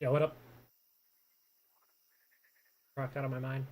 Yo, what up? Rock out of my mind.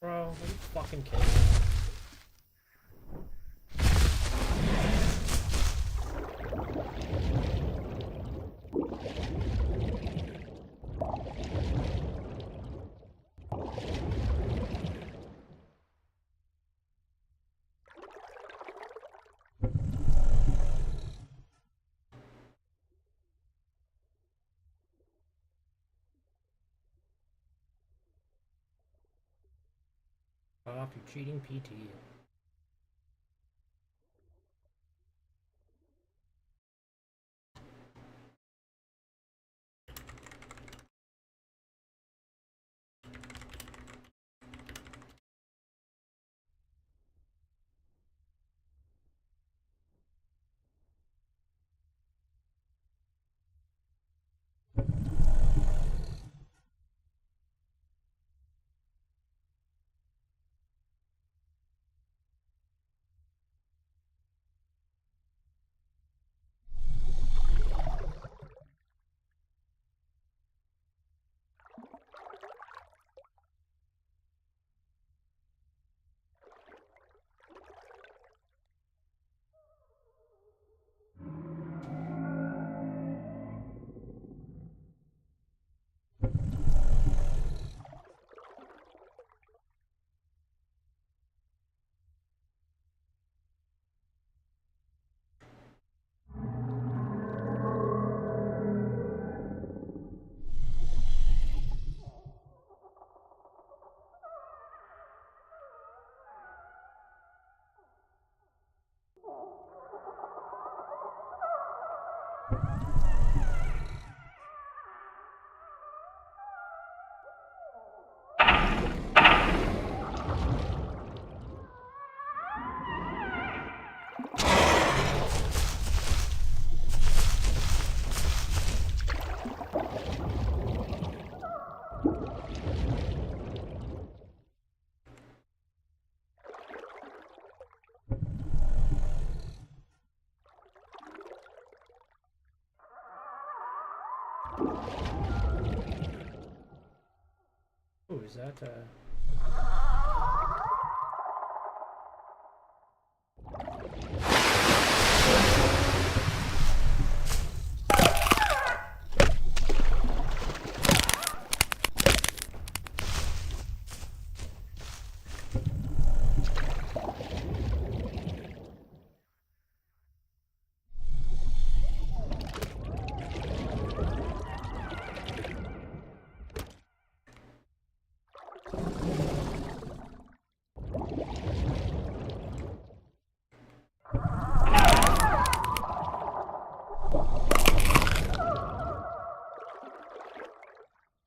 Bro, are you fucking kidding me? Stop, you cheating PT. Oh, is that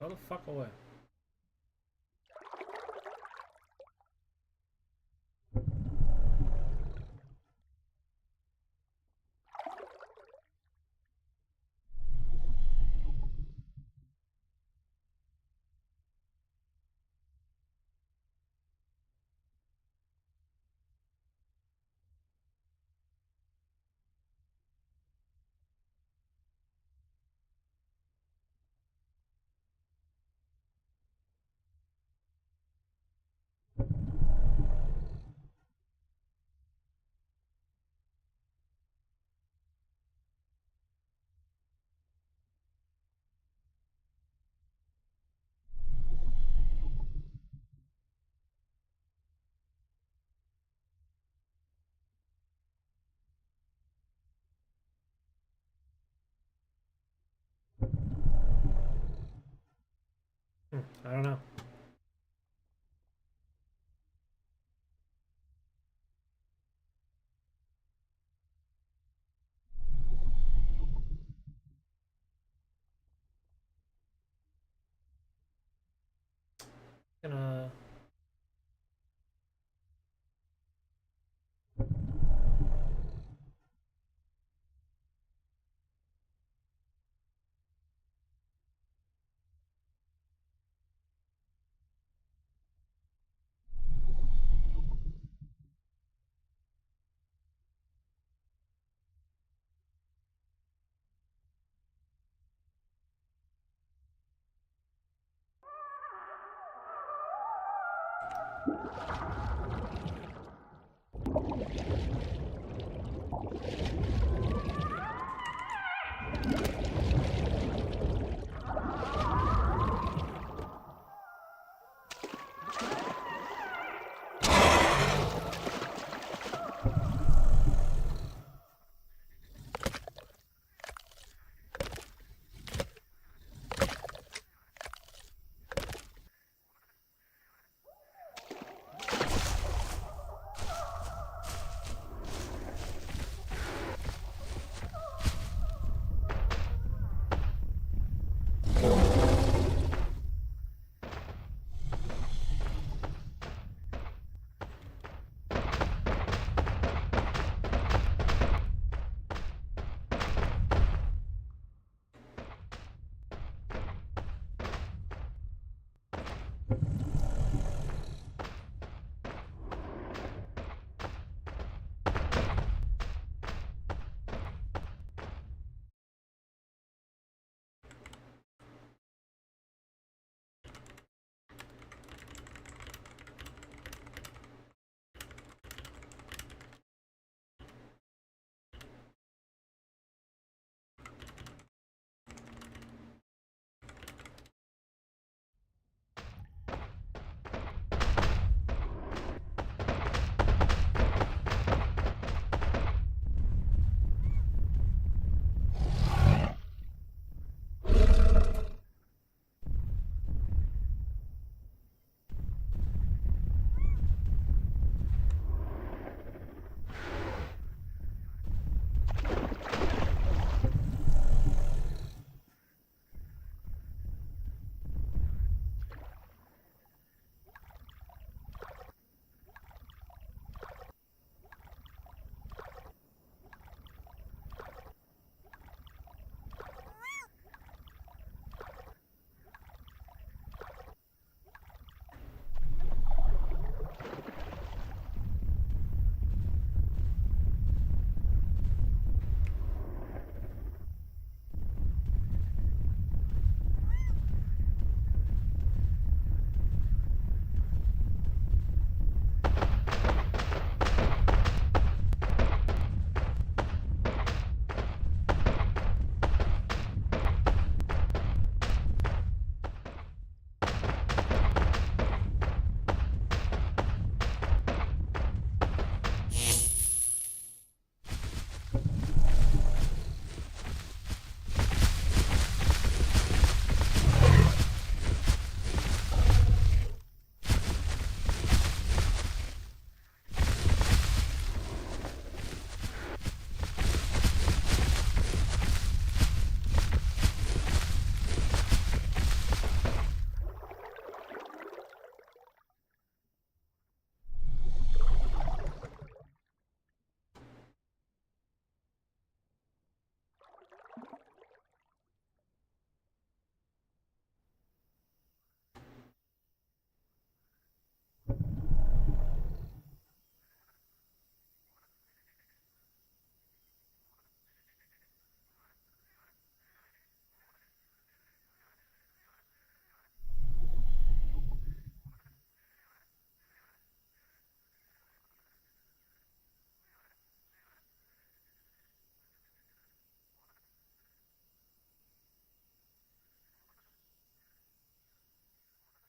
Go the fuck away. I don't know. Gonna...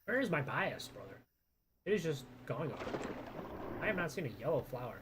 Where is my bias, brother? It is just going over. I have not seen a yellow flower.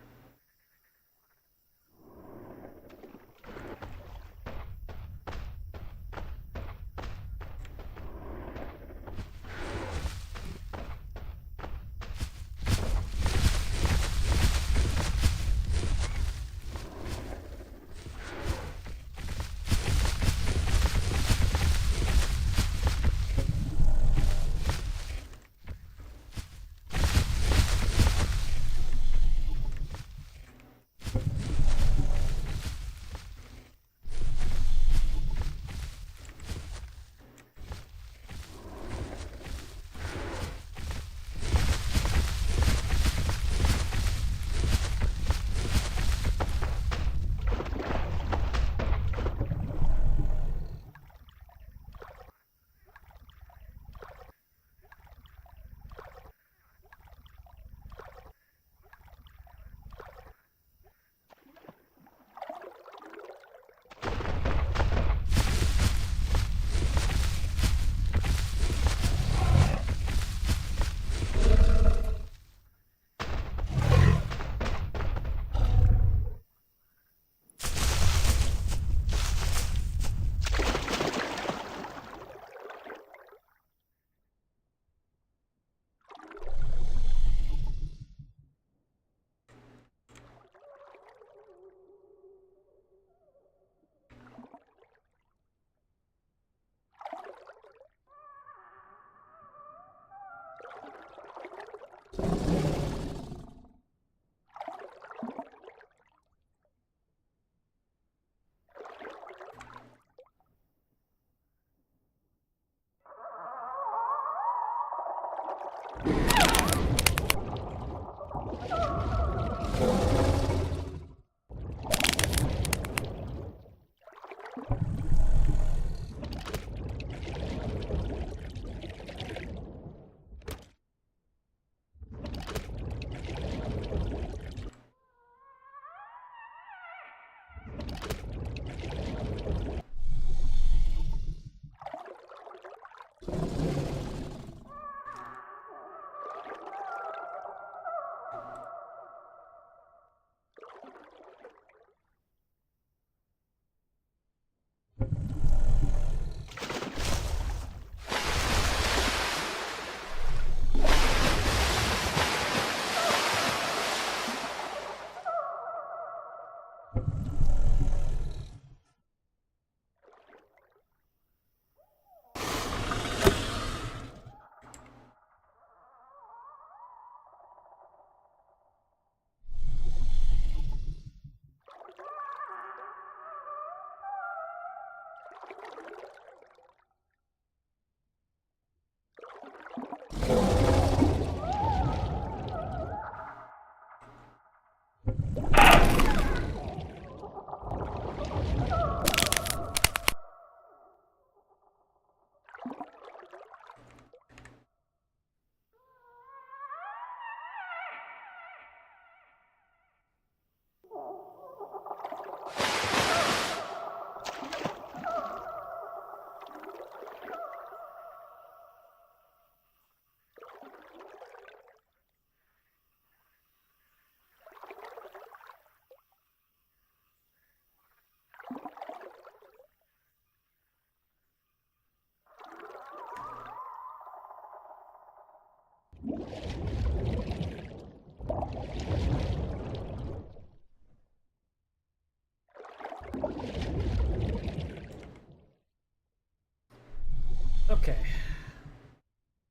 Okay.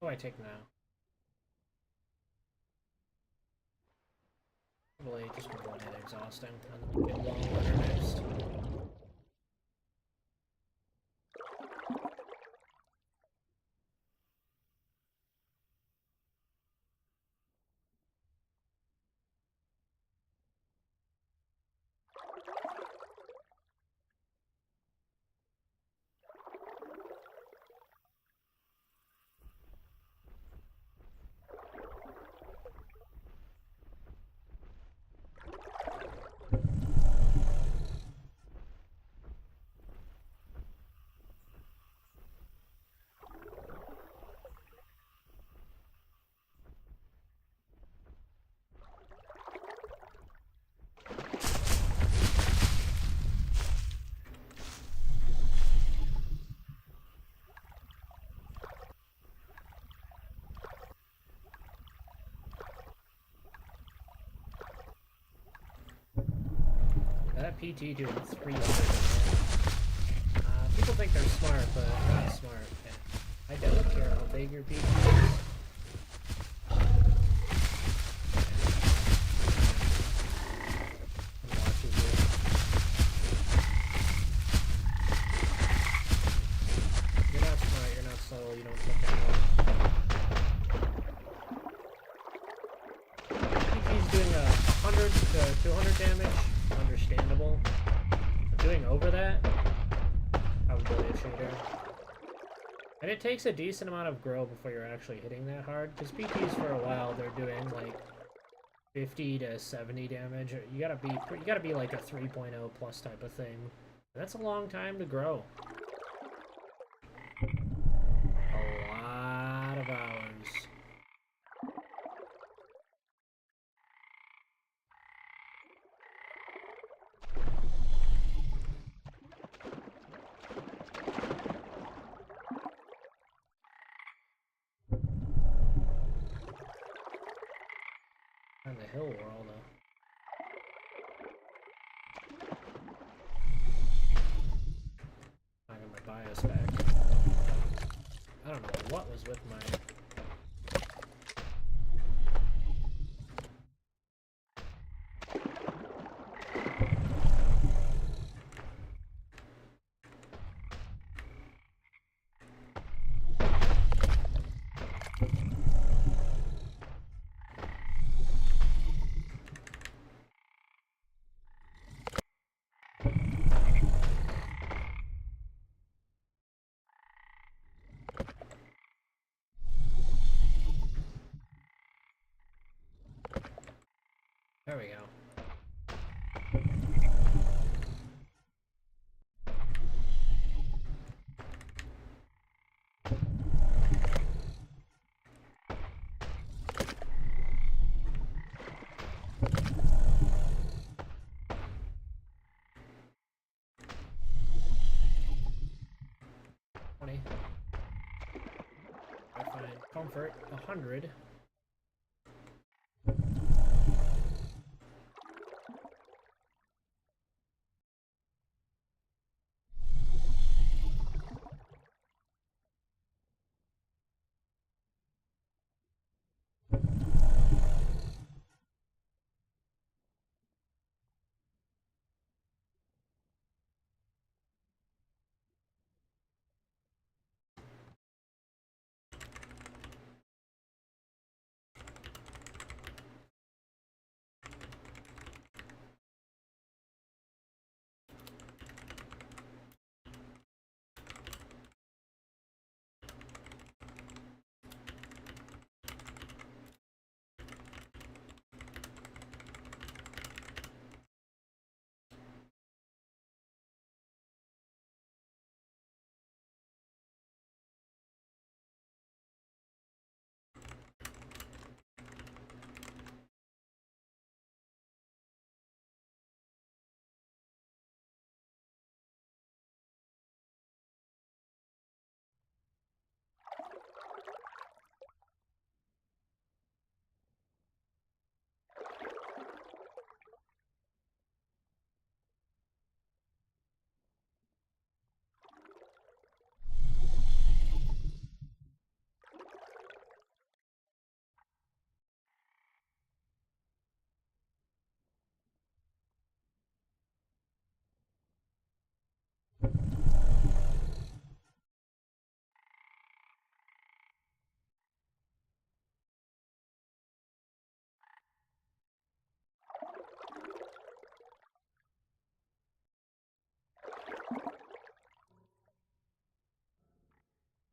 What do I take now? Probably just one hit exhausting, and then we'll get long letter next. That PT doing 300. People think they're smart, but they're not smart. And I don't care how big your PT is. You're not smart, you're not subtle, you don't look at it. PT's doing 100 to 200 damage, understandable. But doing over that, probably a shooter. And it takes a decent amount of grow before you're actually hitting that hard. Because PTs for a while they're doing like 50 to 70 damage. You gotta be like a 3.0 plus type of thing. That's a long time to grow. A lot of hours. On the hill world, I got my bias back. I don't know what was with my... There we go. I find comfort 100.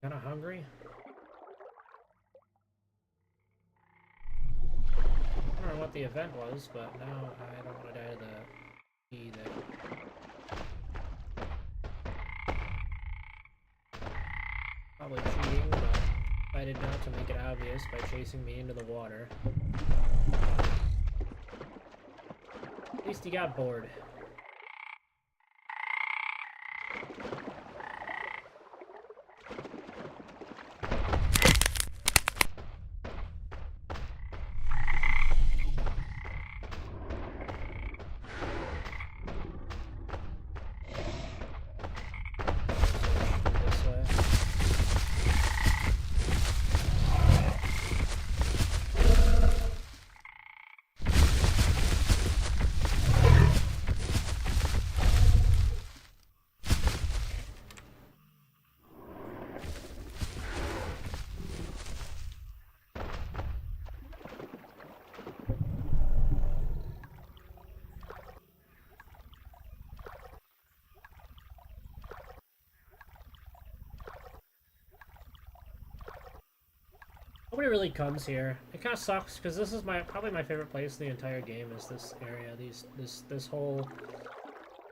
Kinda hungry? I don't know what the event was, but now I don't want to die to the bee that... Probably cheating, but decided not to make it obvious by chasing me into the water. At least he got bored. nobody really comes here. It kind of sucks because this is probably my favorite place in the entire game. Is this area? This whole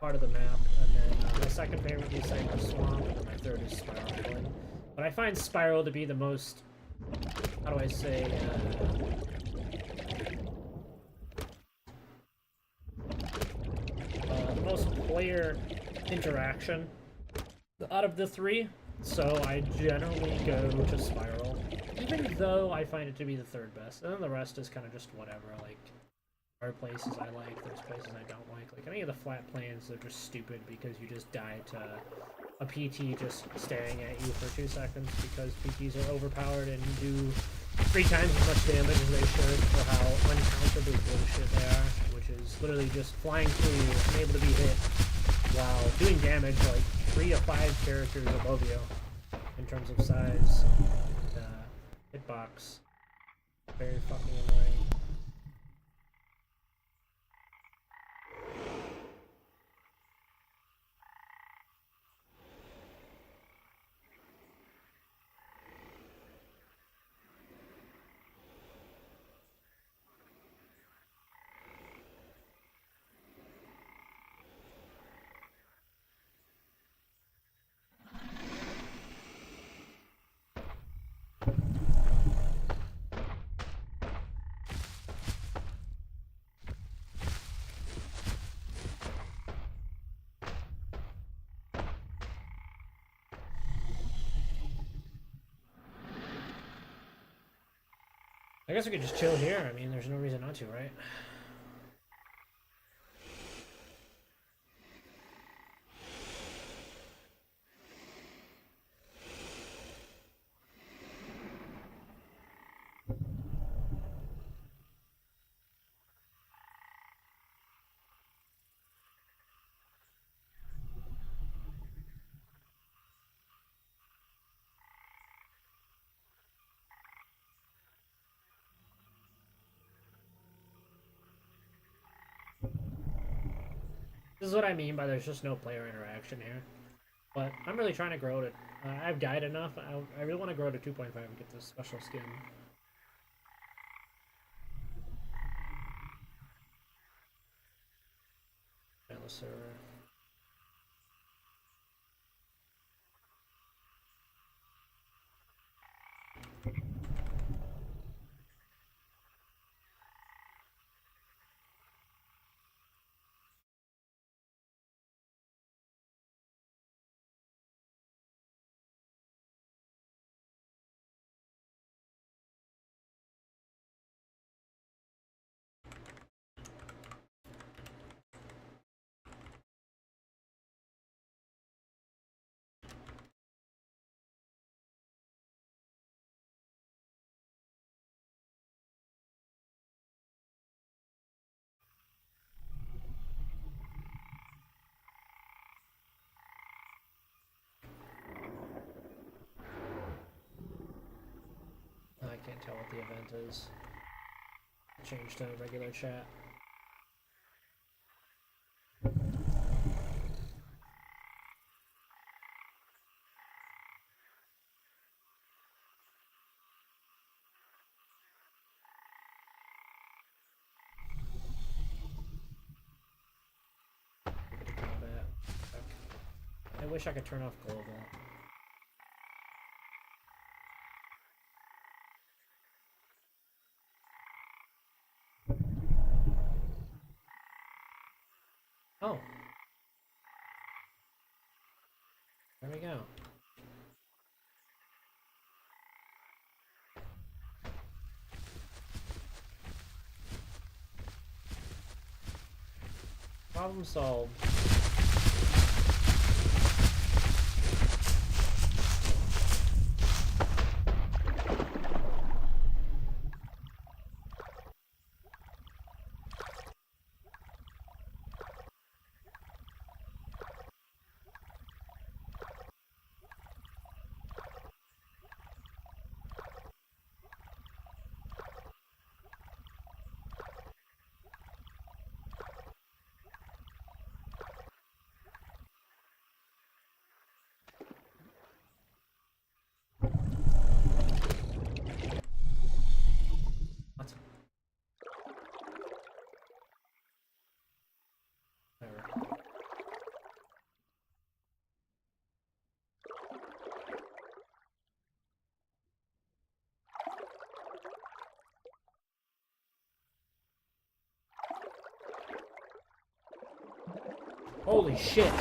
part of the map, and then my second favorite is Cypress Swamp, and then my third is Spiral Island. But I find Spiral to be the most, how do I say, the most player interaction out of the three. So I generally go to Spiral, even though I find it to be the third best. And then the rest is kind of just whatever, like, there are places I like, there's places I don't like. Like, any of the flat plains are just stupid because you just die to a PT just staring at you for 2 seconds because PTs are overpowered and do 3 times as much damage as they should for how uncountably bullshit they are, which is literally just flying through you and able to be hit while doing damage like 3 to 5 characters above you in terms of size and hitbox. Very fucking annoying. I guess we could just chill here. I mean, there's no reason not to, right? This is what I mean by there's just no player interaction here. But I'm really trying to grow it. I've died enough. I really want to grow to 2.5 and get this special skin. Endless server. I can't tell what the event is. Change to regular chat. Combat. I wish I could turn off global. Oh. There we go. Problem solved. Holy shit.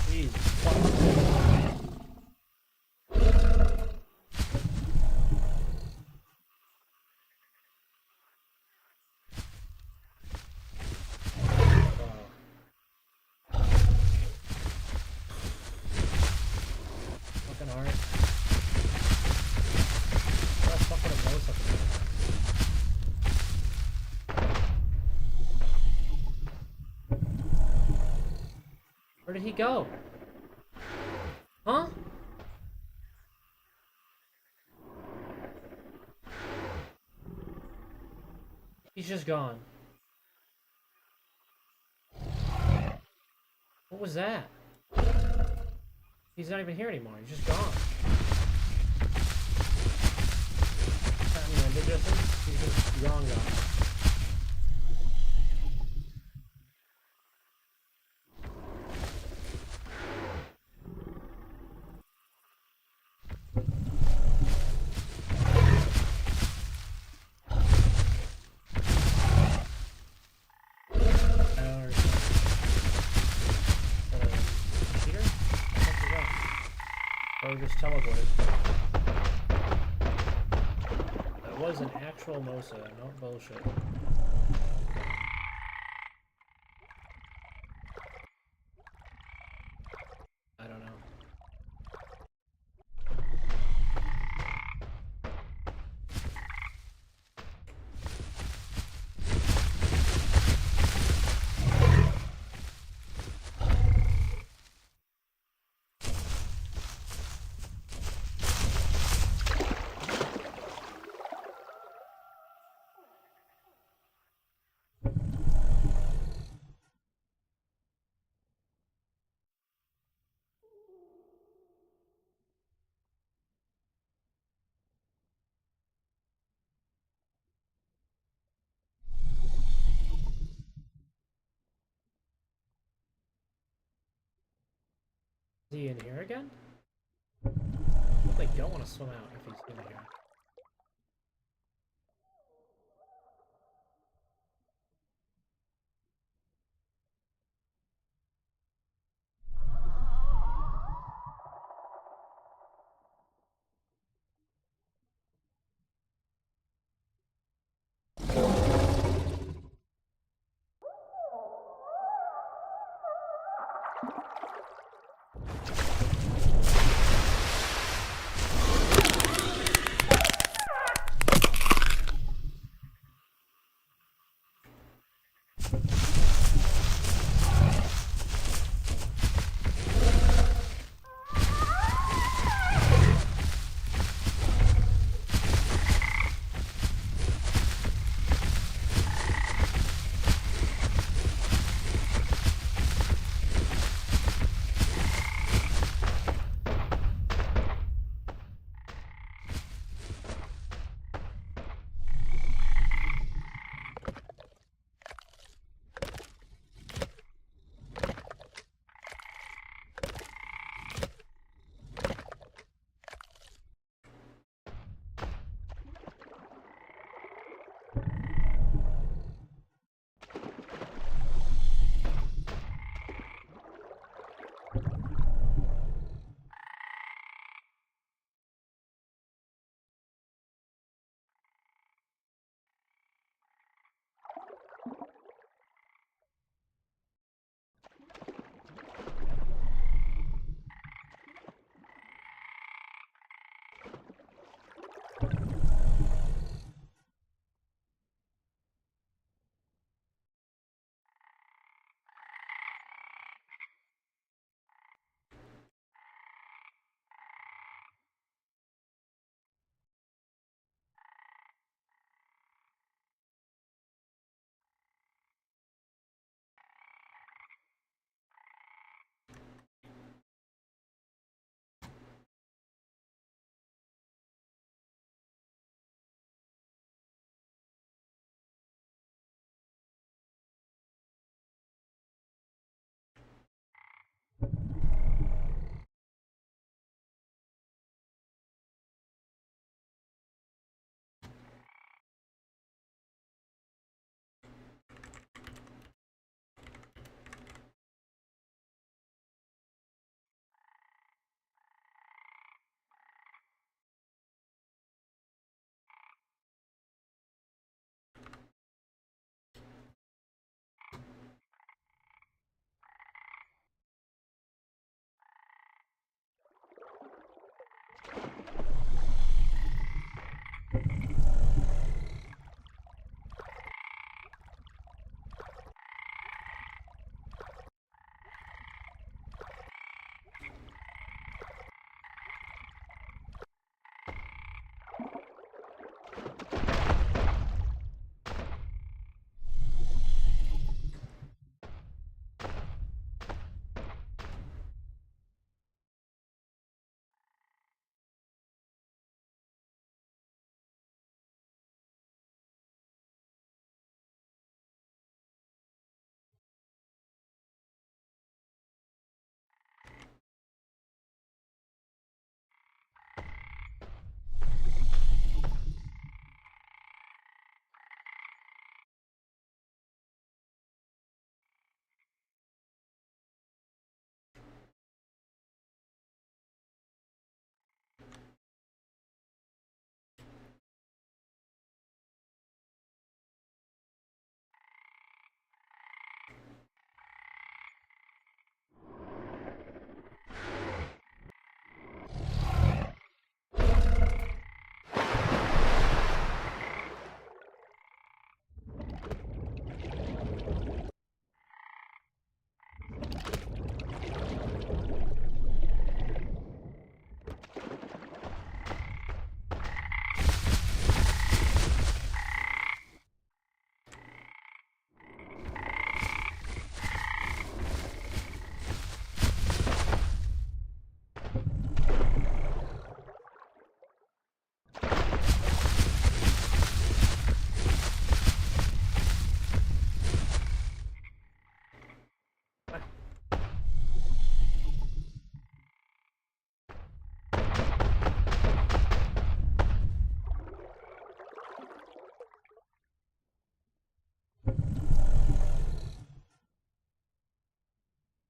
Jesus fuck. Fucking art. What the fuck would have known something like that? Where did he go? Huh? He's just gone. What was that? He's not even here anymore. He's just gone. I mean, he's just gone. Or just teleported. That was an actual Mosa, not bullshit. I don't know. Is he in here again? I hope I don't want to swim out if he's in here.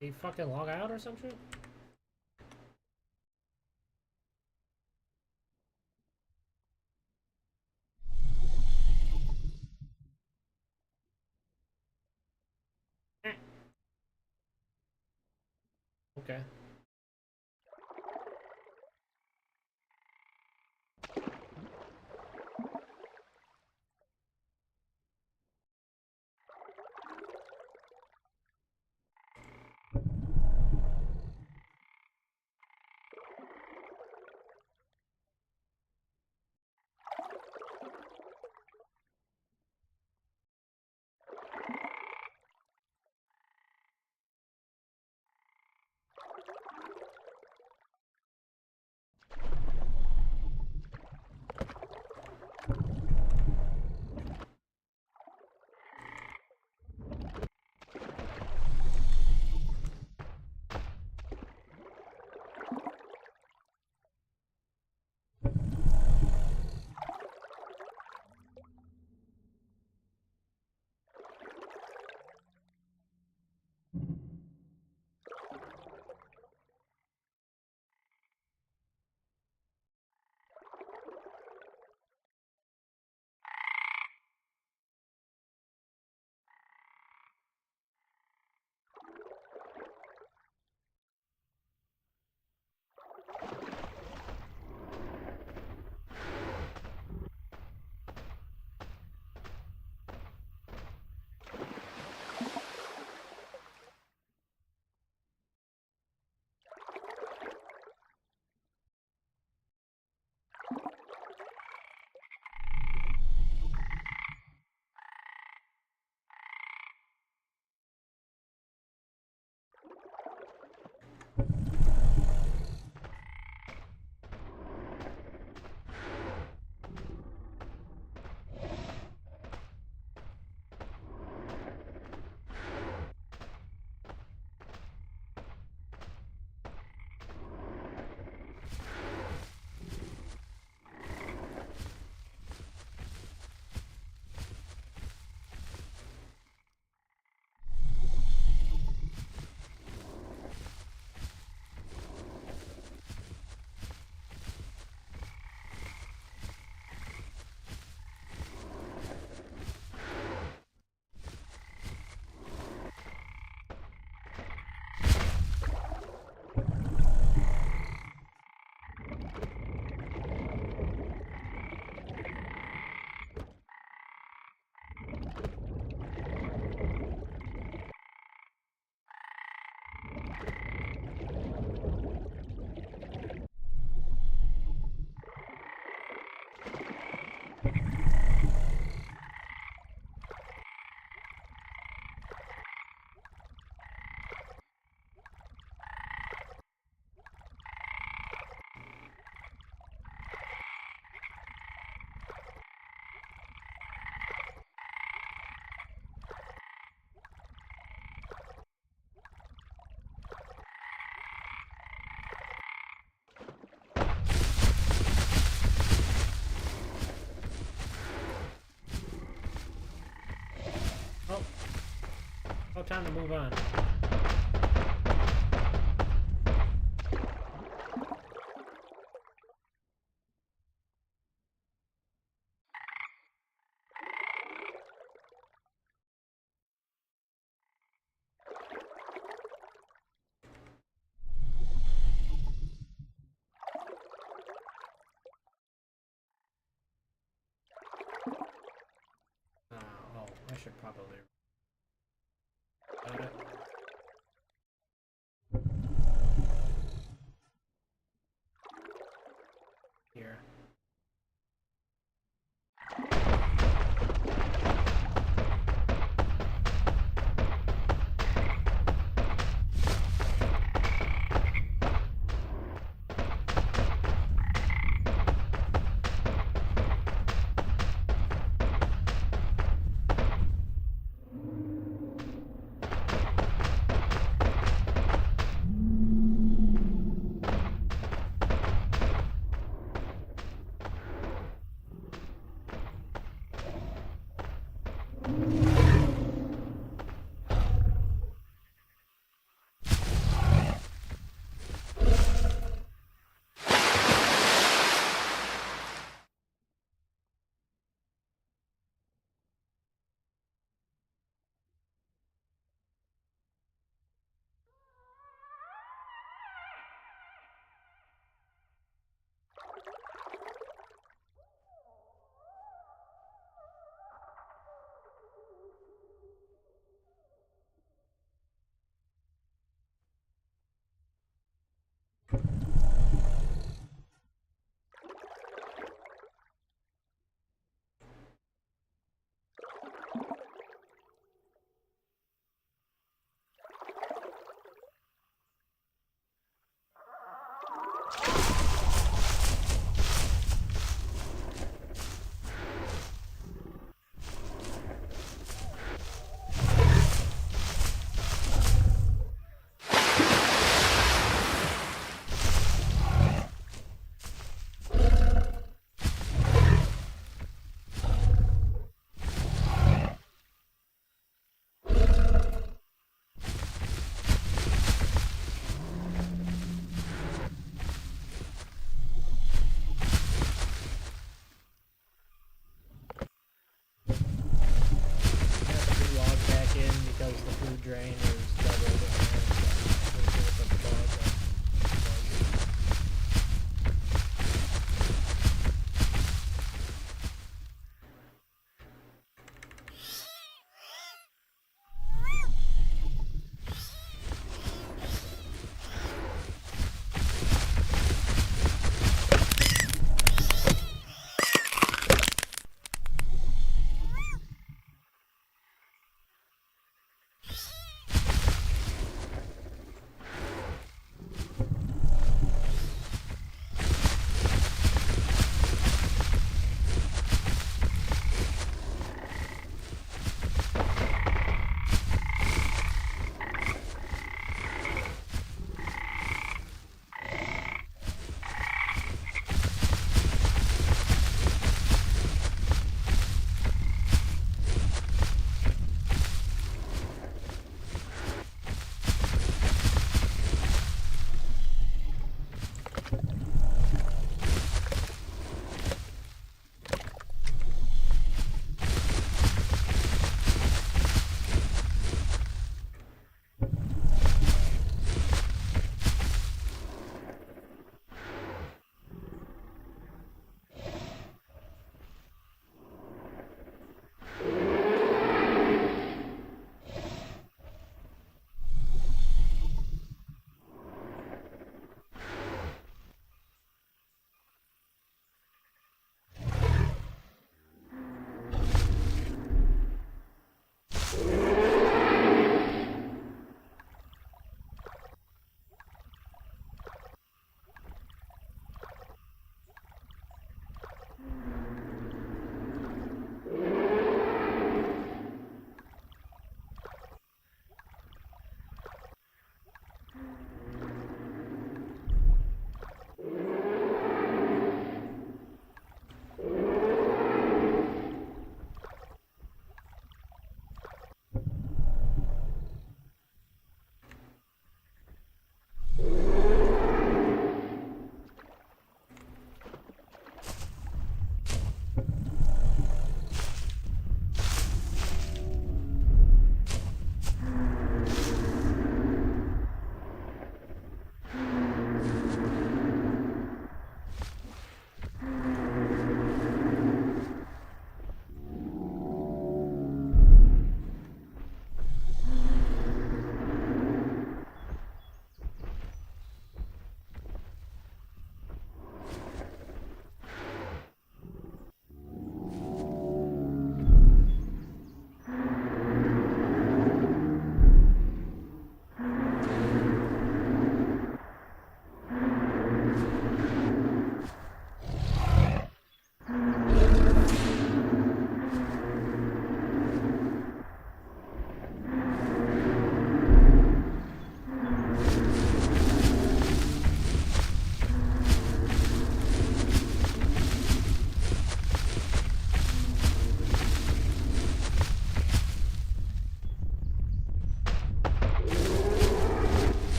Did he fucking log out or some shit? Eh. Okay. time to move on. Oh, I should probably... Got it. Here.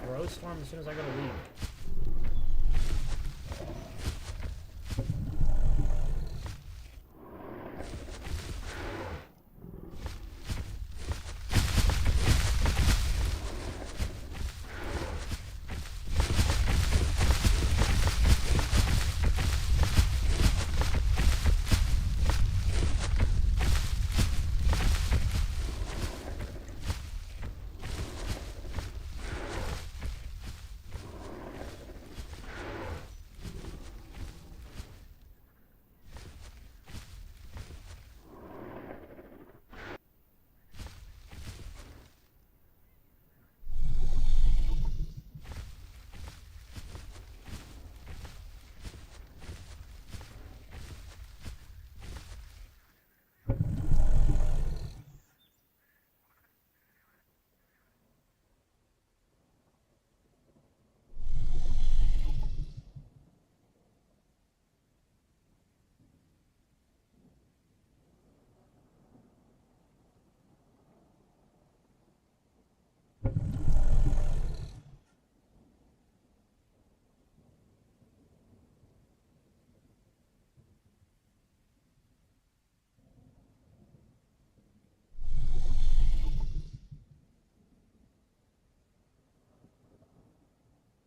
grow swarm as soon as I go to leave.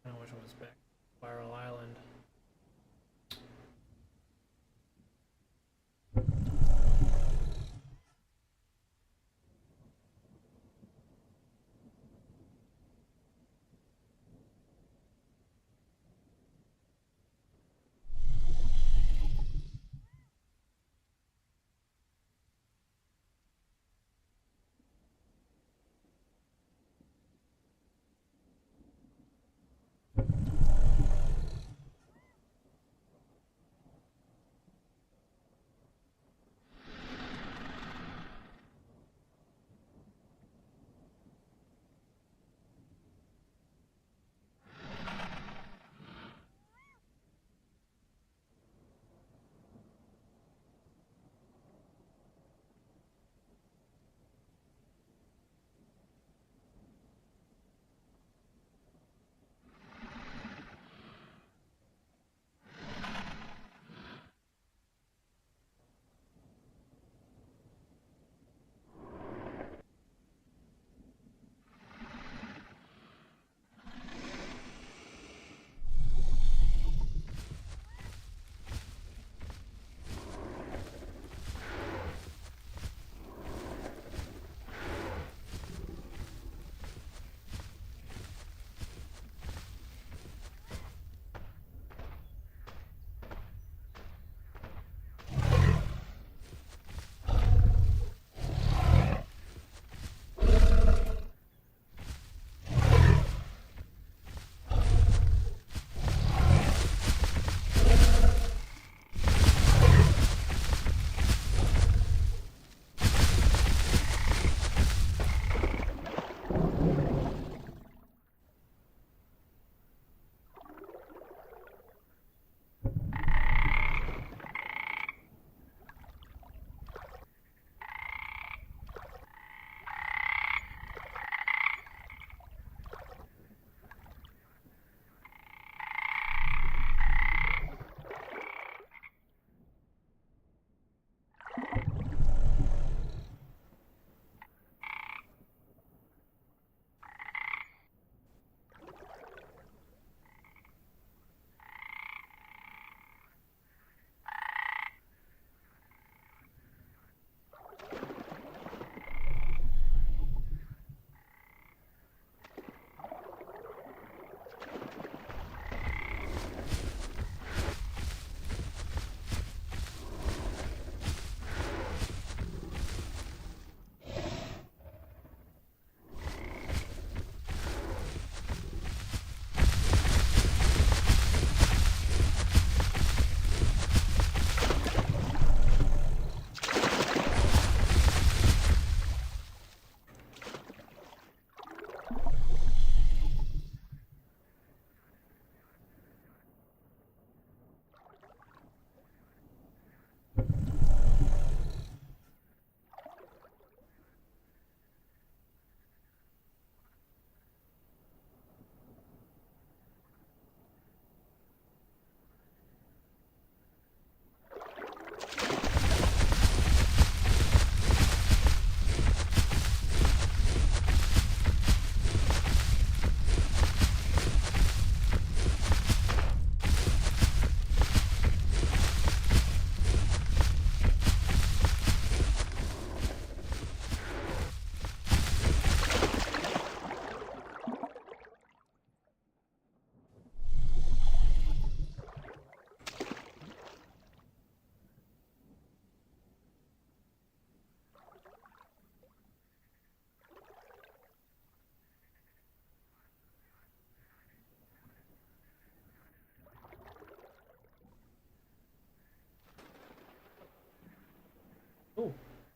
I don't know which one was back. Spiral Island.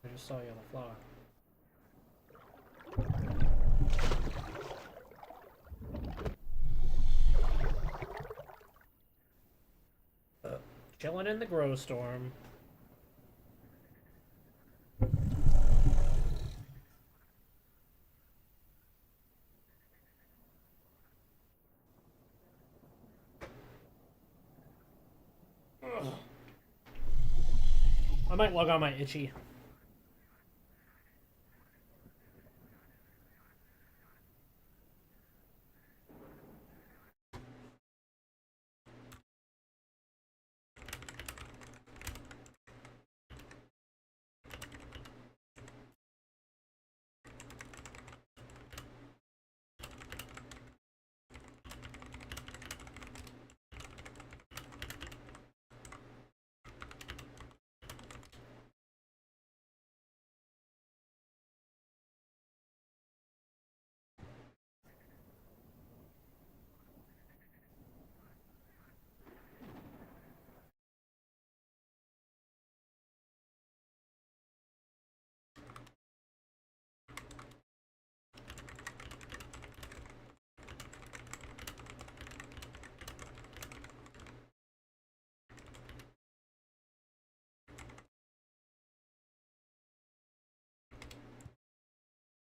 I just saw you on the floor. Chilling in the grow storm. Ugh. I might log on my itchy.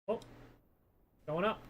Oh, going up.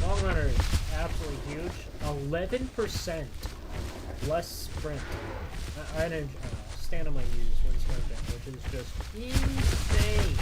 Long runner is absolutely huge. 11% less sprint. Energy stamina used when sprinting, which is just insane.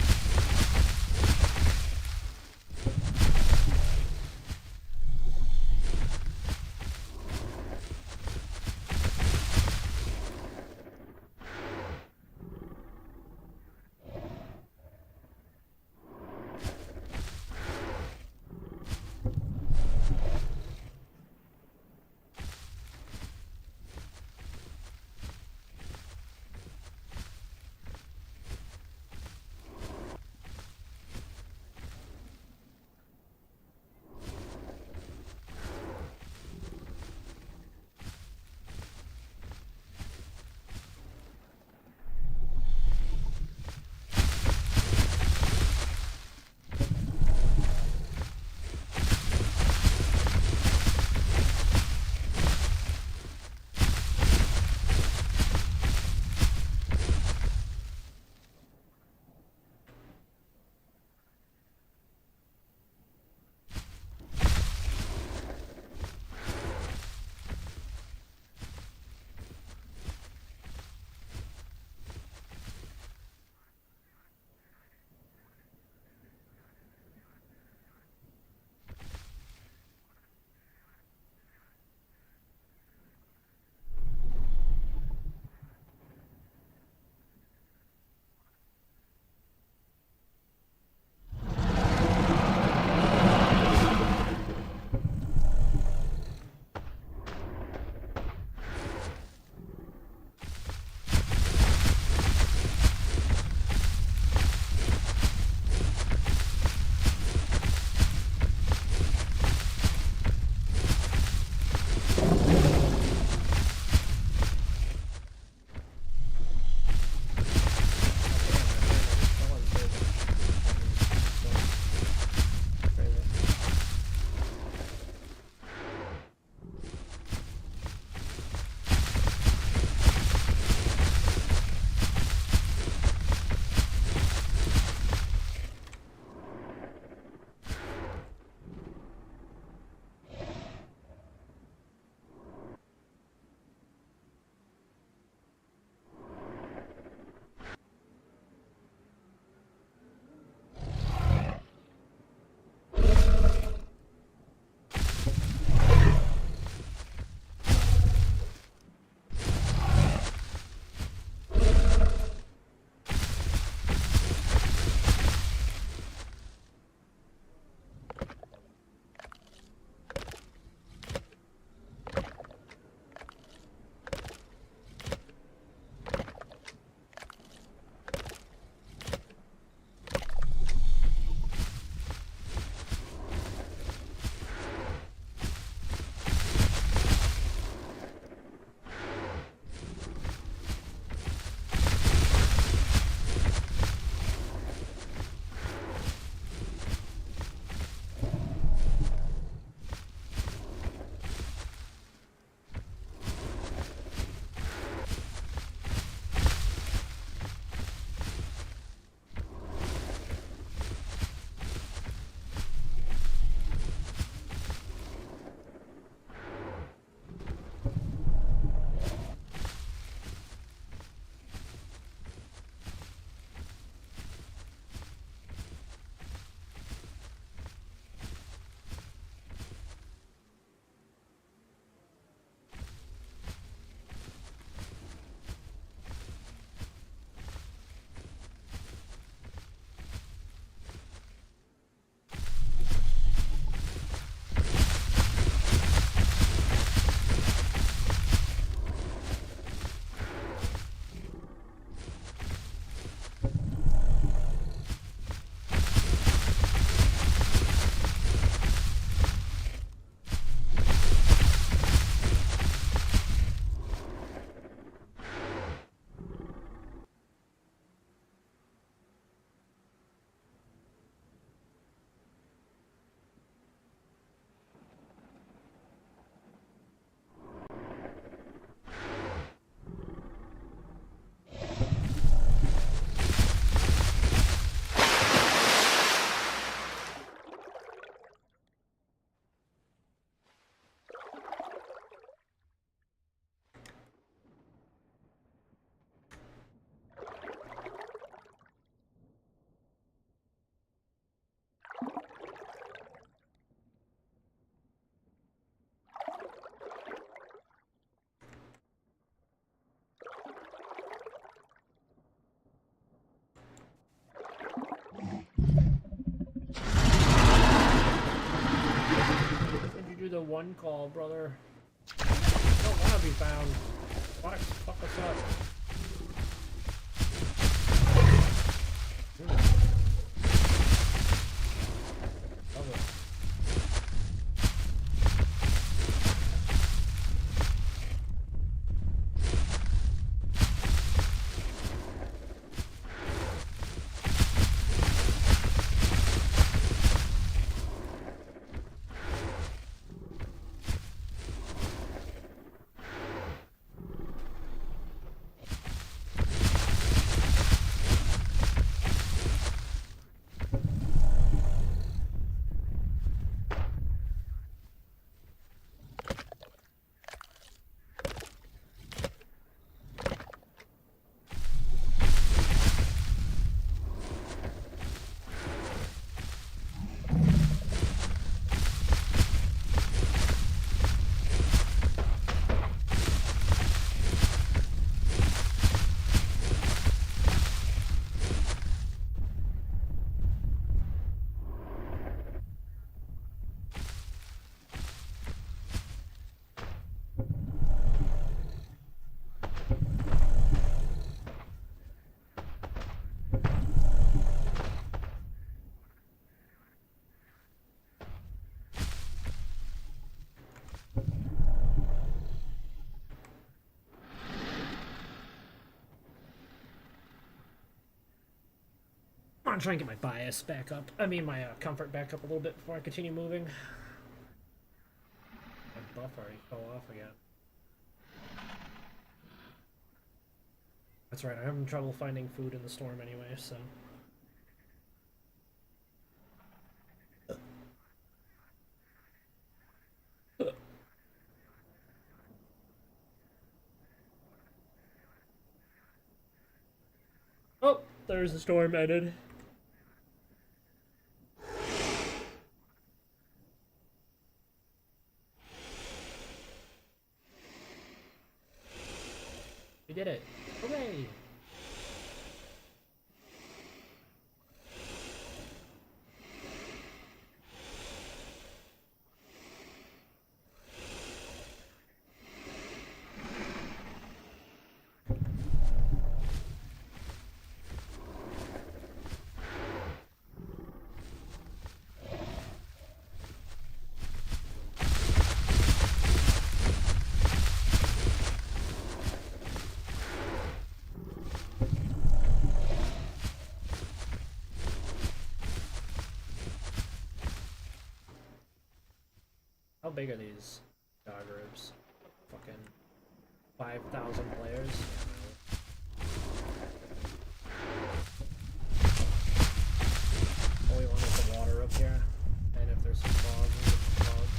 one call, brother. You don't want to be found. Fuck us up. Love it. I'm trying to get my bias back up. I mean, my comfort back up a little bit before I continue moving. My buff already fell off again. That's right, I'm having trouble finding food in the storm anyway, so... Oh, there's the storm ended. We did it. Hooray! How big are these dog ribs? Fucking 5,000 players? All we want is the water up here. And if there's some fog, we'll get some frogs.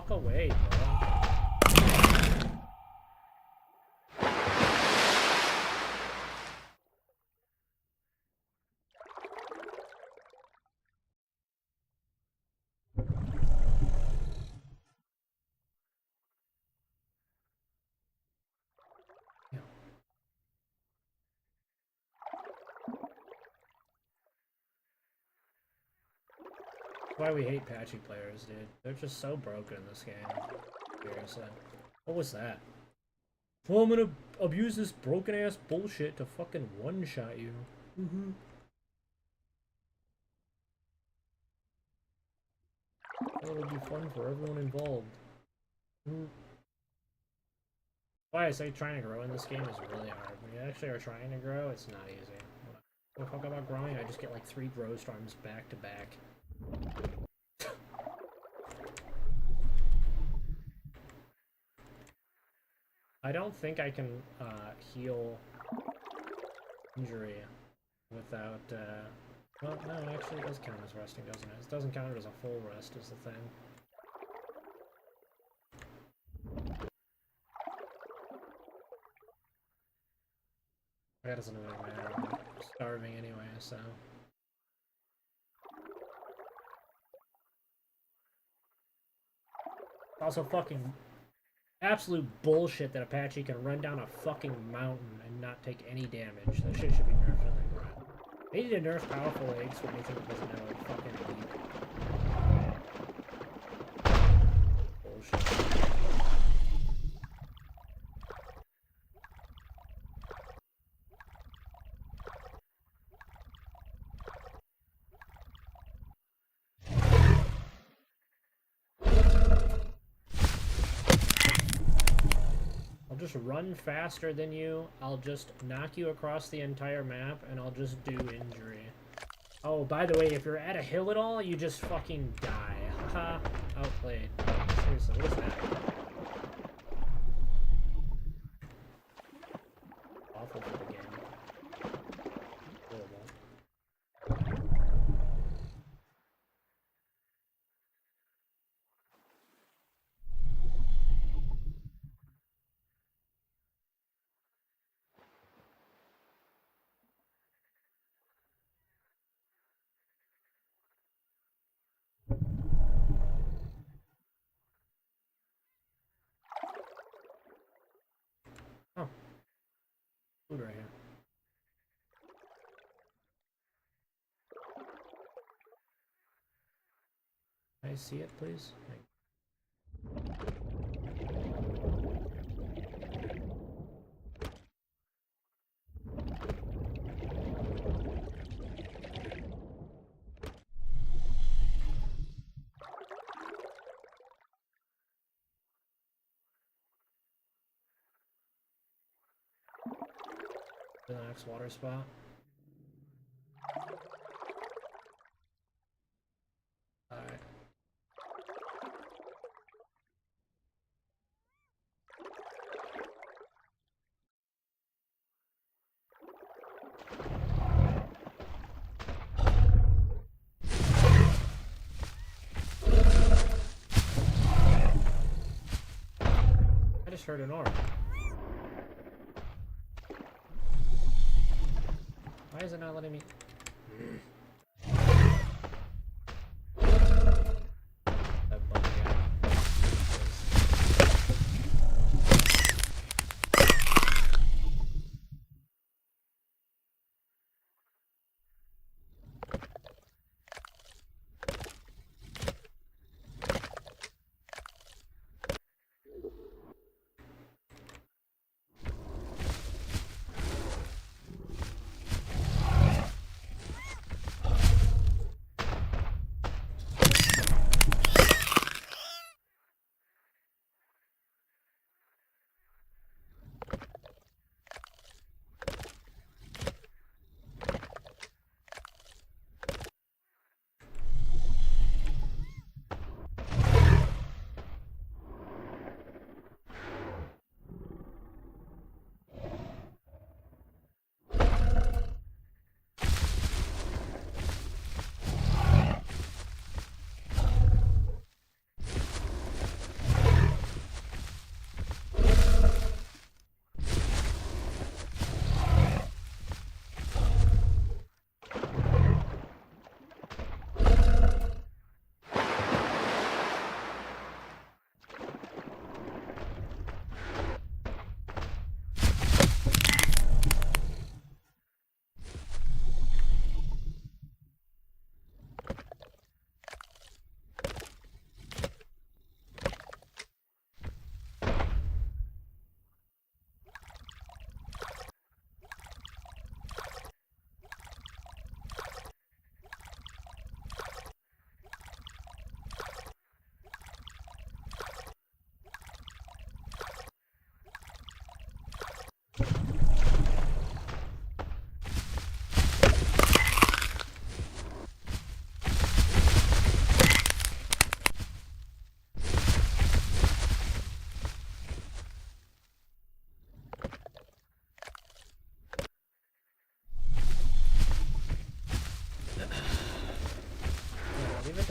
fuck away, bro. Why we hate patchy players, dude. They're just so broken in this game. Seriously. What was that? Well, I'm gonna abuse this broken ass bullshit to fucking one-shot you. It'll be fun for everyone involved. Why I say trying to grow in this game is really hard. When you actually are trying to grow, it's not easy. When I talk about growing, I just get like 3 grow storms back to back. I don't think I can heal injury without, well, no, actually it does count as resting, doesn't it? It doesn't count as a full rest is the thing. That doesn't really matter. I'm starving anyway, so... Also fucking absolute bullshit that Apache can run down a fucking mountain and not take any damage. That shit should be nerfed in the ground. They need to nerf powerful eggs for anything that doesn't have like fucking weak. Bullshit. Just run faster than you, I'll just knock you across the entire map, and I'll just do injury. Oh, by the way, if you're at a hill at all, you just fucking die. Haha, outplayed. Seriously, what is that? Awful for the game. Horrible. Oh. Food right here. Can I see it, please? The next water spot. Alright. I just heard an orb. Why is it not letting me? That bug again.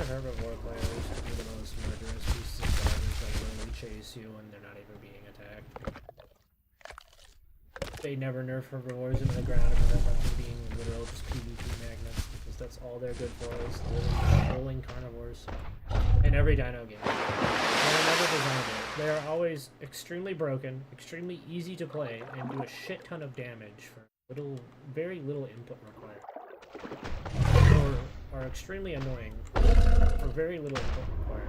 herbivore players can be the most murderous pieces of garbage that literally chase you when they're not even being attacked. They never nerf herbivores into the ground and prevent them from being literal just PvP magnets, because that's all they're good for, is literally trolling carnivores. In every dino game. They're never designed it. They are always extremely broken, extremely easy to play, and do a shit ton of damage for very little input required. Or are extremely annoying for very little input required.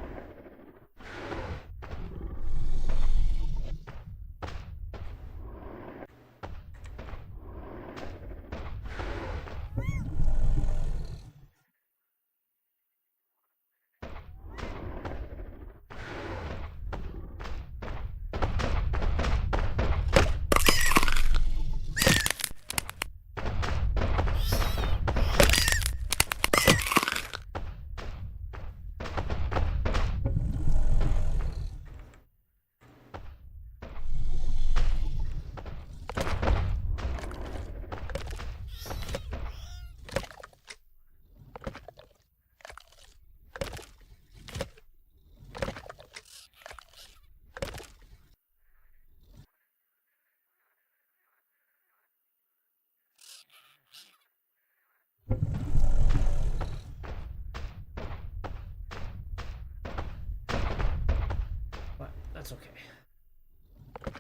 That's okay.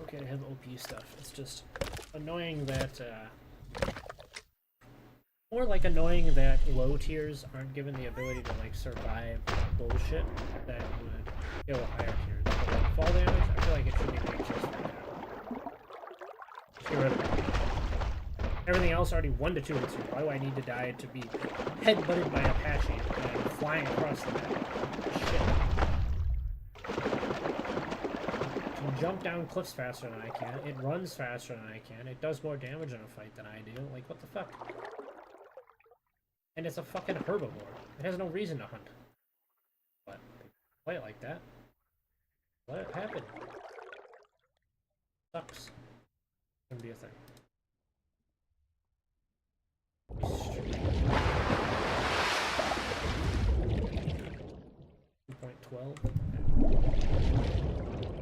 Okay to have OP stuff. It's just annoying that, more like annoying that low tiers aren't given the ability to, like, survive bullshit that would kill higher tiers. But, like, fall damage, I feel like it should be made just like that. Just get rid of it. Everything else already 1 to 2 hits you. Why do I need to die to be headbutted by Apache and flying across the map? Shit. Jump down cliffs faster than I can. It runs faster than I can. It does more damage in a fight than I do. Like, what the fuck? And it's a fucking herbivore. It has no reason to hunt. But play it like that. Let it happen. Sucks. Wouldn't be a thing. 2.12.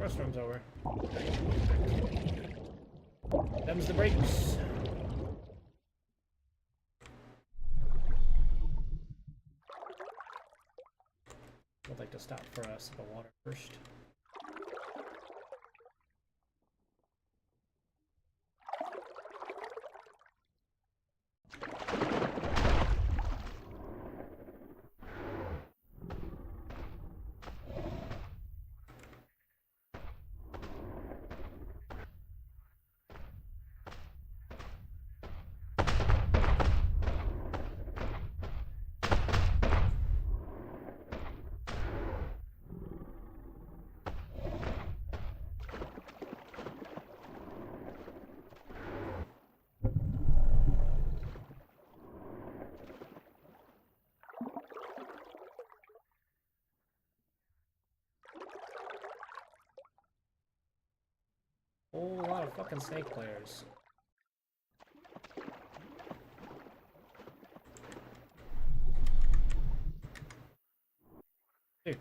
Restaurant's over. Them's the brakes. I'd like to stop for a sip of water first. Whole lot of fucking snake players. Dude.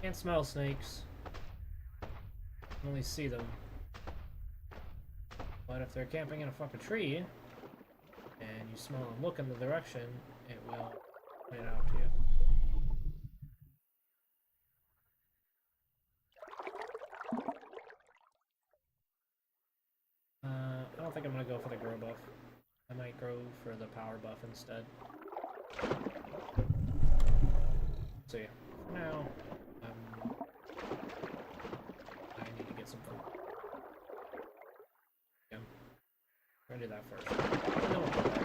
Can't smell snakes. Only see them. But if they're camping in a fucking tree, and you smell and look in the direction, it will point it out to you. I don't think I'm gonna go for the grow buff. I might grow for the power buff instead. So yeah, for now, I need to get some food. Yeah, I'm gonna do that first. No, we'll come back.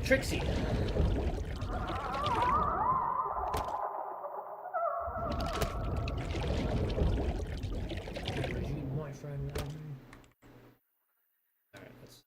Trixie. My friend. Alright, let's.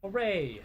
Hooray!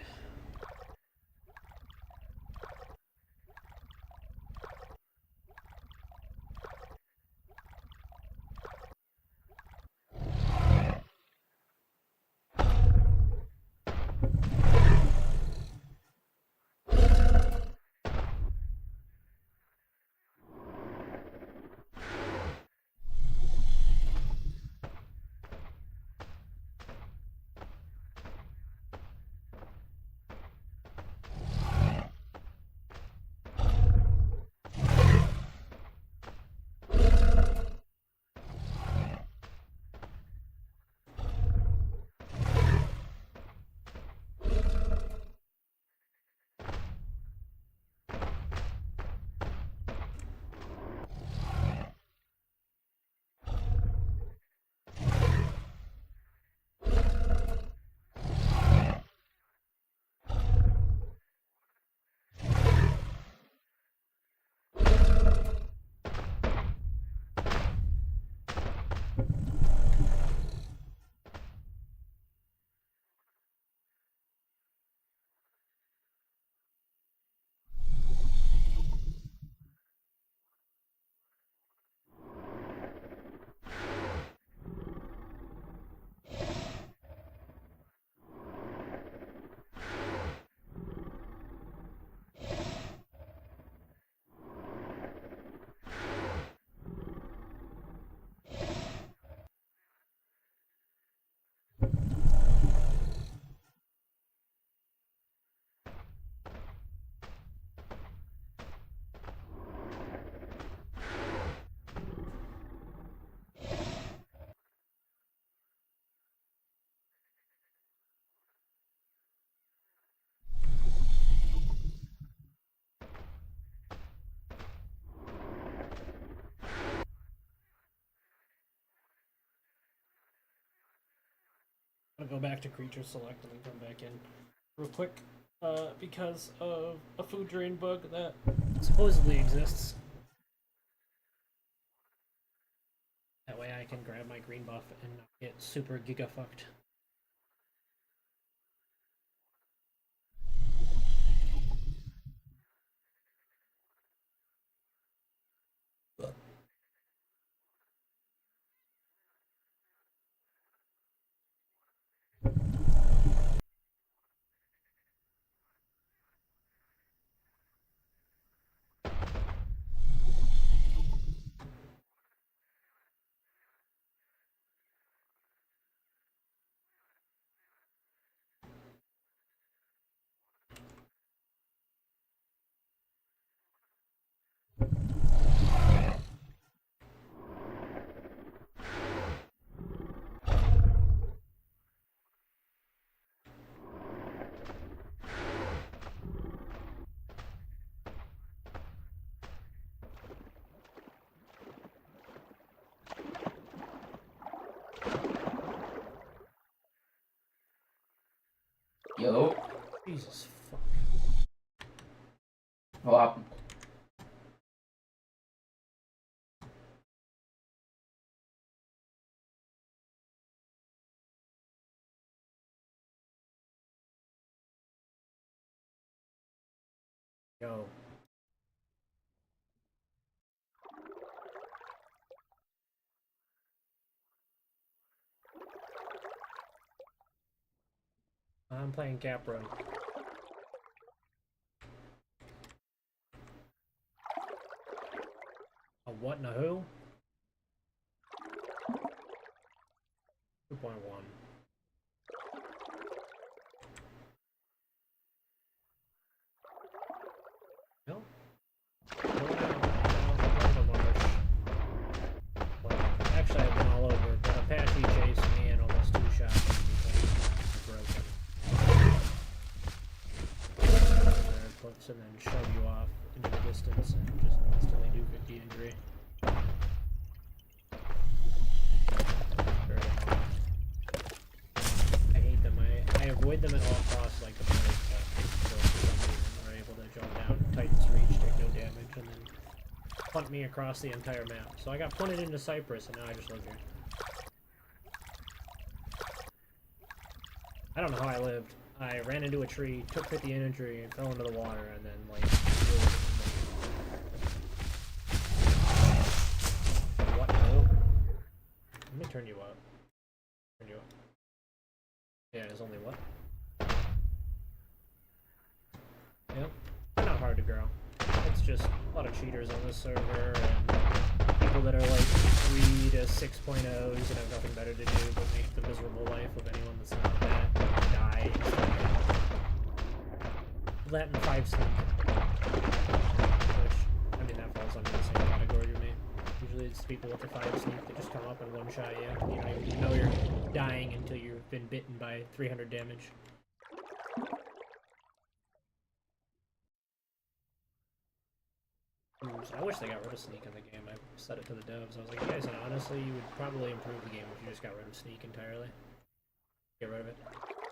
I'm gonna go back to creature select and then come back in real quick because of a food drain bug that supposedly exists. That way I can grab my green buff and not get super giga fucked. Yo. Jesus fuck. What happened? Yo. I'm playing kapro. A what and a who? 2.1. No? Well, actually I've been all over, but Apache chased me and almost two-shot me because broken. Puts and then shove you off into the distance and just instantly do 50 injury. Very annoying. I hate them. I avoid them at all costs like the plague, but still for some reason are able to jump down Titan's Reach, take no damage, and then punt me across the entire map. So I got punted into Cyprus and now I just live here. I don't know how I lived. I ran into a tree, took 50 injury, and fell into the water, and then, like, what? No? Let me turn you up. Turn you up. Yeah, it's only what? Yep. They're not hard to grow. It's just a lot of cheaters on this server, and people that are, like, 3 to 6.0s and have nothing better to do but make the miserable life of anyone that's not that. Die. That and 5 sneak. Which, I mean, that falls under the same category to me. Usually it's people with the 5 sneak that just come up and one-shot you. You don't even know you're dying until you've been bitten by 300 damage. I wish they got rid of sneak in the game. I said it to the devs. I was like, you guys, honestly, you would probably improve the game if you just got rid of sneak entirely. Get rid of it.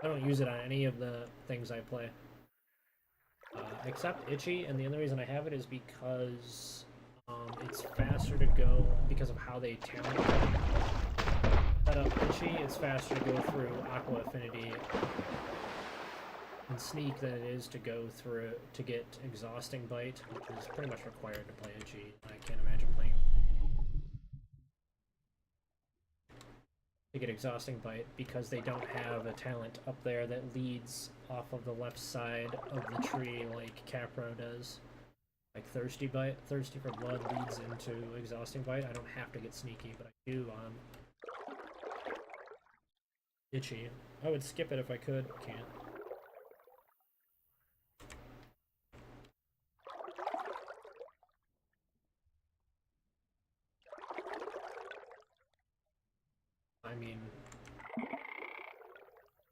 I don't use it on any of the things I play. Except Itchy, and the only reason I have it is because it's faster to go, because of how they talent set up Itchy, it's faster to go through Aqua Affinity and Sneak than it is to go through to get Exhausting Bite, which is pretty much required to play Itchy. I can't imagine playing to get Exhausting Bite because they don't have a talent up there that leads off of the left side of the tree like Capro does. Like Thirsty Bite, Thirsty for Blood leads into Exhausting Bite. I don't have to get Sneaky, but I do on Itchy. I would skip it if I could, but can't. I mean,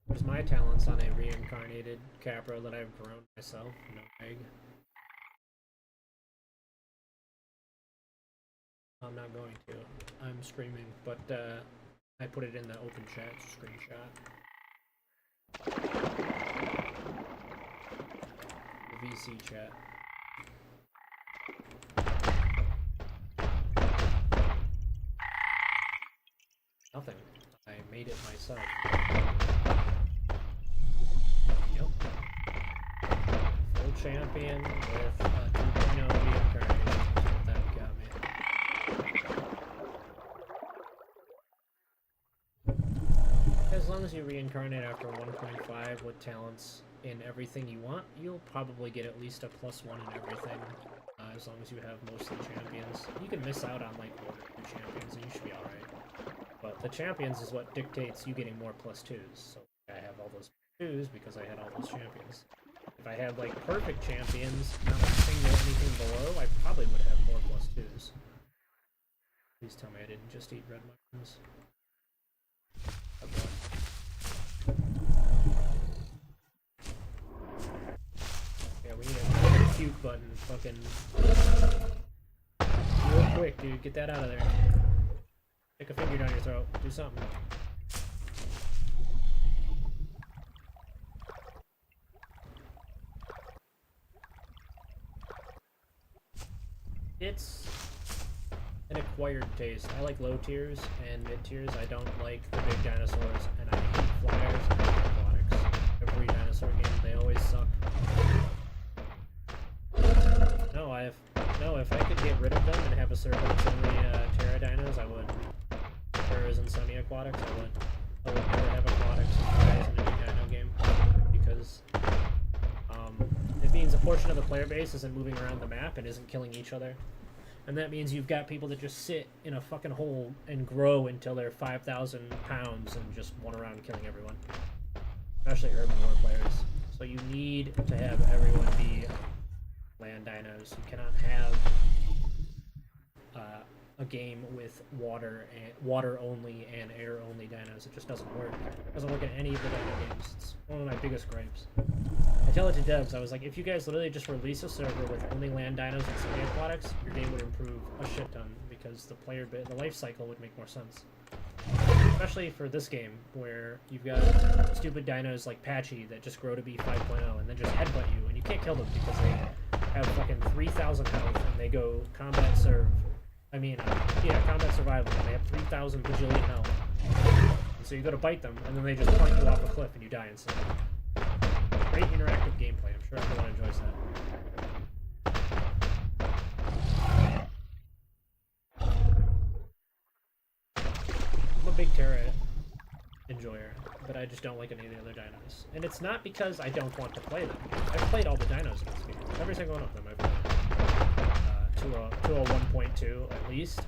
there's my talents on a reincarnated Capro that I've grown myself, no egg. I'm not going to. I'm screaming, but I put it in the open chat screenshot. VC chat. Nothing. I made it myself. Yep. Full champion with 2.0 reincarnation. That's what that got me. As long as you reincarnate after 1.5 with talents in everything you want, you'll probably get at least a +1 in everything. As long as you have most of the champions. You can miss out on like 1 or 2 champions and you should be alright. But the champions is what dictates you getting more +2s. So I have all those +2s because I had all those champions. If I had like perfect champions, not a single anything below, I probably would have more +2s. Please tell me I didn't just eat red mushrooms. Okay. Yeah, we need a cute button. Fucking real quick, dude. Get that out of there. Stick a finger down your throat. Do something. It's an acquired taste. I like low tiers and mid tiers. I don't like the big dinosaurs, and I hate flyers and aquatics. Every dinosaur game, they always suck. No, if I could get rid of them and have a server that's only Terra dinos, I would. Terras and semi-aquatics, I would. I would never have aquatics guys in a big dino game because it means a portion of the player base isn't moving around the map and isn't killing each other. And that means you've got people that just sit in a fucking hole and grow until they're 5,000 pounds and just run around killing everyone. Especially urban war players. So you need to have everyone be land dinos. You cannot have a game with water only and air only dinos. It just doesn't work. It doesn't work in any of the dino games. It's one of my biggest gripes. I tell it to devs, I was like, if you guys literally just release a server with only land dinos and semi-aquatics, your game would improve a shit ton because the life cycle would make more sense. Especially for this game, where you've got stupid dinos like Patchy that just grow to be 5.0 and then just headbutt you, and you can't kill them because they have fucking 3,000 health and they go combat survival, and they have 3,000 bajillion health. And so you go to bite them, and then they just punt you off a cliff and you die instantly. Great interactive gameplay. I'm sure everyone enjoys that. I'm a big Terra enjoyer, but I just don't like any of the other dinos. And it's not because I don't want to play them. I've played all the dinos in this game. Every single one of them I've played. To a 1.2 at least.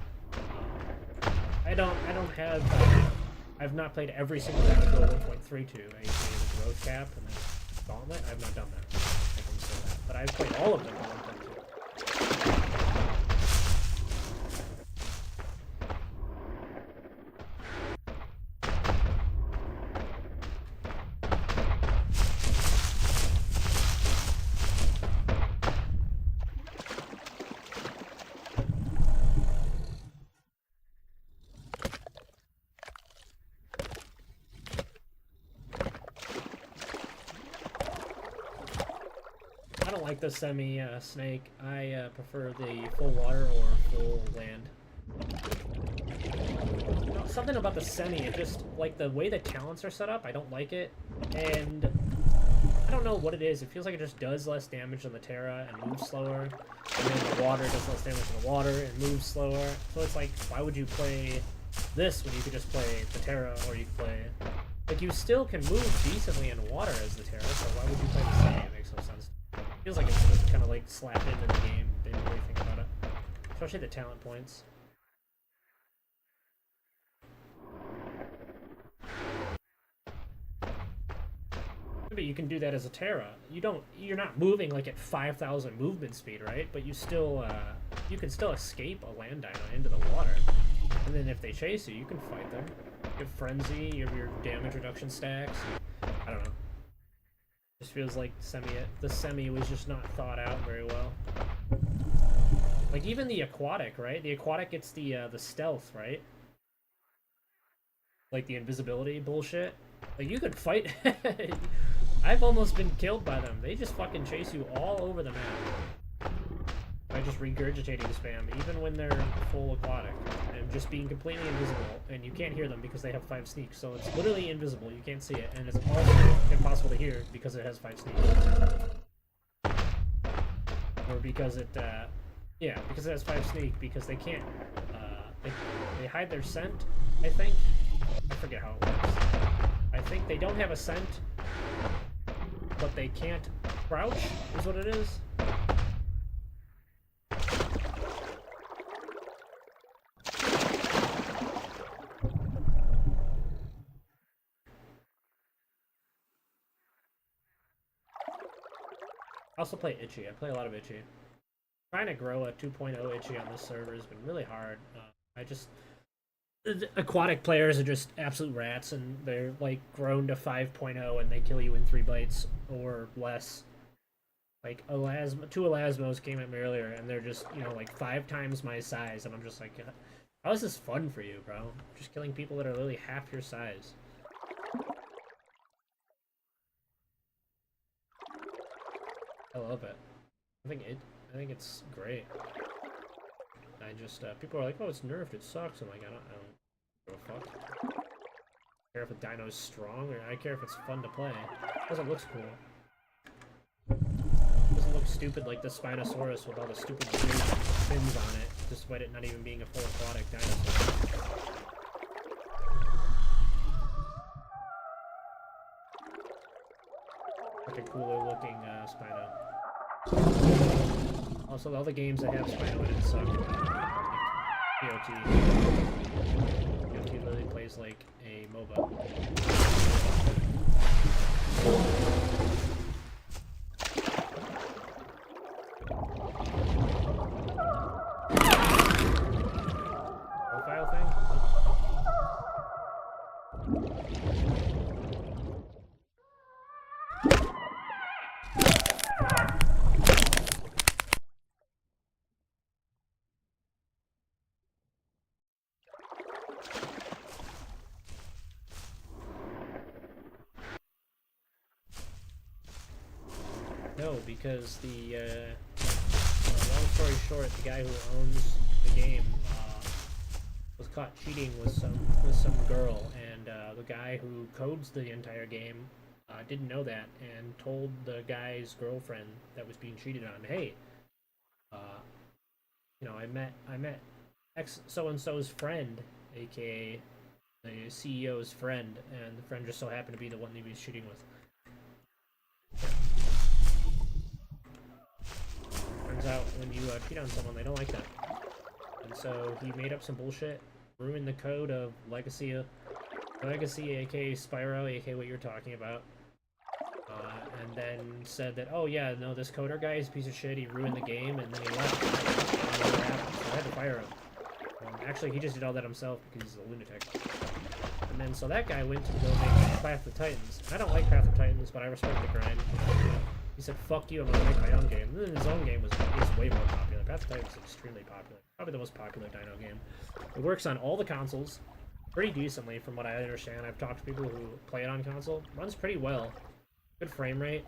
I've not played every single dino to a 1.32, aka the growth cap and then Gauntlet. I've not done that. I can say that. But I've played all of them to 1.2. I don't like the semi-snake. I prefer the full water or full land. Something about the semi, it just, like, the way the talents are set up, I don't like it. And I don't know what it is. It feels like it just does less damage than the Terra and moves slower. And then the water does less damage than the water and moves slower. So it's like, why would you play this when you could just play the Terra, or you could play... Like, you still can move decently in water as the Terra, so why would you play the semi? It makes no sense. Feels like it's just kind of like slapped into the game. Didn't really think about it. Especially the talent points. But you can do that as a Terra. You're not moving like at 5,000 movement speed, right? But you still, you can still escape a land dino into the water. And then if they chase you, you can fight them. You have Frenzy, you have your damage reduction stacks. I don't know. Just feels like the semi was just not thought out very well. Like even the aquatic, right? The aquatic gets the stealth, right? Like the invisibility bullshit. Like you could fight I've almost been killed by them. They just fucking chase you all over the map. By just regurgitating spam, even when they're full aquatic. And just being completely invisible. And you can't hear them because they have 5 sneaks. So it's literally invisible. You can't see it. And it's also impossible to hear because it has 5 sneaks. Or because it, yeah, because it has 5 sneak. Because they can't, they hide their scent, I think. I forget how it works. I think they don't have a scent, but they can't crouch, is what it is. I also play Itchy. I play a lot of Itchy. Trying to grow a 2.0 Itchy on this server has been really hard. Aquatic players are just absolute rats, and they're like grown to 5.0 and they kill you in 3 bites or less. Like, two Elasmos came at me earlier, and they're just, you know, like 5 times my size, and I'm just like, how is this fun for you, bro? Just killing people that are literally half your size. I love it. I think it's great. I just, people are like, oh, it's nerfed, it sucks. I'm like, I don't give a fuck. I don't care if a dino's strong, or I care if it's fun to play. Because it looks cool. It doesn't look stupid like the Spinosaurus with all the stupid fins on it, despite it not even being a full aquatic dinosaur. Like a cooler looking Spino. Also, all the games that have Spino in it suck. Like, POT literally plays like a MOBA. Profile thing? No, because the, long story short, the guy who owns the game, was caught cheating with some girl, and, the guy who codes the entire game, didn't know that, and told the guy's girlfriend that was being cheated on, hey, you know, I met X so-and-so's friend, aka the CEO's friend, and the friend just so happened to be the one he was shooting with. Turns out when you cheat on someone, they don't like that. And so he made up some bullshit, ruined the code of Legacy, aka Spyro, aka what you're talking about, and then said that, oh yeah, no, this coder guy is a piece of shit, he ruined the game, and then he left. So I had to fire him. Actually, he just did all that himself because he's a lunatic. And then, so that guy went to go make Path of Titans. I don't like Path of Titans, but I respect the grind. He said, fuck you, I'm gonna make my own game. And then his own game is way more popular. Path of Titans is extremely popular. Probably the most popular dino game. It works on all the consoles pretty decently from what I understand. I've talked to people who play it on console. Runs pretty well. Good frame rate.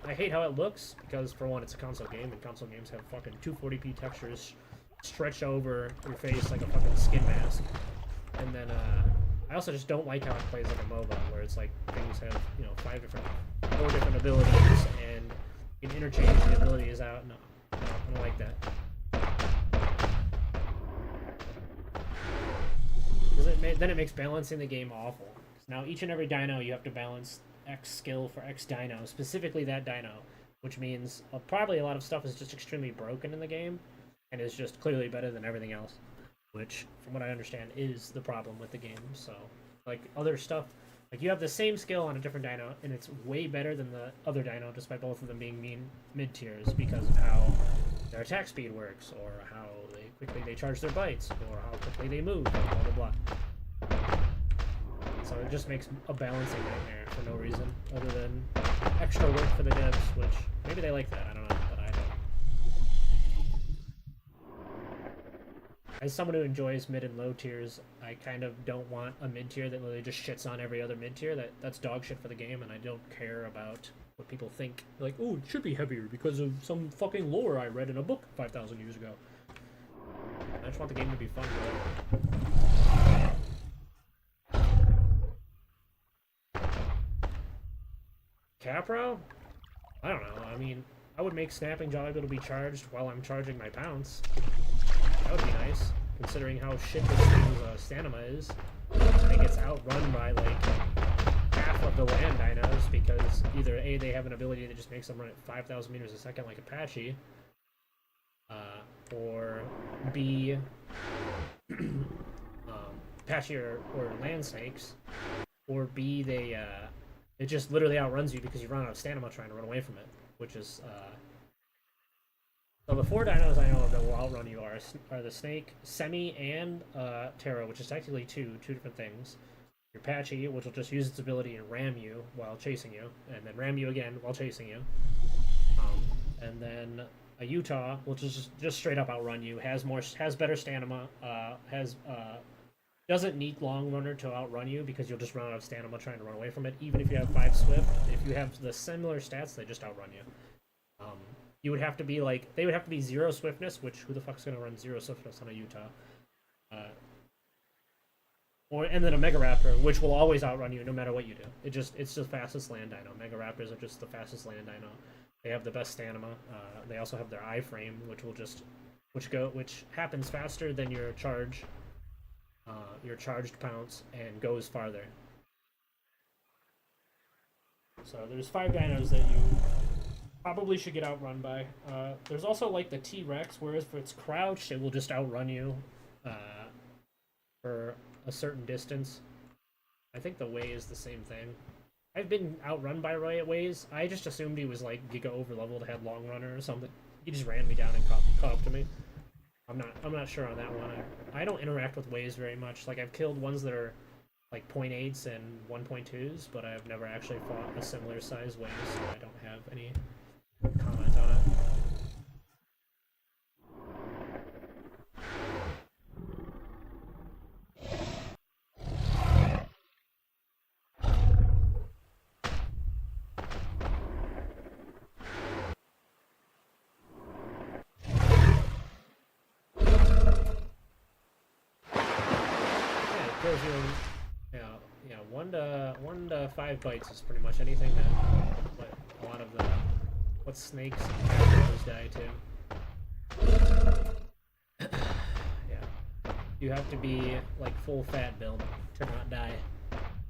I hate how it looks because, for one, it's a console game, and console games have fucking 240p textures stretched over your face like a fucking skin mask. And then, I also just don't like how it plays like a MOBA, where it's like things have, you know, 4 different abilities, and you can interchange the abilities out. No, I don't like that. Then it makes balancing the game awful. Now, each and every dino, you have to balance X skill for X dino, specifically that dino, which means probably a lot of stuff is just extremely broken in the game, and is just clearly better than everything else, which, from what I understand, is the problem with the game. So, like, other stuff, like, you have the same skill on a different dino, and it's way better than the other dino, despite both of them being mid-tiers, because of how their attack speed works, or how quickly they charge their bites, or how quickly they move, blah, blah, blah. So it just makes a balancing nightmare for no reason, other than extra work for the devs, which, maybe they like that, I don't know, but I as someone who enjoys mid and low tiers, I kind of don't want a mid tier that literally just shits on every other mid tier. That's dog shit for the game, and I don't care about what people think. Like, oh, it should be heavier because of some fucking lore I read in a book 5,000 years ago. I just want the game to be fun, bro. Capro? I don't know. I mean, I would make Snapping Jaw able to be charged while I'm charging my pounce. That would be nice, considering how shit this thing's stamina is. It gets outrun by, like, half of the land dinos, because either A, they have an ability that just makes them run at 5,000 meters a second like Apache, or B, Apache or land snakes, or B, it just literally outruns you because you run out of stamina trying to run away from it, which is, so the 4 dinos I know of that will outrun you are the snake, Semi, and Terra, which is technically two different things. Your Apache, which will just use its ability and ram you while chasing you, and then ram you again while chasing you. And then a Utah, which is just straight up outrun you, has better stamina, doesn't need Long Runner to outrun you because you'll just run out of stamina trying to run away from it. Even if you have 5 Swift, if you have the similar stats, they just outrun you. You would have to be like, they would have to be 0 Swiftness, which who the fuck's gonna run 0 Swiftness on a Utah? And then a Mega Raptor, which will always outrun you no matter what you do. It's the fastest land dino. Mega Raptors are just the fastest land dino. They have the best stamina. They also have their iframe, which happens faster than your charged pounce and goes farther. So there's 5 dinos that you probably should get outrun by. There's also like the T-Rex, whereas if it's crouched, it will just outrun you for a certain distance. I think the Way is the same thing. I've been outrun by Roy at Ways. I just assumed he was like Giga overleveled, had Long Runner or something. He just ran me down and caught up to me. I'm not sure on that one. I don't interact with Ways very much. Like, I've killed ones that are like 0.8s and 1.2s, but I've never actually fought a similar size Ways, so I don't have any comment on it. Yeah, 1 to 5 bites is pretty much anything that a lot of what snakes and capros die to. Yeah, you have to be like full fat build to not die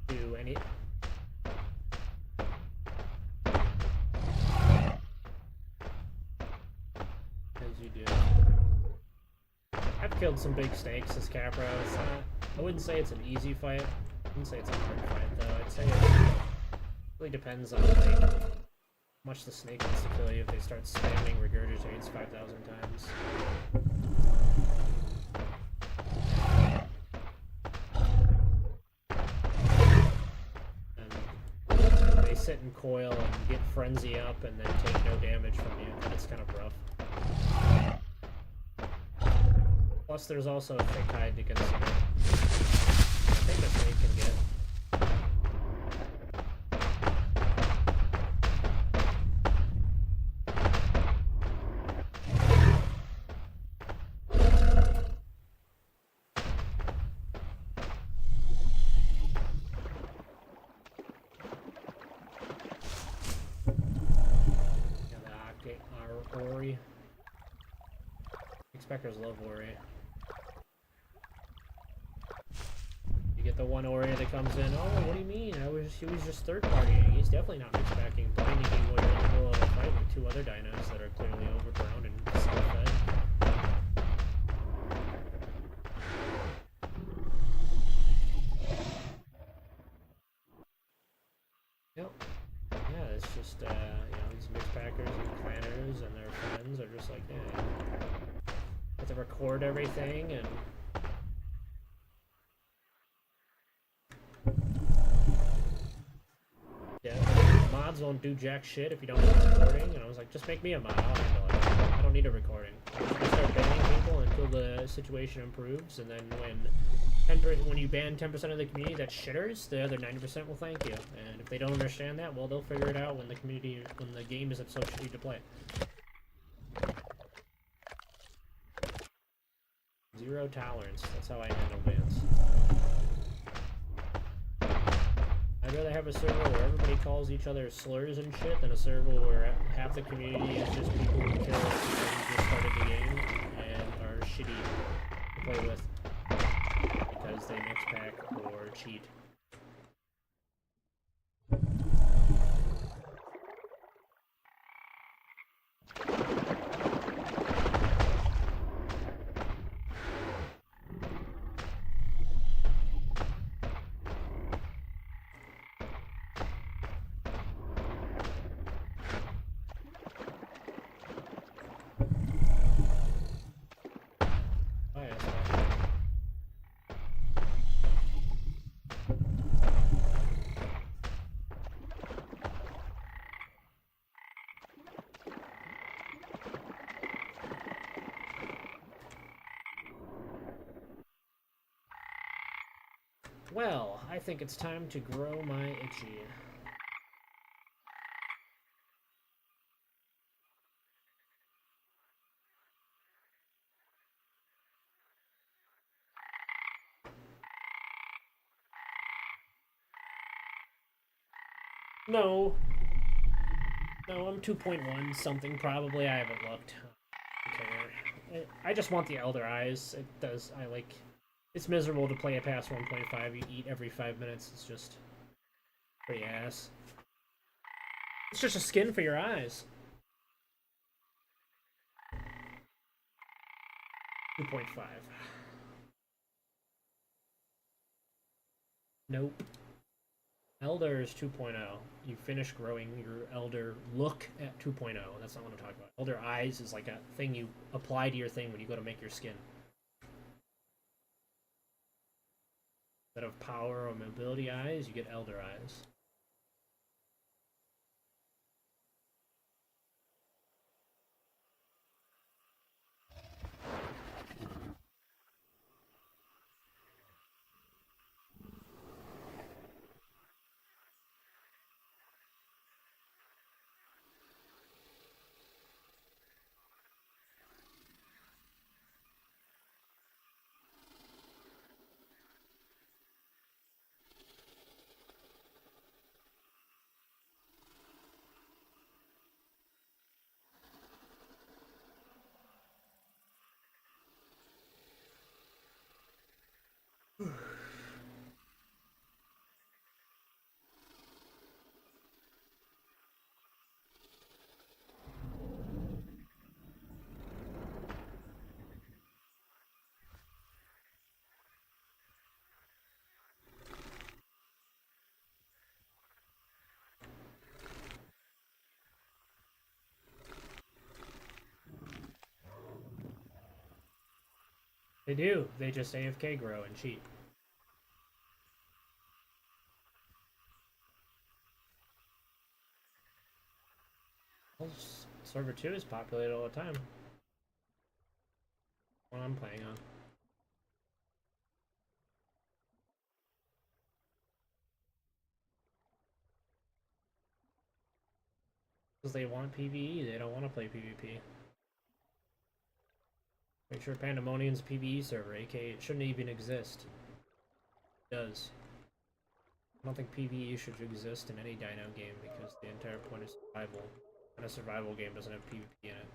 to any. As you do. I've killed some big snakes as Capro. I wouldn't say it's an easy fight. I wouldn't say it's a hard fight, though. I'd say it really depends on like how much the snake wants to kill you. If they start spamming regurgitates 5,000 times. And they sit and coil and get frenzy up and then take no damage from you. That's kind of rough. Plus, there's also a thick hide to consider. I think a snake can get. Yeah, our Ori. Expectors love Ori. Get the one Ori that comes in, oh, what do you mean? He was just third partying. He's definitely not mixpacking, blinding you while you're in the middle of a fight with 2 other dinos that are clearly overgrown and self-fed. Yep. Yeah, it's just, these mixpackers and planners and their friends are just like, yeah, have to record everything and mods won't do jack shit if you don't have a recording, and I was like, just make me a mod, I'll handle it. I don't need a recording. I start banning people until the situation improves, and then when you ban 10% of the community that's shitters, the other 90% will thank you. And if they don't understand that, well, they'll figure it out when the game isn't so shitty to play. Zero tolerance. That's how I handle bans. I'd rather have a server where everybody calls each other slurs and shit than a server where half the community is just people who kill people who just started the game and are shitty to play with because they mix pack or cheat. Well, I think it's time to grow my itchy. No. No, I'm 2.1 something probably. I haven't looked. Okay. I just want the Elder Eyes. It's miserable to play it past 1.5. You eat every 5 minutes. It's just pretty ass. It's just a skin for your eyes. 2.5. Nope. Elder is 2.0. You finish growing your Elder look at 2.0. That's not what I'm talking about. Elder Eyes is like a thing you apply to your thing when you go to make your skin. Instead of power or mobility eyes, you get Elder Eyes. They do. They just AFK grow and cheat. Well, server 2 is populated all the time. What I'm playing on. Because they want PvE, they don't want to play PvP. Make sure Pandemonium's PvE server, aka it shouldn't even exist. It does. I don't think PvE should exist in any Dino game because the entire point is survival. And a survival game doesn't have PvP in it.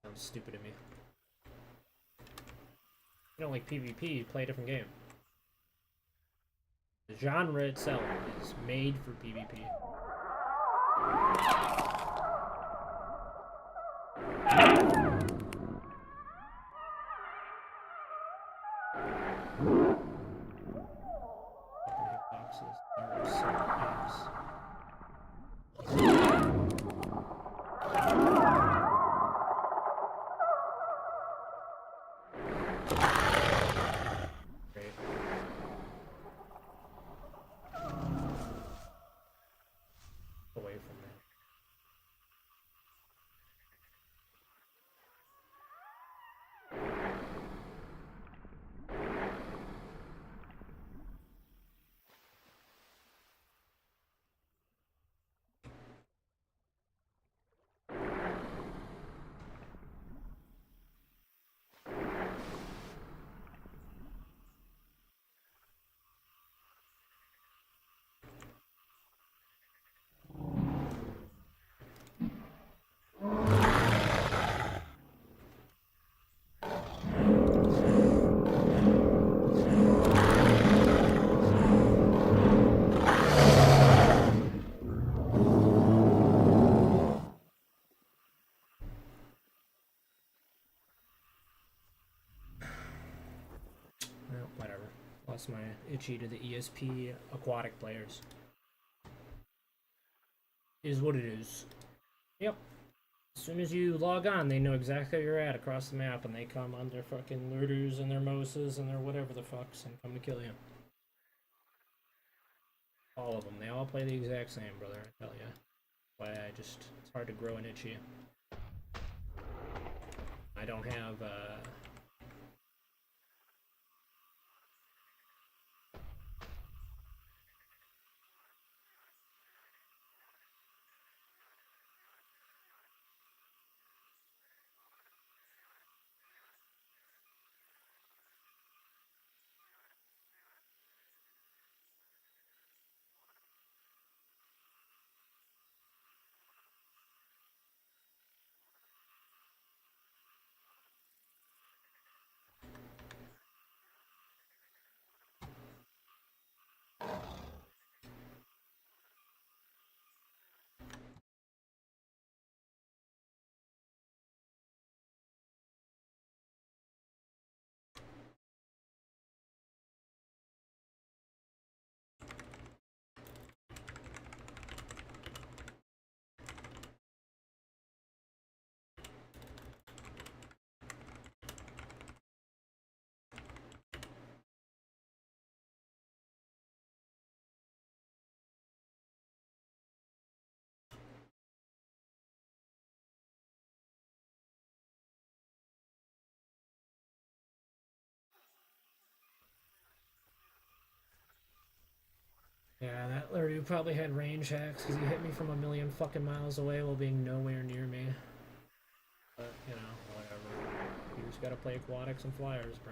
Sounds stupid to me. If you don't like PvP, play a different game. The genre itself is made for PvP. Away from that. itchy to the ESP aquatic players. Is what it is. Yep. As soon as you log on, they know exactly where you're at across the map, and they come on their fucking lurters and their mosas and their whatever the fucks and come to kill you. All of them. They all play the exact same, brother, I tell ya. Why it's hard to grow an itchy. I don't have, yeah, that lurter probably had range hacks because he hit me from a million fucking miles away while being nowhere near me. But, you know, whatever. You just gotta play aquatics and flyers, bro.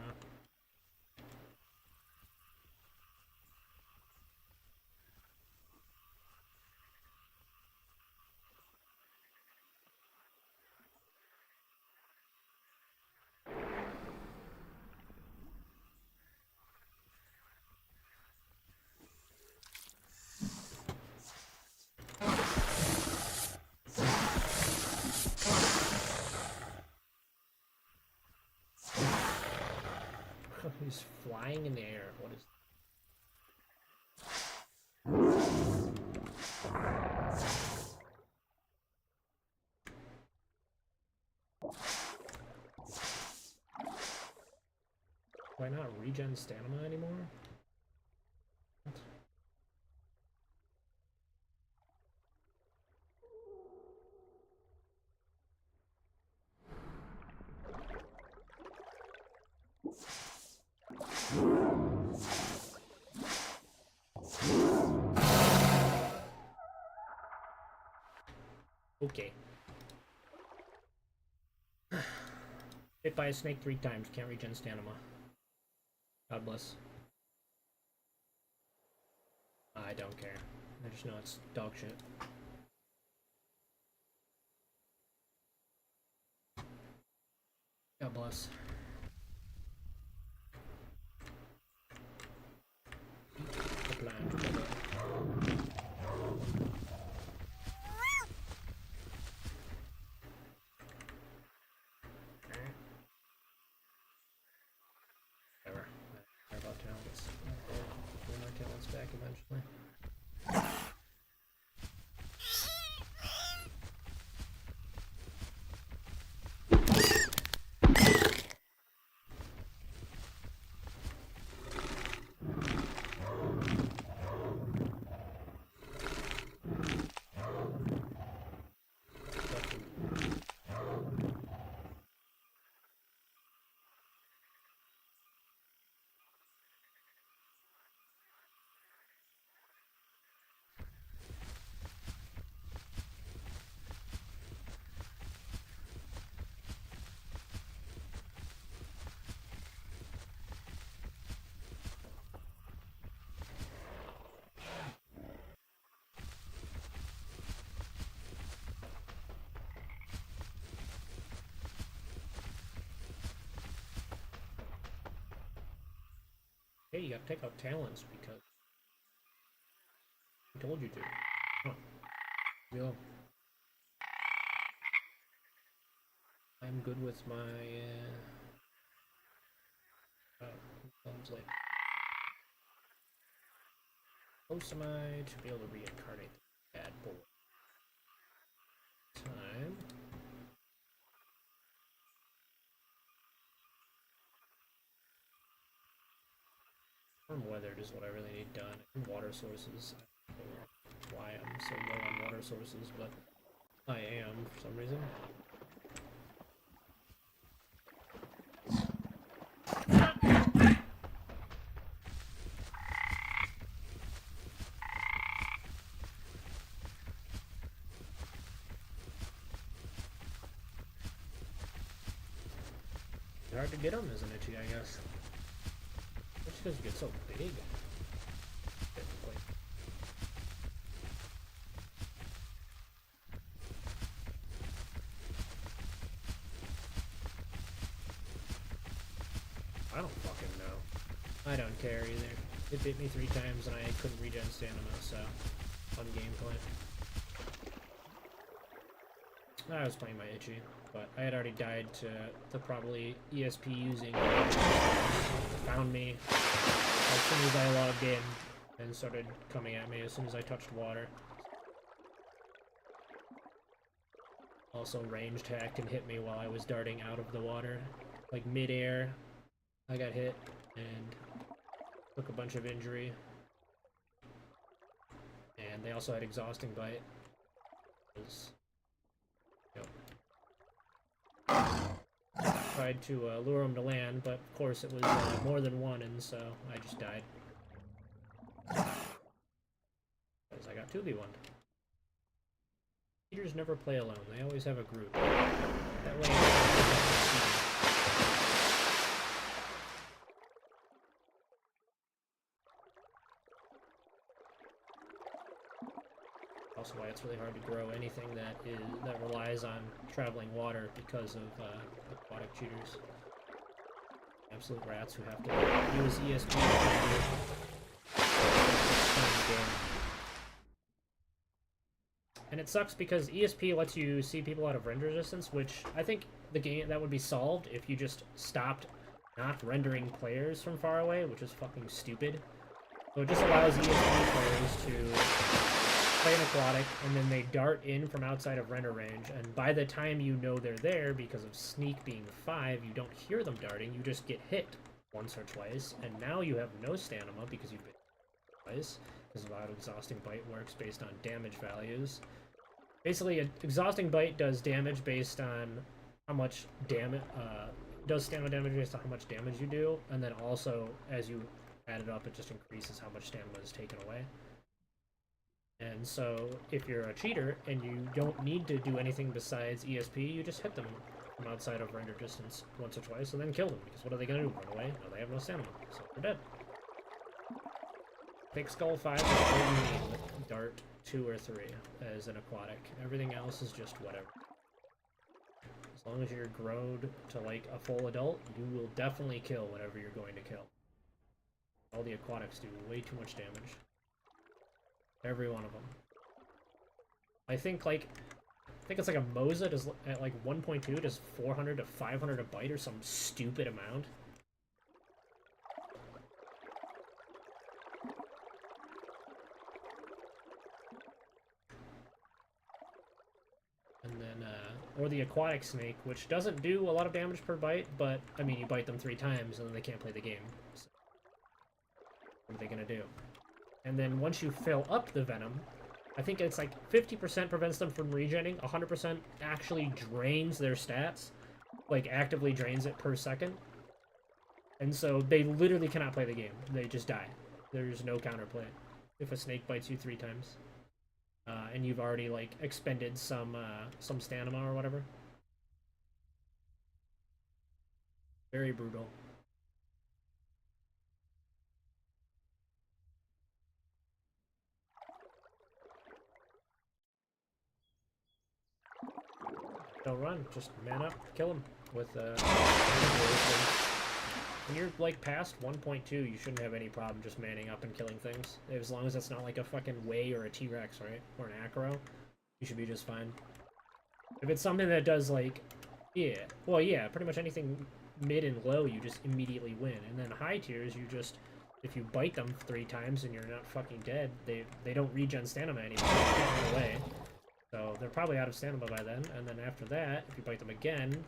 He's flying in the air. What is... Do I not regen stamina anymore? What? Okay. Hit by a snake 3 times, can't regen stamina. God bless. I don't care. I just know it's dog shit. God bless. The plan. Whatever. I care about talents. I'll get my talents back eventually. Hey, you gotta take out talents because I told you to. Huh. Yo. I'm good with my thumbs like close am I to be able to reincarnate the bad boy? Time. Warm weathered is what I really need done. And water sources. I don't know why I'm so low on water sources, but I am for some reason. It's hard to get them, isn't it, I guess? Just because you get so big. I don't fucking know. I don't care either. It bit me 3 times and I couldn't regen stamina, so fun gameplay. I was playing my itchy, but I had already died to probably ESP using found me as soon as I logged in and started coming at me as soon as I touched water. Also ranged hacked and hit me while I was darting out of the water. Like mid-air, I got hit and took a bunch of injury. And they also had exhausting bite. Tried to lure him to land, but of course it was more than one, and so I just died. Because I got 2v1'd. Cheaters never play alone, they always have a group. That way also why it's really hard to grow anything that relies on traveling water because of aquatic cheaters. Absolute rats who have to use ESP and it sucks because ESP lets you see people out of render distance, which I think the game that would be solved if you just stopped not rendering players from far away, which is fucking stupid. So it just allows ESP players to play an aquatic, and then they dart in from outside of render range, and by the time you know they're there, because of sneak being 5, you don't hear them darting, you just get hit once or twice, and now you have no stamina because you've been hit twice, because of how exhausting bite works based on damage values. Basically, exhausting bite does damage based on how much damage, does stamina damage based on how much damage you do, and then also, as you add it up, it just increases how much stamina is taken away. And so, if you're a cheater and you don't need to do anything besides ESP, you just hit them from outside of render distance once or twice and then kill them. Because what are they going to do? Run away? No, they have no stamina, so they're dead. Thick Skull 5 is all you need with Dart 2 or 3 as an aquatic. Everything else is just whatever. As long as you're grown to like a full adult, you will definitely kill whatever you're going to kill. All the aquatics do way too much damage. Every one of them. I think it's like a Moza does at like 1.2 does 400 to 500 a bite or some stupid amount. And then or the aquatic snake, which doesn't do a lot of damage per bite, but I mean you bite them 3 times and then they can't play the game. So, what are they gonna do? And then once you fill up the venom, I think it's like 50% prevents them from regenning, 100% actually drains their stats, like actively drains it per second. And so they literally cannot play the game. They just die. There's no counterplay if a snake bites you 3 times. And you've already like expended some stamina or whatever. Very brutal. Don't run, just man up, kill him with when you're like past 1.2, you shouldn't have any problem just manning up and killing things. As long as it's not like a fucking Way or a T-Rex, right? Or an Acro, you should be just fine. If it's something that does like, yeah, well yeah, pretty much anything mid and low you just immediately win. And then high tiers you just if you bite them 3 times and you're not fucking dead, they don't regen stamina anymore. They can't run away. So they're probably out of stamina by then. And then after that, if you bite them again,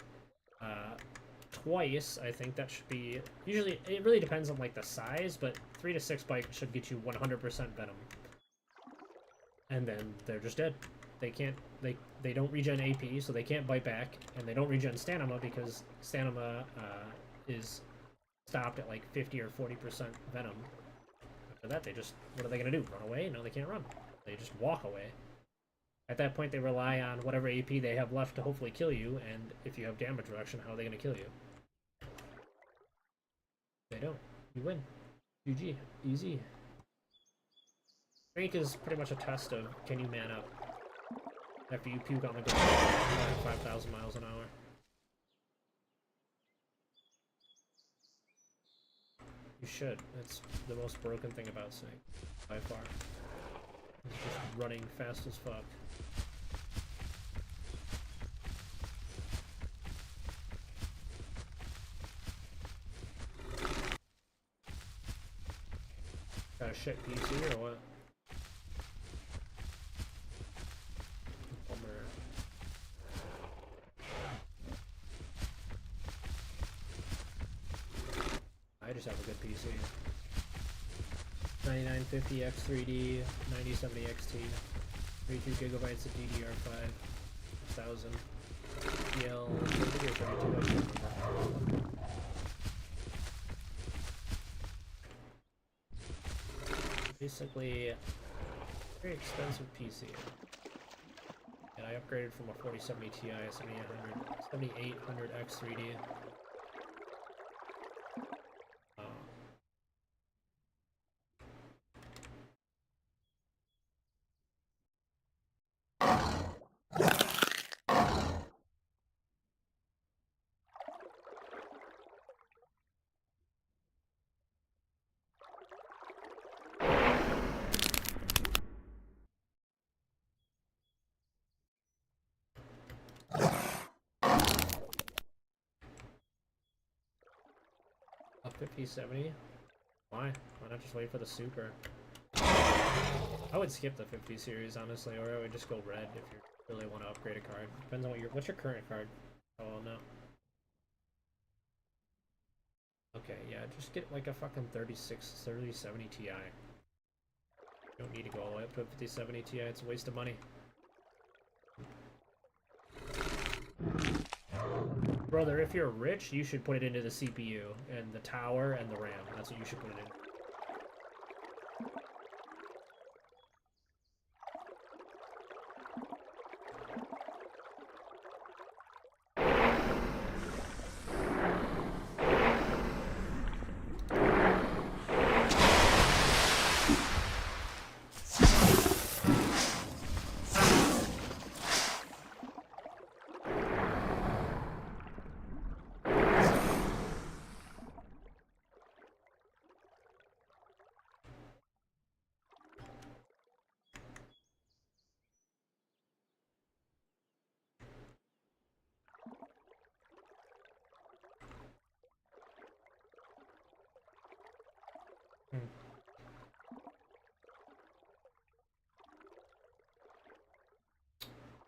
twice, I think that should be... Usually, it really depends on, like, the size, but 3 to 6 bites should get you 100% venom. And then they're just dead. They can't... They don't regen AP, so they can't bite back, and they don't regen stamina because stamina is stopped at, like, 50 or 40% venom. After that, they just... What are they gonna do? Run away? No, they can't run. They just walk away. At that point, they rely on whatever AP they have left to hopefully kill you, and if you have damage reduction, how are they going to kill you? They don't. You win. GG. Easy. Strength is pretty much a test of can you man up after you puke on the ground at 5,000 miles an hour. You should. It's the most broken thing about Snake, by far. It's just running fast as fuck. Got a shit PC or what? Bummer. I just have a good PC. 9950 X3D, 9070 XT, 32 gigabytes of DDR5, 1000 PL, 32, I can't remember. Basically, very expensive PC. And I upgraded from a 4070 Ti, 7800 X3D. A 5070? Why? Why not just wait for the super? I would skip the 50 series, honestly, or I would just go red if you really want to upgrade a card. Depends on what's your current card? Oh, no. Okay, yeah, just get like a fucking 3070 Ti. You don't need to go all the way up to a 5070 Ti, it's a waste of money. Brother, if you're rich, you should put it into the CPU, and the tower, and the RAM. That's what you should put it in.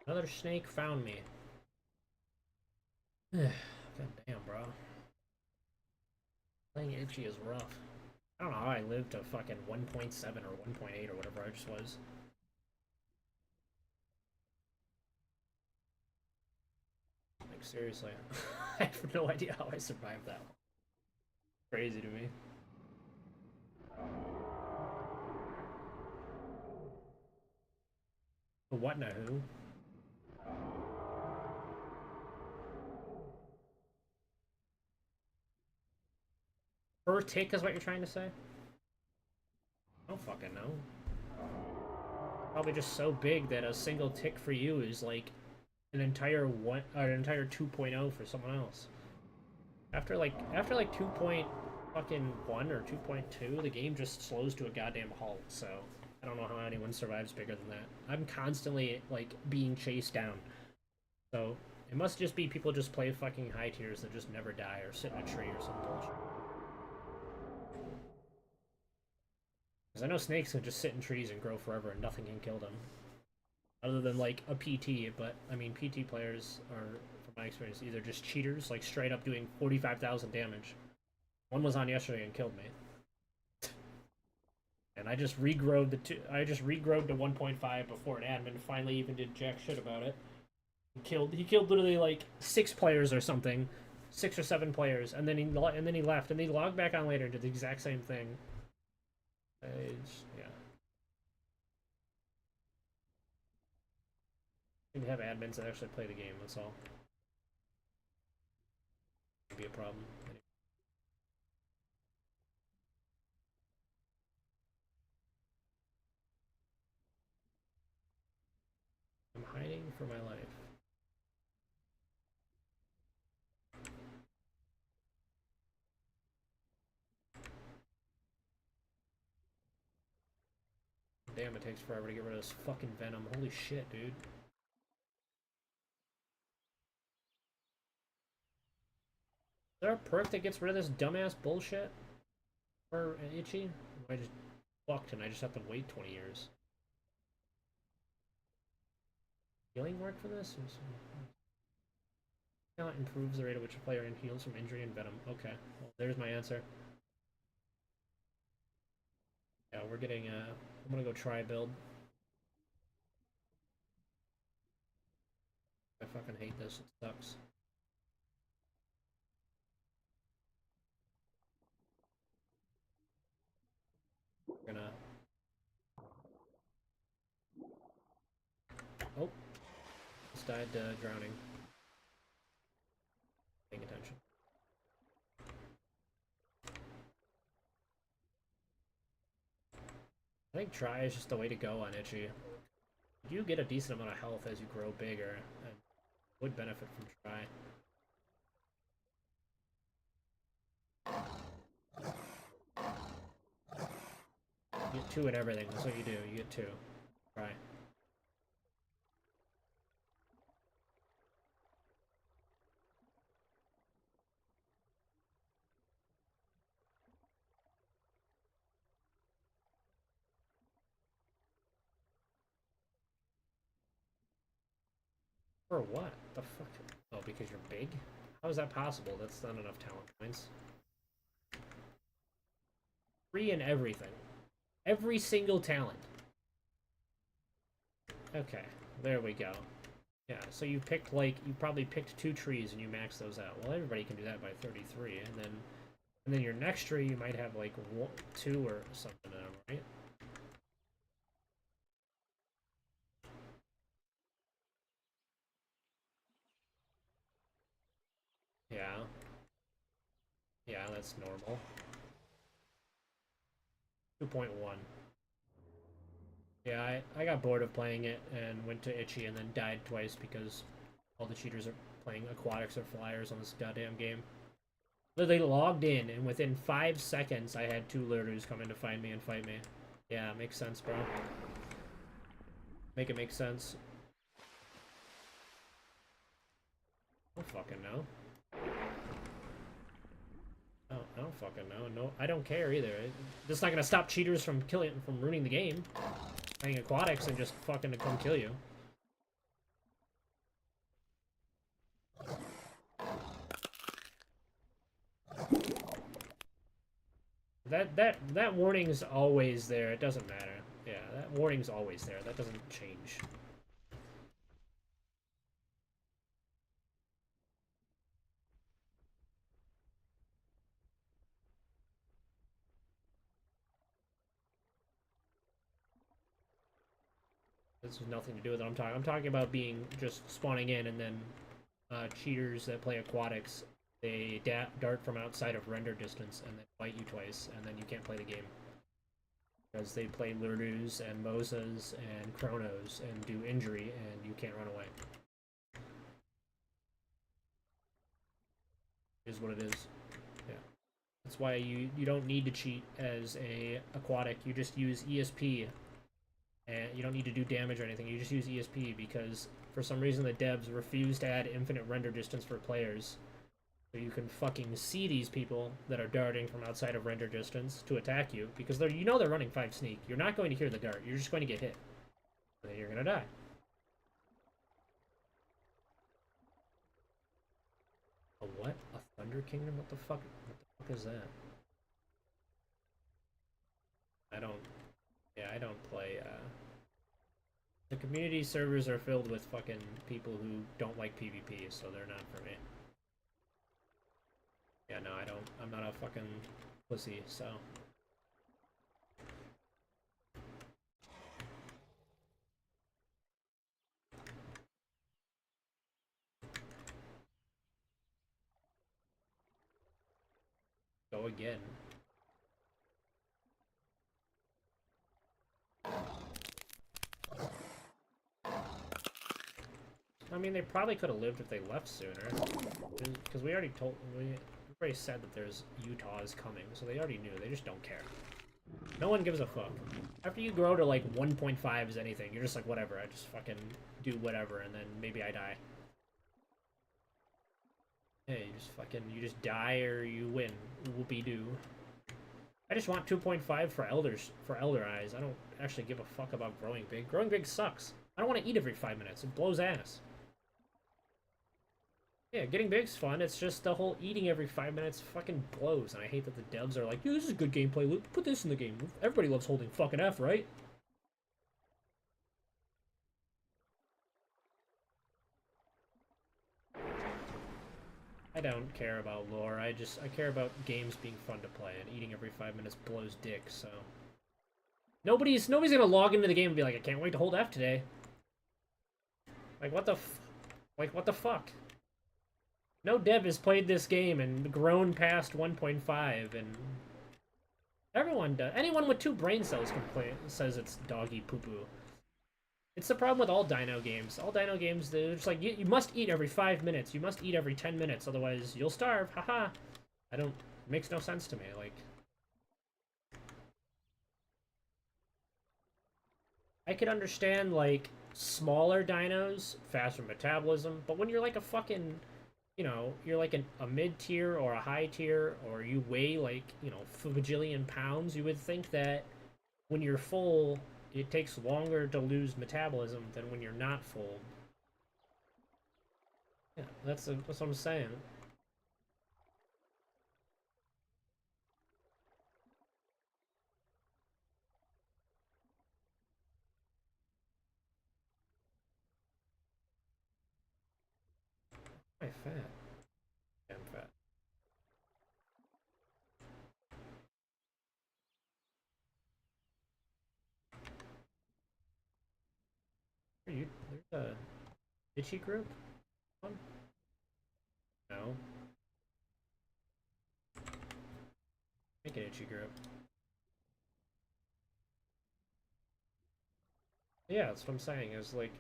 Another snake found me. God damn, bro. Playing itchy is rough. I don't know how I lived to fucking 1.7 or 1.8 or whatever I just was. Like, seriously. I have no idea how I survived that one. Crazy to me. But what now? Who? Per tick is what you're trying to say? I don't fucking know. Probably just so big that a single tick for you is like an entire 2.0 for someone else. After like 2.1 or 2.2, the game just slows to a goddamn halt. So I don't know how anyone survives bigger than that. I'm constantly like being chased down. So it must just be people just play fucking high tiers that just never die or sit in a tree or some bullshit. Because I know snakes can just sit in trees and grow forever and nothing can kill them. Other than, like, a PT, but, I mean, PT players are, from my experience, either just cheaters, like, straight up doing 45,000 damage. One was on yesterday and killed me. And I just regrowed to 1.5 before an admin finally even did jack shit about it. He killed literally, like, 6 players or something. 6 or 7 players, and then he left, and he logged back on later and did the exact same thing. Yeah. We have admins that actually play the game, that's all. Could be a problem. I'm hiding for my life. Damn, it takes forever to get rid of this fucking venom. Holy shit, dude. Is there a perk that gets rid of this dumbass bullshit? Or itchy? Or I just fucked and I just have to wait 20 years. Healing work for this? Talent improves the rate at which a player heals from injury and venom. Okay, well, there's my answer. Yeah, we're getting, I'm gonna go try build. I fucking hate this, it sucks. We're gonna... Oh! Just died drowning. Paying attention. I think try is just the way to go on itchy. You get a decent amount of health as you grow bigger, and would benefit from try. You get 2 in everything, that's what you do, you get 2. Try. For what? The fuck? Oh, because you're big? How is that possible? That's not enough talent points. 3 in everything. Every single talent. Okay, there we go. Yeah, so you picked, like, you probably picked 2 trees and you maxed those out. Well, everybody can do that by 33, and then your next tree you might have, like, 2 or something in them, right? Yeah. Yeah, that's normal. 2.1. Yeah, I got bored of playing it and went to Itchy and then died twice because all the cheaters are playing aquatics or flyers on this goddamn game. Literally logged in and within 5 seconds I had 2 lurters come in to find me and fight me. Yeah, makes sense, bro. Make it make sense. I don't fucking know. Oh, I don't fucking know. No, I don't care either. It's not gonna stop cheaters from ruining the game. Playing aquatics and just fucking to come kill you. That warning's always there. It doesn't matter. Yeah, that warning's always there. That doesn't change. This has nothing to do with what I'm talking. I'm talking about being just spawning in and then cheaters that play aquatics, they dart from outside of render distance and then bite you twice, and then you can't play the game. Because they play Lurdus and Mosas and Chronos and do injury, and you can't run away. Is what it is. Yeah. That's why you don't need to cheat as a aquatic. You just use ESP. And you don't need to do damage or anything. You just use ESP because for some reason the devs refuse to add infinite render distance for players. So you can fucking see these people that are darting from outside of render distance to attack you, because they're, you know, they're running 5 sneak. You're not going to hear the dart. You're just going to get hit. And then you're going to die. A what? A Thunder Kingdom? What the fuck is that? I don't play, the community servers are filled with fucking people who don't like PvP, so they're not for me. Yeah, no, I'm not a fucking pussy, so. Go again. I mean, they probably could have lived if they left sooner. Because we already said that there's Utahs coming, so they already knew. They just don't care. No one gives a fuck. After you grow to like 1.5 is anything, you're just like, whatever, I just fucking do whatever, and then maybe I die. Yeah, you just die or you win. Whoopie-doo. I just want 2.5 for Elder Eyes. I don't actually give a fuck about growing big. Growing big sucks. I don't want to eat every 5 minutes. It blows ass. Yeah, getting big's fun. It's just the whole eating every 5 minutes fucking blows. And I hate that the devs are like, yeah, this is good gameplay. Put this in the game. Everybody loves holding fucking F, right? I don't care about lore. I care about games being fun to play, and eating every 5 minutes blows dick, so. Nobody's gonna log into the game and be like, I can't wait to hold F today. Like, what the fuck? No dev has played this game and grown past 1.5, and everyone does. Anyone with 2 brain cells says it's doggy poo-poo. It's the problem with all dino games. All dino games, they're just like, you must eat every 5 minutes. You must eat every 10 minutes, otherwise you'll starve. Haha. It makes no sense to me. Like, I could understand, like, smaller dinos, faster metabolism, but when you're like a fucking, you know, you're like a mid-tier or a high-tier, or you weigh, like, you know, a bajillion pounds, you would think that when you're full, it takes longer to lose metabolism than when you're not full. Yeah, that's what I'm saying. I'm fat. I'm fat. Are you? There's a itchy group? One? No. Make an itchy group. Yeah, that's what I'm saying. Is like,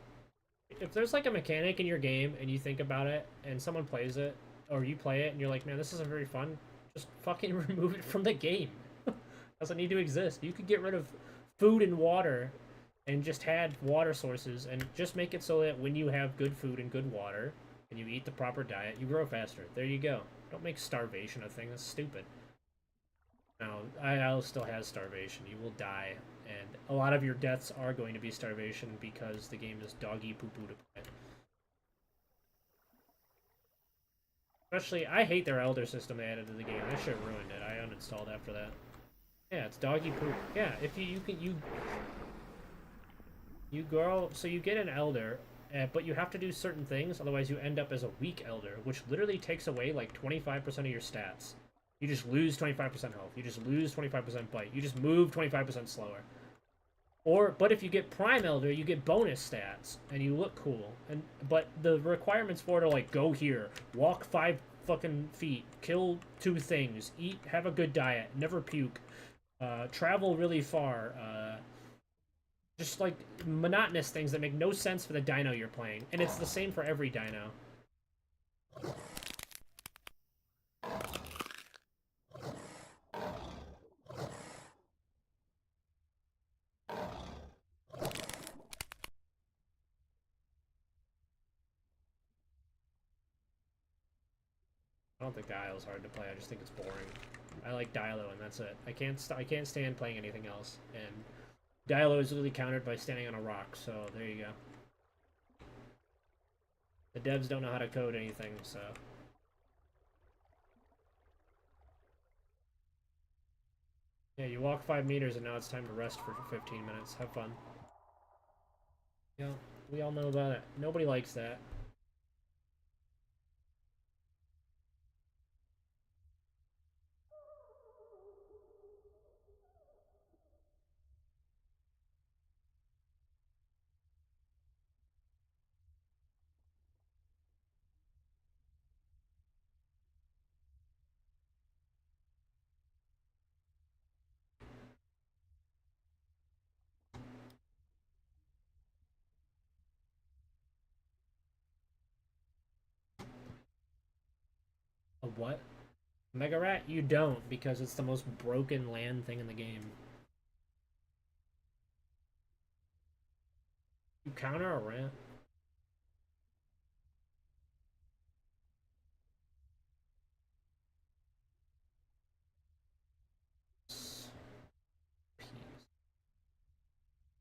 if there's like a mechanic in your game and you think about it, and someone plays it, or you play it, and you're like, man, this isn't very fun, just fucking remove it from the game. Doesn't need to exist. You could get rid of food and water and just had water sources and just make it so that when you have good food and good water and you eat the proper diet, you grow faster. There you go. Don't make starvation a thing. That's stupid. Now, IL still has starvation. You will die, and a lot of your deaths are going to be starvation because the game is doggy poo-poo to play. Especially, I hate their elder system they added to the game. That shit ruined it. I uninstalled after that. Yeah, it's doggy poop. Yeah, if you grow, so you get an elder, but you have to do certain things, otherwise you end up as a weak elder, which literally takes away like 25% of your stats. You just lose 25% health. You just lose 25% bite. You just move 25% slower. But if you get Prime Elder, you get bonus stats, and you look cool. But the requirements for it are like, go here, walk 5 fucking feet, kill 2 things, eat, have a good diet, never puke, travel really far, just like monotonous things that make no sense for the dino you're playing. And it's the same for every dino. I don't think Dialo's hard to play. I just think it's boring. I like Dialo, and that's it. I can't stand playing anything else. And Dialo is literally countered by standing on a rock. So there you go. The devs don't know how to code anything, so. Yeah, you walk 5 meters and now it's time to rest for 15 minutes. Have fun. Yeah, we all know about it. Nobody likes that. A what? Mega Rat? You don't, because it's the most broken land thing in the game. You counter a rat?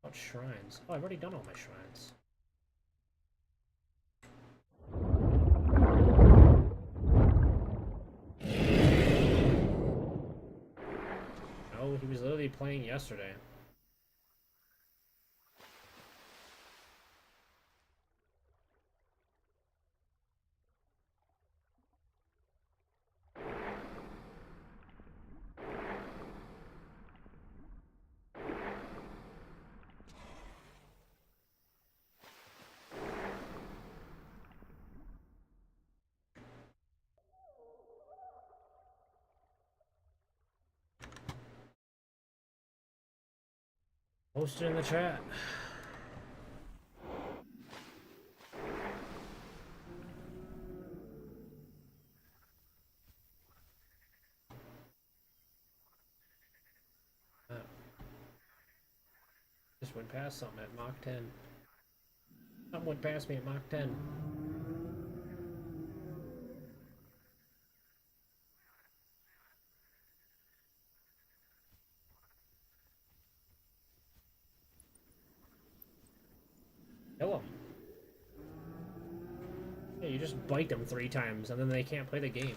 What shrines? Oh, I've already done all my shrines. No, he was literally playing yesterday. Post it in the chat. Just went past something at Mach 10. Something went past me at Mach 10. Kill them. Yeah, you just bite them 3 times and then they can't play the game.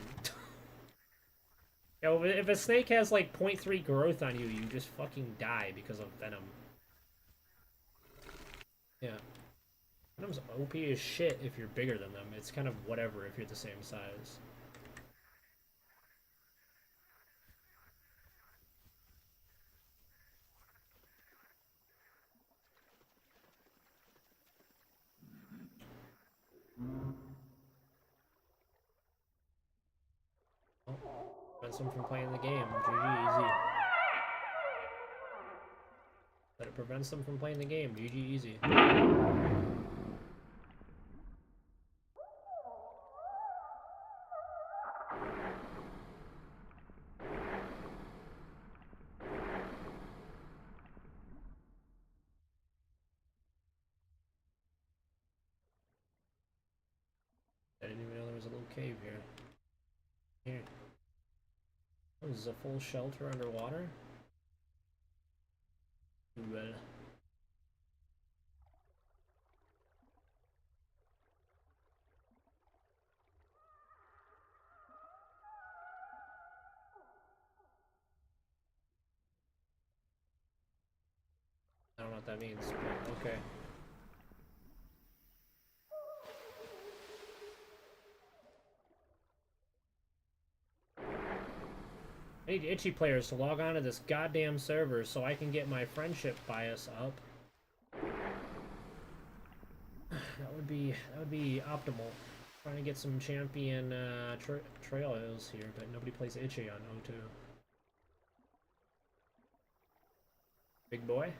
Yo, if a snake has like 0.3 growth on you, you just fucking die because of venom. Yeah. Venom's OP as shit if you're bigger than them. It's kind of whatever if you're the same size. Prevents them from playing the game. GG easy. But it prevents them from playing the game. GG easy. I didn't even know there was a little cave here. Here. Oh, this is a full shelter underwater? Well. I don't know what that means, but okay. I need itchy players to log on to this goddamn server so I can get my friendship bias up. That would be optimal. Trying to get some champion trails here, but nobody plays itchy on O2. Big boy.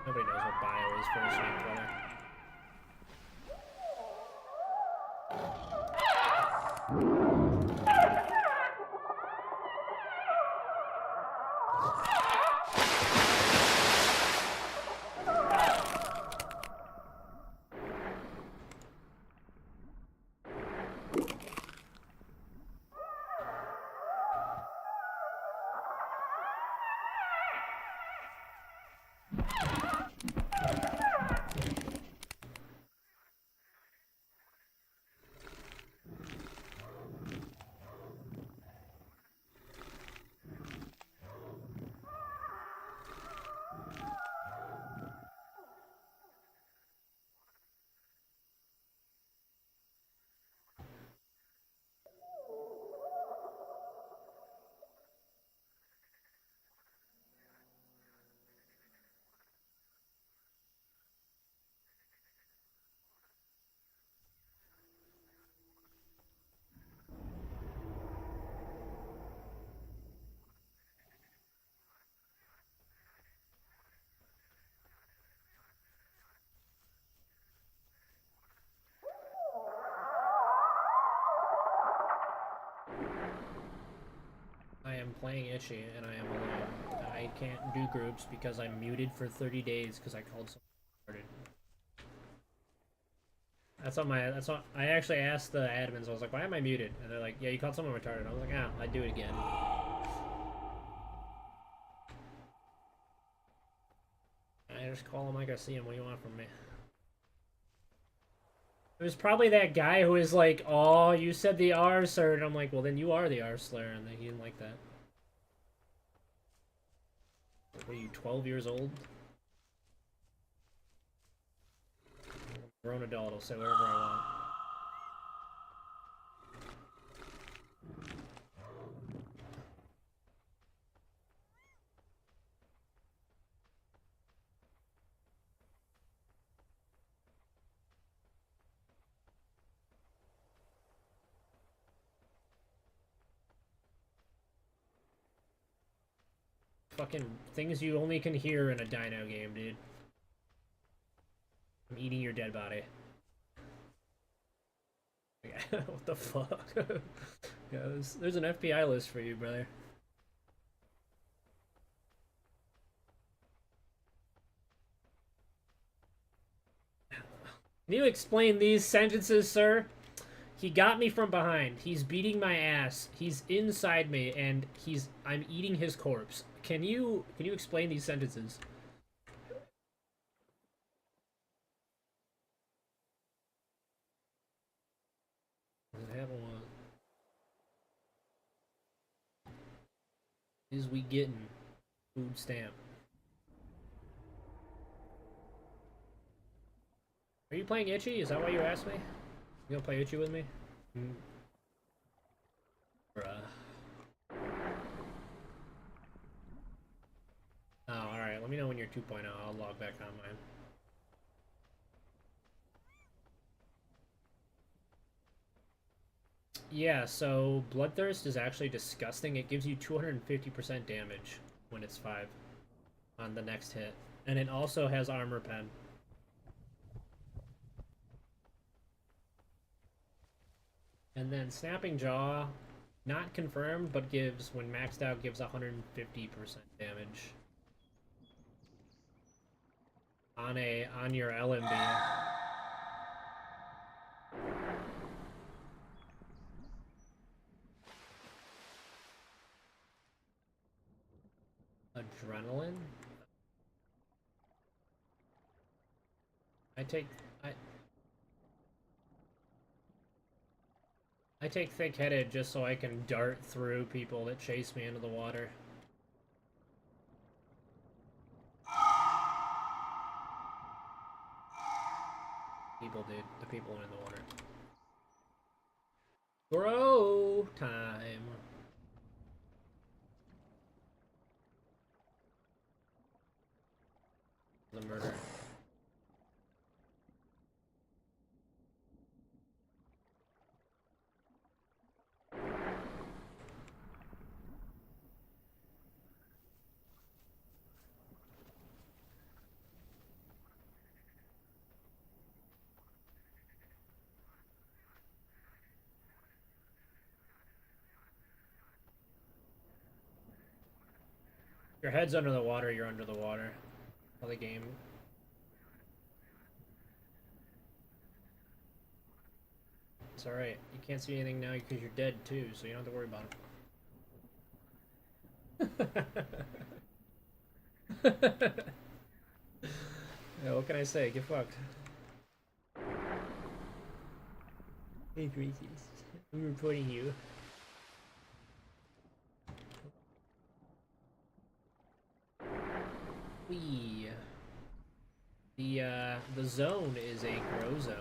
Nobody knows what bio is for a snake player. I am playing Itchy and I am alone. I can't do groups because I'm muted for 30 days because I called someone retarded. That's what I actually asked the admins. I was like, why am I muted? And they're like, yeah, you called someone retarded. I was like, ah, I'd do it again. I just call him like I see him. What do you want from me? It was probably that guy who is like, oh, you said the R, sir. And I'm like, well, then you are the R Slayer. And then he didn't like that. What are you, 12 years old? Grown adult, I'll say whatever I want. Fucking things you only can hear in a dino game, dude. I'm eating your dead body. What the fuck? Yeah, there's an FBI list for you, brother. Can you explain these sentences, sir? He got me from behind. He's beating my ass. He's inside me, and I'm eating his corpse. Can you explain these sentences? I haven't one. Is we getting food stamp? Are you playing Itchy? Is that why you asked me? You gonna play Itchy with me? Bruh. Oh, alright. Let me know when you're 2.0. I'll log back on mine. Yeah, so Bloodthirst is actually disgusting. It gives you 250% damage when it's 5 on the next hit. And it also has Armor Pen. And then Snapping Jaw, not confirmed, but gives, when maxed out, gives 150% damage. On your LMB. Adrenaline? I take thick-headed just so I can dart through people that chase me into the water. People, dude. The people in the water. Bro time. The murder. Your head's under the water, you're under the water. All the game. It's alright. You can't see anything now because you're dead too, so you don't have to worry about it. Yeah, what can I say? Get fucked. Hey, Gracies. I'm reporting you. Wee. The zone is a grow zone.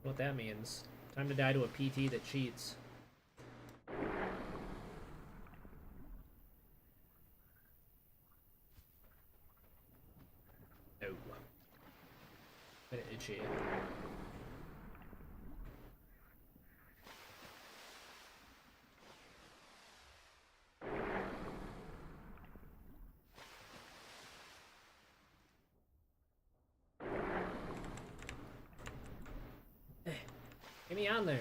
What that means. Time to die to a PT that cheats. No. Bit itchy. Get me on there.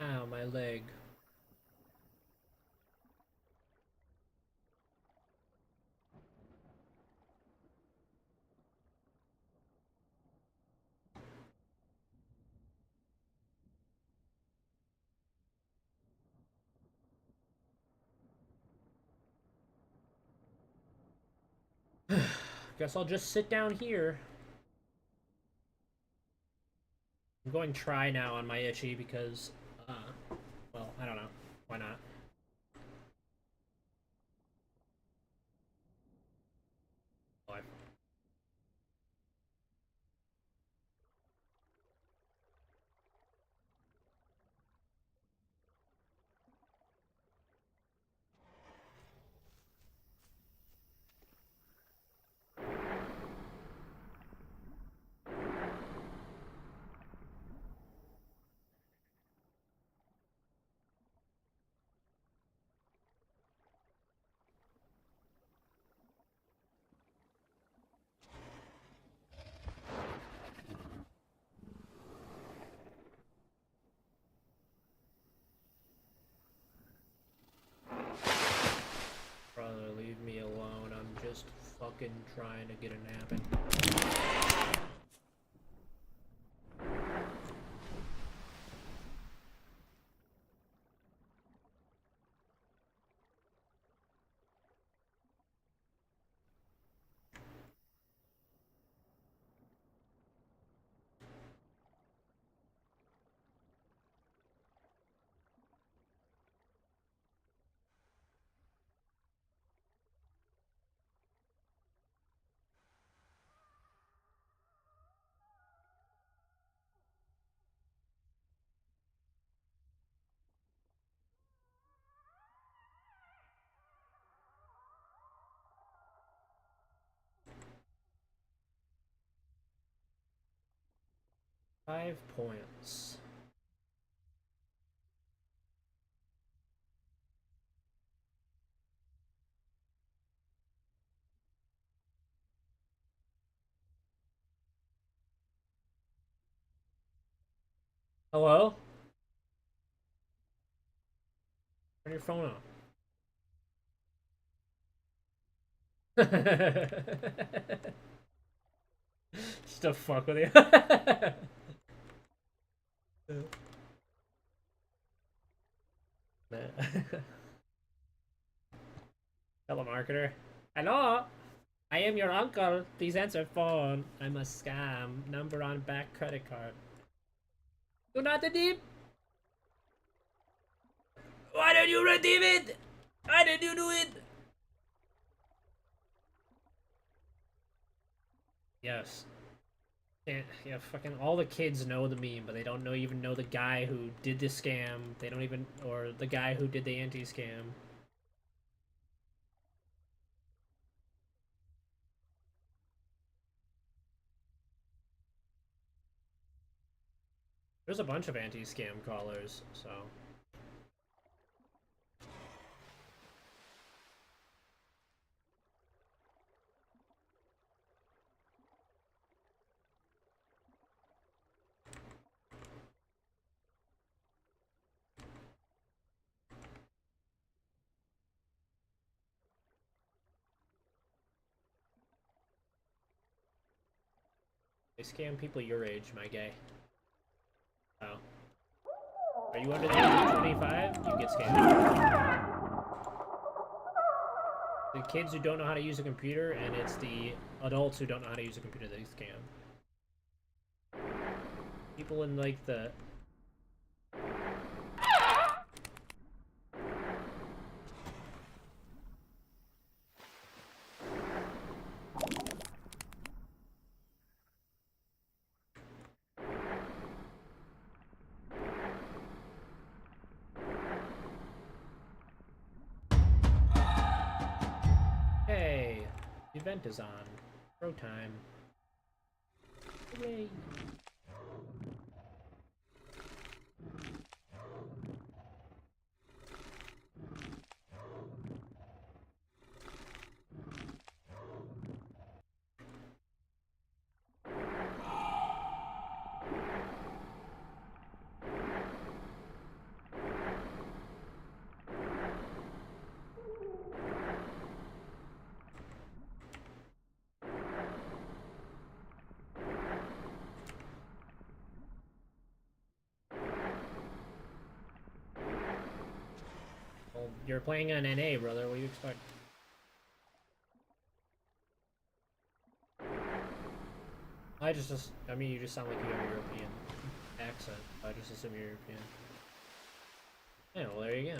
Ow, my leg. Guess I'll just sit down here. I'm going try now on my itchy because, well, I don't know. Why not? Oh, 5. Brother, leave me alone. I'm just fucking trying to get a nap in. 5 points. Hello? Turn your phone off. Just to fuck with you. Telemarketer. Hello? I am your uncle. Please answer phone. I'm a scam. Number on back credit card. Do not redeem. Why don't you redeem it? Why did you do it? Yes. Yeah, fucking all the kids know the meme, but they don't even know the guy who did the scam. They don't even, or the guy who did the anti-scam. There's a bunch of anti-scam callers, so. They scam people your age, my guy. Oh. Are you under the age of 25? You get scammed. The kids who don't know how to use a computer, and it's the adults who don't know how to use a computer that scam. People in, like, the... Hey, the event is on. Pro time. Yay. Well, you're playing on NA, brother. What do you expect? I mean, you just sound like you have a European accent. I just assume you're European. Yeah, well, there you go.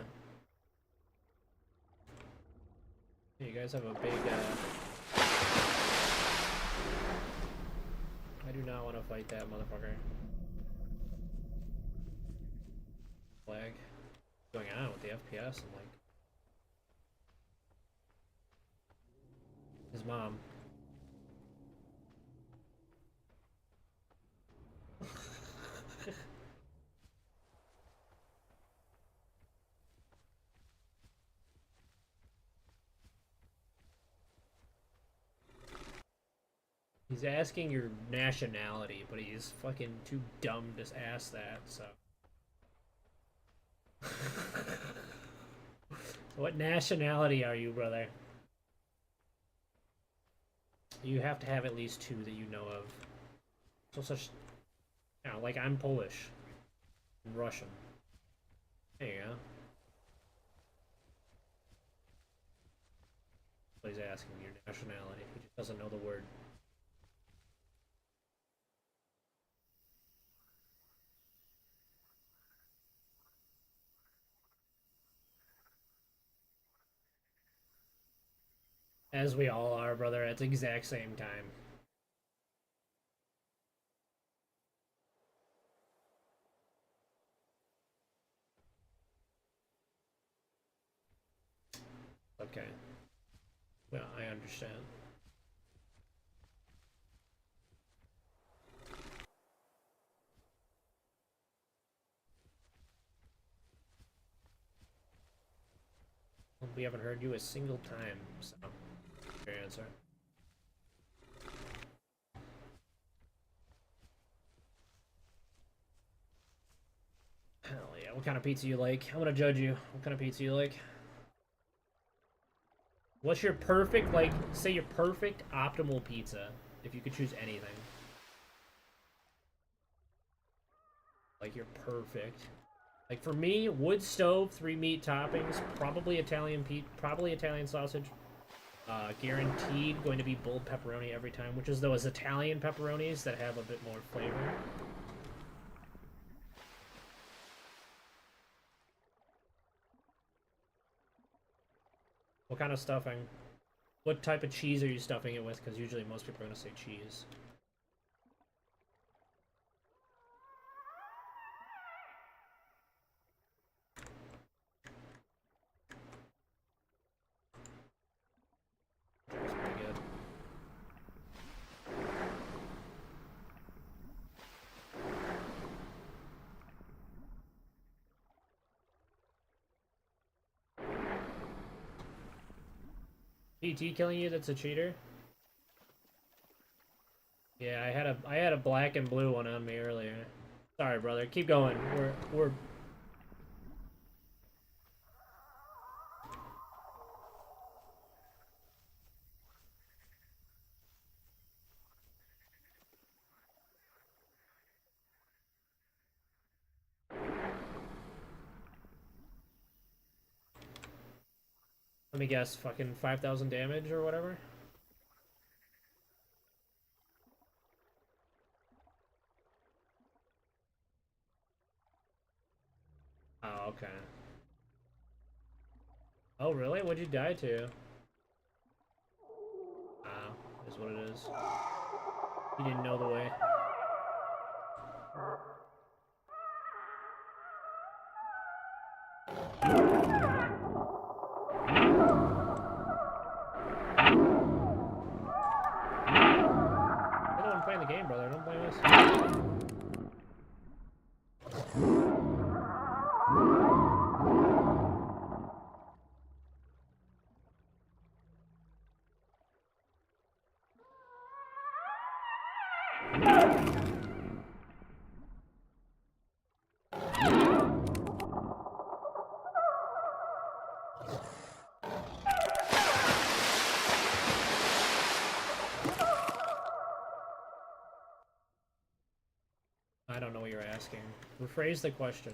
You guys have a big, I do not want to fight that motherfucker. Flag. What's going on with the FPS and, like... His mom. He's asking your nationality, but he's fucking too dumb to ask that, so... What nationality are you, brother? You have to have at least two that you know of. So such... You know, like I'm Polish. I'm Russian. There you go. But he's asking your nationality. He just doesn't know the word. As we all are, brother, at the exact same time. Okay. Well, I understand. We haven't heard you a single time, so... Your answer. Hell yeah, what kind of pizza you like? I'm gonna judge you. What kind of pizza you like? What's your perfect, like, say your perfect optimal pizza, if you could choose anything? Like, your perfect. Like, for me, wood stove, 3 meat toppings, probably Italian sausage. Guaranteed going to be bold pepperoni every time, which is those Italian pepperonis that have a bit more flavor. What kind of stuffing? What type of cheese are you stuffing it with? Because usually most people are going to say cheese. That's pretty good. PT killing you, that's a cheater? Yeah, I had a black and blue one on me earlier. Sorry, brother. Keep going. We're let me guess, fucking 5,000 damage or whatever? Oh, okay. Oh, really? What'd you die to? Oh, is what it is. You didn't know the way. You're the one playing the game, brother. Don't blame us. I don't know what you're asking. Rephrase the question.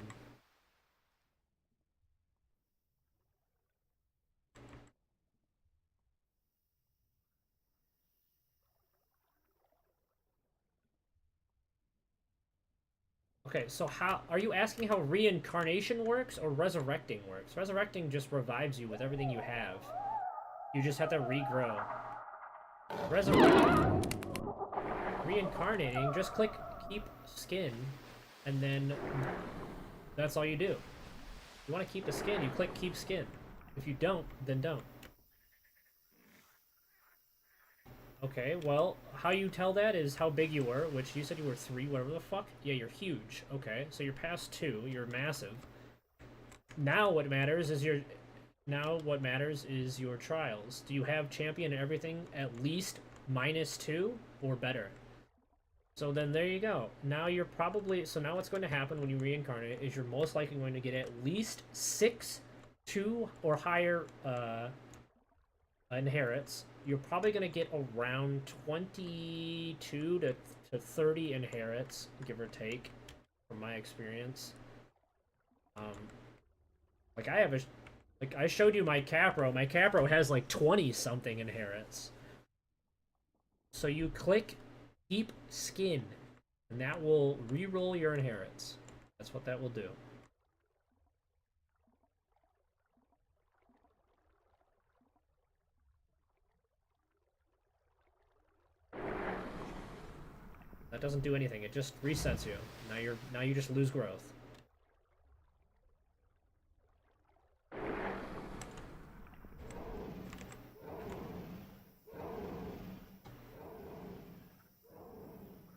Okay, so how are you asking how reincarnation works or resurrecting works? Resurrecting just revives you with everything you have. You just have to regrow. Resurrecting, reincarnating, just click keep skin, and then that's all you do. If you want to keep the skin, you click keep skin. If you don't, then don't. Okay, well, how you tell that is how big you were, which you said you were 3, whatever the fuck. Yeah, you're huge. Okay, so you're past 2, you're massive. Now what matters is your trials. Do you have champion and everything at least -2 or better? So then there you go. Now you're probably so now what's going to happen when you reincarnate is you're most likely going to get at least 6 2 or higher inherits. You're probably going to get around 22 to 30 inherits, give or take, from my experience. Like I have a like I showed you my capro. My capro has like 20 something inherits. So you click keep skin, and that will re-roll your inherits. That's what that will do. That doesn't do anything. It just resets you. Now you just lose growth.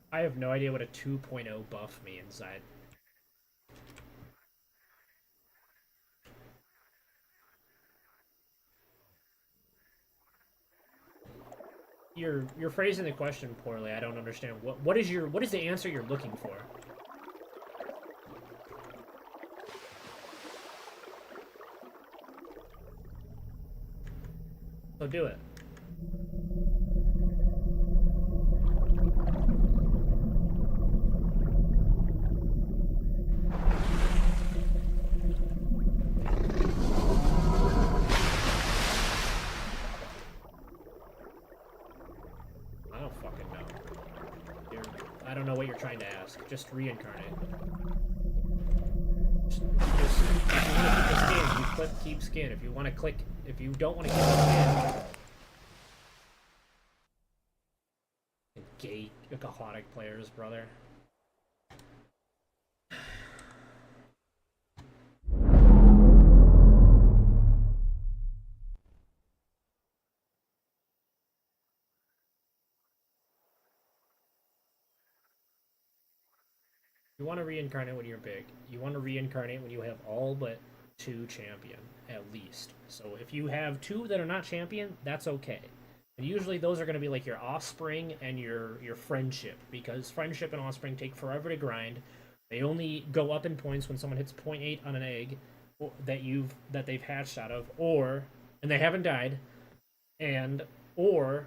I have no idea what a 2.0 buff means. You're phrasing the question poorly. I don't understand. What is the answer you're looking for? So do it. I don't fucking know. I don't know what you're trying to ask. Just reincarnate. If you want to keep the skin, you click keep skin. If you want to click, if you don't want to keep the skin, gay alcoholic players, brother. You want to reincarnate when you're big. You want to reincarnate when you have all but 2 champion, at least. So if you have 2 that are not champion, that's okay. And usually those are going to be like your offspring and your friendship, because friendship and offspring take forever to grind. They only go up in points when someone hits 0.8 on an egg that they've hatched out of, or and they haven't died, and or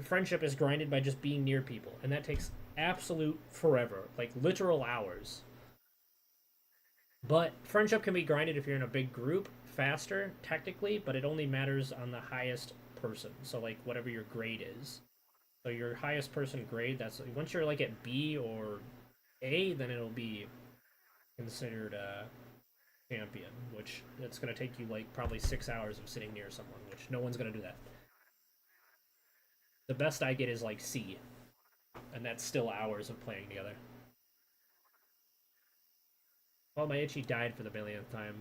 friendship is grinded by just being near people, and that takes absolute forever, like literal hours. But friendship can be grinded if you're in a big group faster, technically, but it only matters on the highest person. So like whatever your grade is. So your highest person grade, that's once you're like at B or A, then it'll be considered a champion, which it's gonna take you like probably 6 hours of sitting near someone, which no one's gonna do that. The best I get is like C, and that's still hours of playing together. Well, my Itchy died for the billionth time.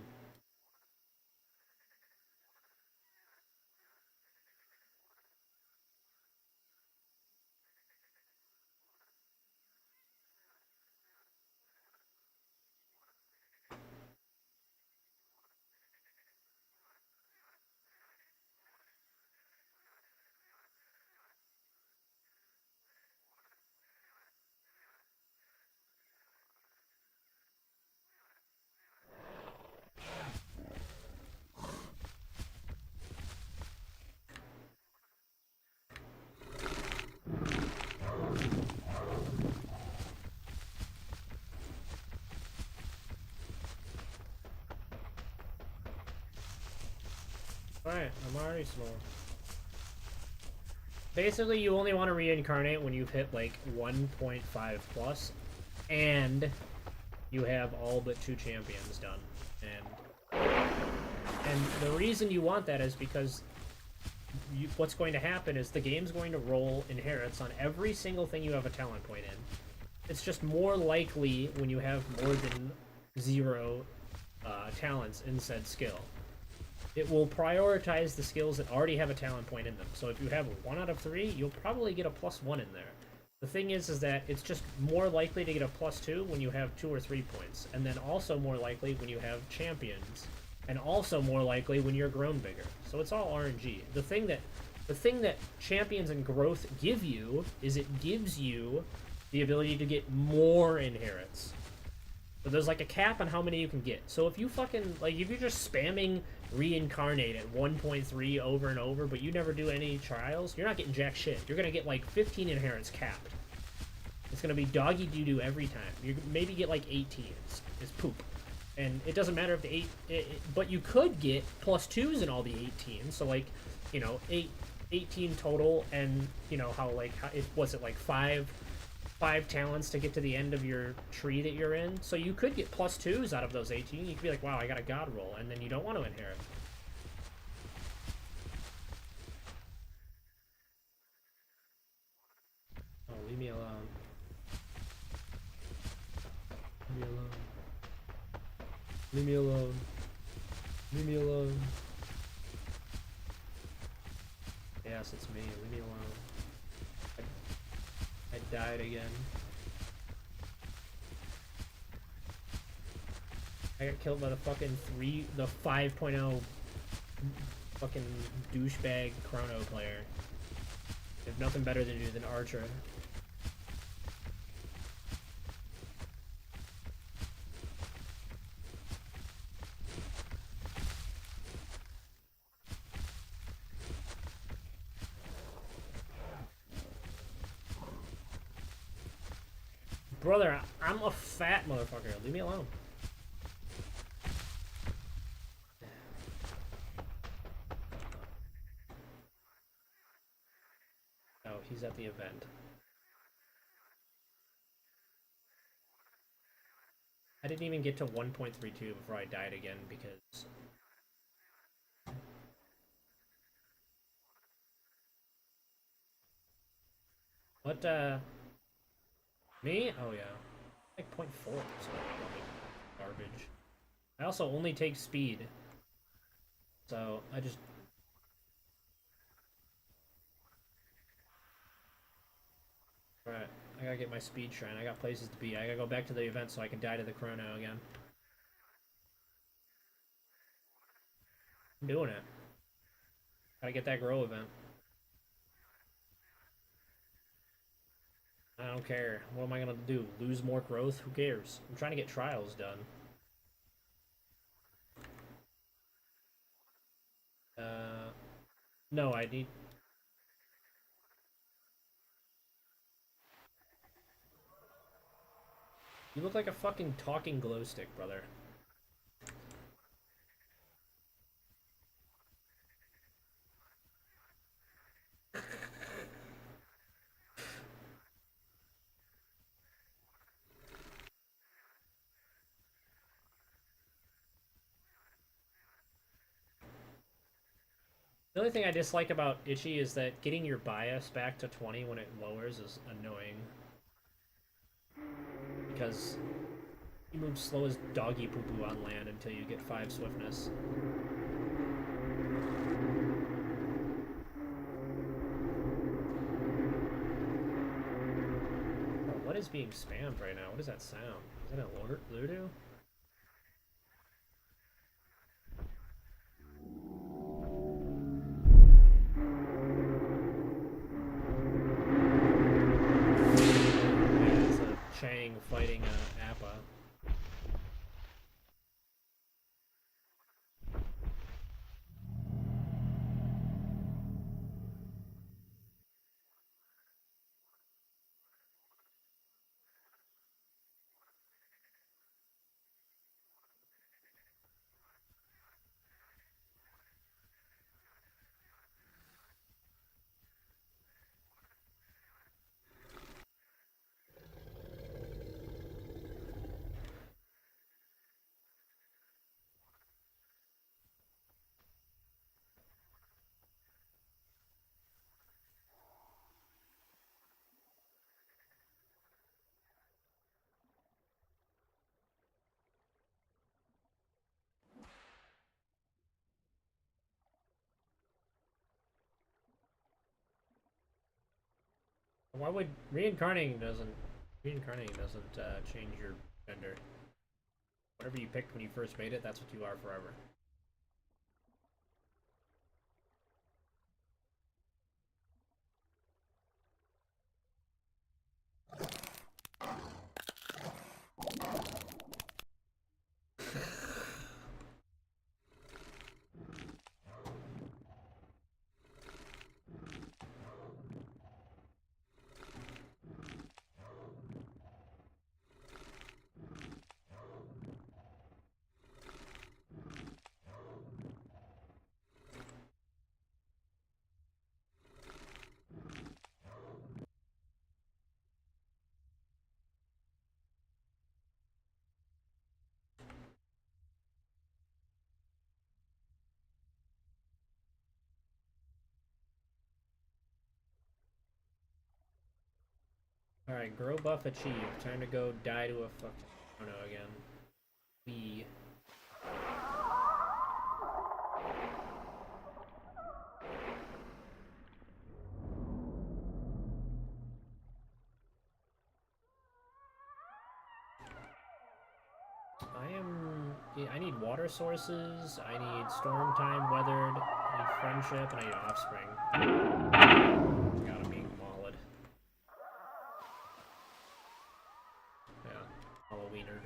Alright, I'm already small. Basically, you only want to reincarnate when you've hit like 1.5 plus, and you have all but 2 champions done. And the reason you want that is because what's going to happen is the game's going to roll inherits on every single thing you have a talent point in. It's just more likely when you have more than 0 talents in said skill. It will prioritize the skills that already have a talent point in them. So if you have 1 out of 3, you'll probably get a +1 in there. The thing is that it's just more likely to get a +2 when you have 2 or 3 points, and then also more likely when you have champions, and also more likely when you're grown bigger. So it's all RNG. The thing that champions and growth give you is it gives you the ability to get more inherits. So there's like a cap on how many you can get. So if you fucking, like, if you're just spamming reincarnate at 1.3 over and over, but you never do any trials, you're not getting jack shit. You're gonna get like 15 inherits capped. It's gonna be doggy doo-doo every time. You maybe get like 18. It's poop. And it doesn't matter if the 8, but you could get +2s in all the 18. So like, you know, 18 total, and you know how like, what's it like 5 talents to get to the end of your tree that you're in. So you could get +2s out of those 18. You could be like, wow, I got a god roll, and then you don't want to inherit. Oh, leave me alone. Leave me alone. Leave me alone. Leave me alone. Yes, it's me. Leave me alone. I died again. I got killed by the fucking 5.0 fucking douchebag chrono player. They have nothing better to do than Archer. Brother, I'm a fat motherfucker. Leave me alone. Oh, he's at the event. I didn't even get to 1.32 before I died again because... What, me? Oh, yeah. Like 0.4, so garbage. I also only take speed. So, I just... Alright, I gotta get my speed shrine. I got places to be. I gotta go back to the event so I can die to the chrono again. I'm doing it. Gotta get that grow event. I don't care. What am I gonna do? Lose more growth? Who cares? I'm trying to get trials done. No, I need... You look like a fucking talking glow stick, brother. The only thing I dislike about Itchy is that getting your bias back to 20 when it lowers is annoying. Because you move slow as doggy poo-poo on land until you get 5 swiftness. Oh, what is being spammed right now? What is that sound? Is that an Ludo? Chang fighting Appa. Why would reincarnating doesn't change your gender? Whatever you picked when you first made it, that's what you are forever. Alright, grow buff achieved. Time to go die to a fucking Chrono again. We. I need water sources, I need storm time weathered, I need friendship, and I need offspring. Gotta be mauled. Yeah, Halloweenerd.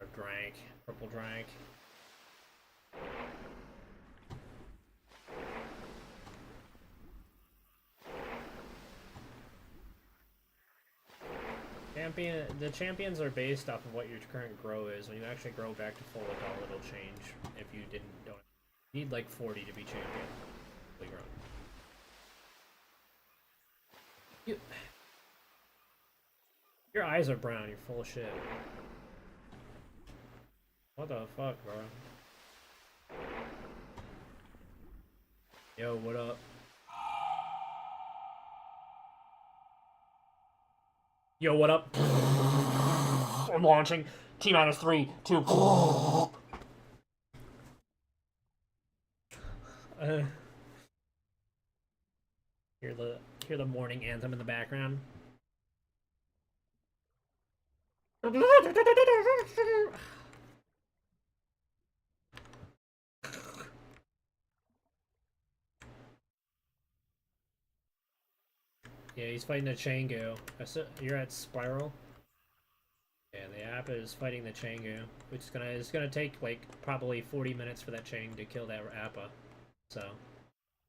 Or drank, purple drank. The champions are based off of what your current grow is. When you actually grow back to full adult, it'll change. If you don't need like 40 to be champion. Fully grown. Your eyes are brown. You're full of shit. What the fuck, bro? Yo, what up? Yo, what up? I'm launching. T-minus 3, 2. Hear the morning anthem in the background. Yeah, he's fighting the Changu. You're at Spiral. Yeah, the Appa is fighting the Changu, which is gonna take like probably 40 minutes for that Chang to kill that Appa. So,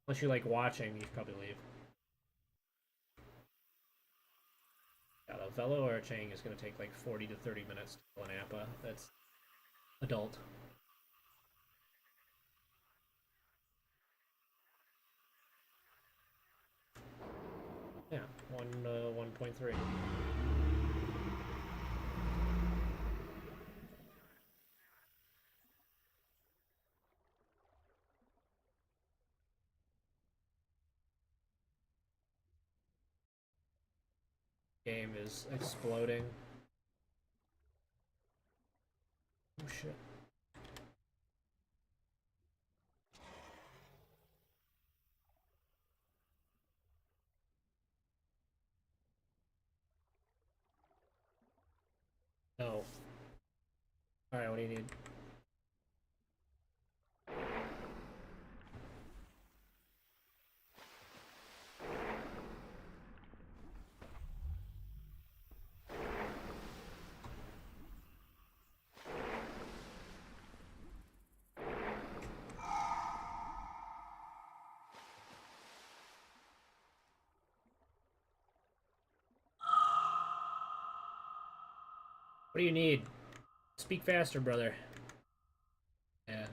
unless you like watching, you should probably leave. Yeah, a Velo or a Chang is gonna take like 40 to 30 minutes to kill an Appa. That's adult. Yeah, 1.3. Game is exploding. Oh shit. No. Alright, what do you need? What do you need? Speak faster, brother. Yeah.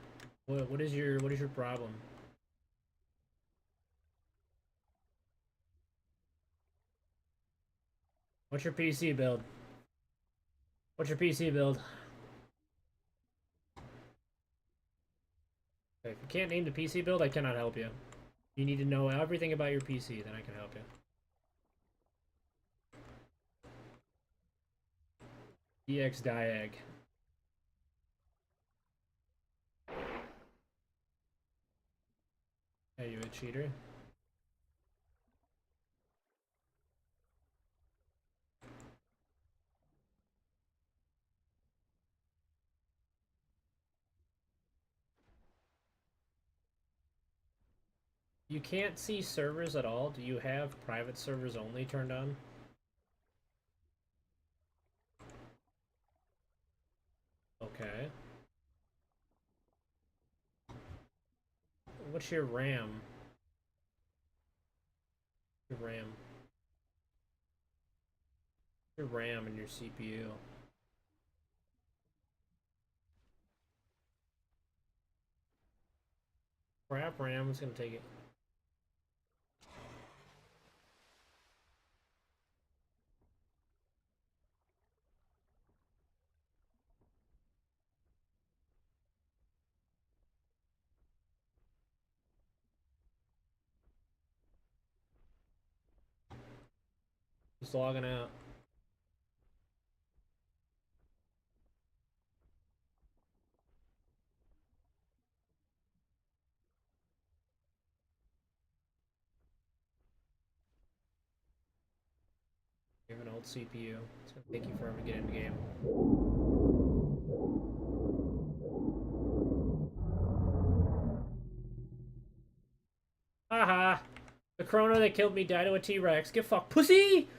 What is your problem? What's your PC build? What's your PC build? Okay, if you can't name the PC build, I cannot help you. You need to know everything about your PC, then I can help you. EX Diag. Are you a cheater? You can't see servers at all? Do you have private servers only turned on? Okay. What's your RAM? Your RAM. Your RAM and your CPU. Crap RAM is gonna take it. Just logging out. You have an old CPU. It's gonna take you forever to get in the game. Haha! The chrono that killed me died to a T-Rex. Get fucked, pussy!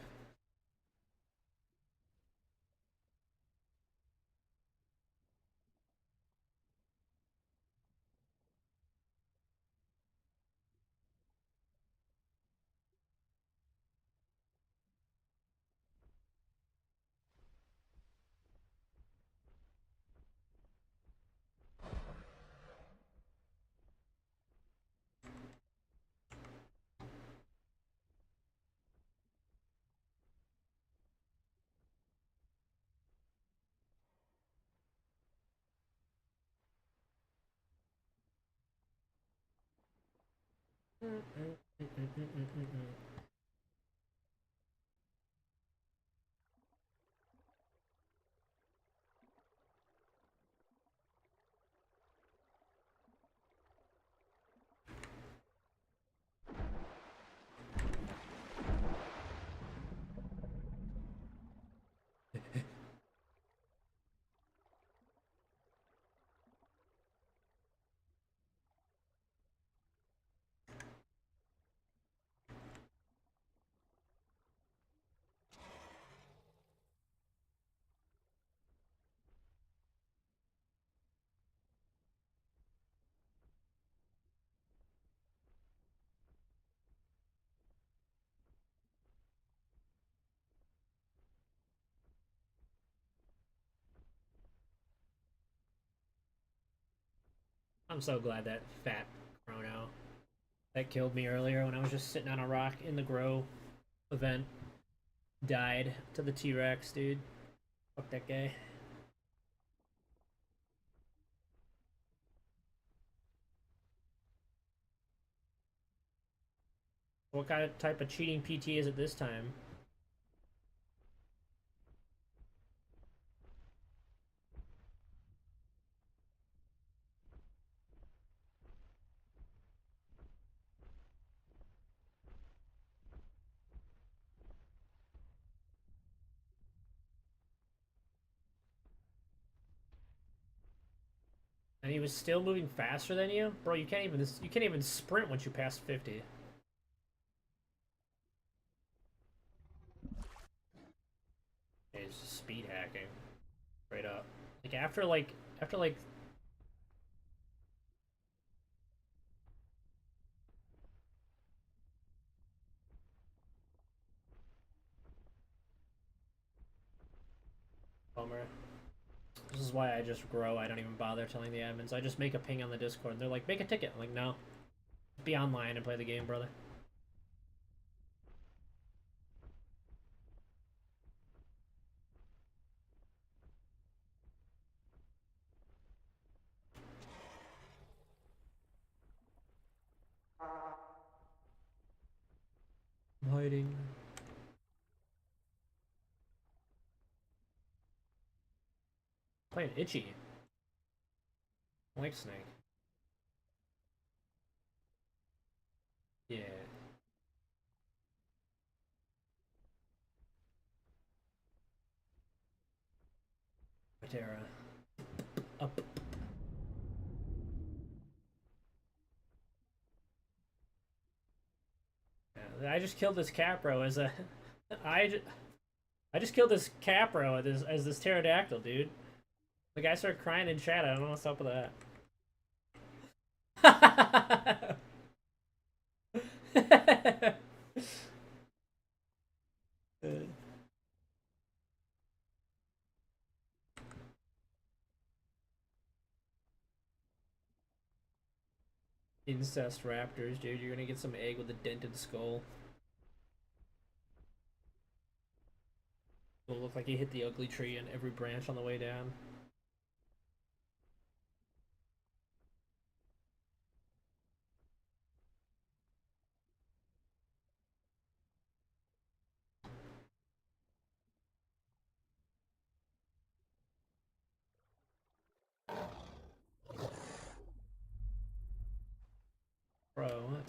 I'm so glad that fat chrono that killed me earlier when I was just sitting on a rock in the grow event died to the T-Rex, dude. Fuck that guy. What kind of type of cheating PT is it this time? And he was still moving faster than you, bro. You can't even sprint once you pass 50. It's just speed hacking, straight up. Like after like bummer. This is why I just grow. I don't even bother telling the admins. I just make a ping on the Discord. They're like, make a ticket. I'm like, no, be online and play the game, brother. I'm hiding. Playing itchy. I like Snake. Yeah. Patera. Up. Yeah, I just killed this Capro as a. I, I just killed this Capro as this pterodactyl, dude. The guy started crying in chat. I don't know what's up with that. Incest raptors, dude. You're gonna get some egg with a dented skull. It'll look like he hit the ugly tree in every branch on the way down. Bro, what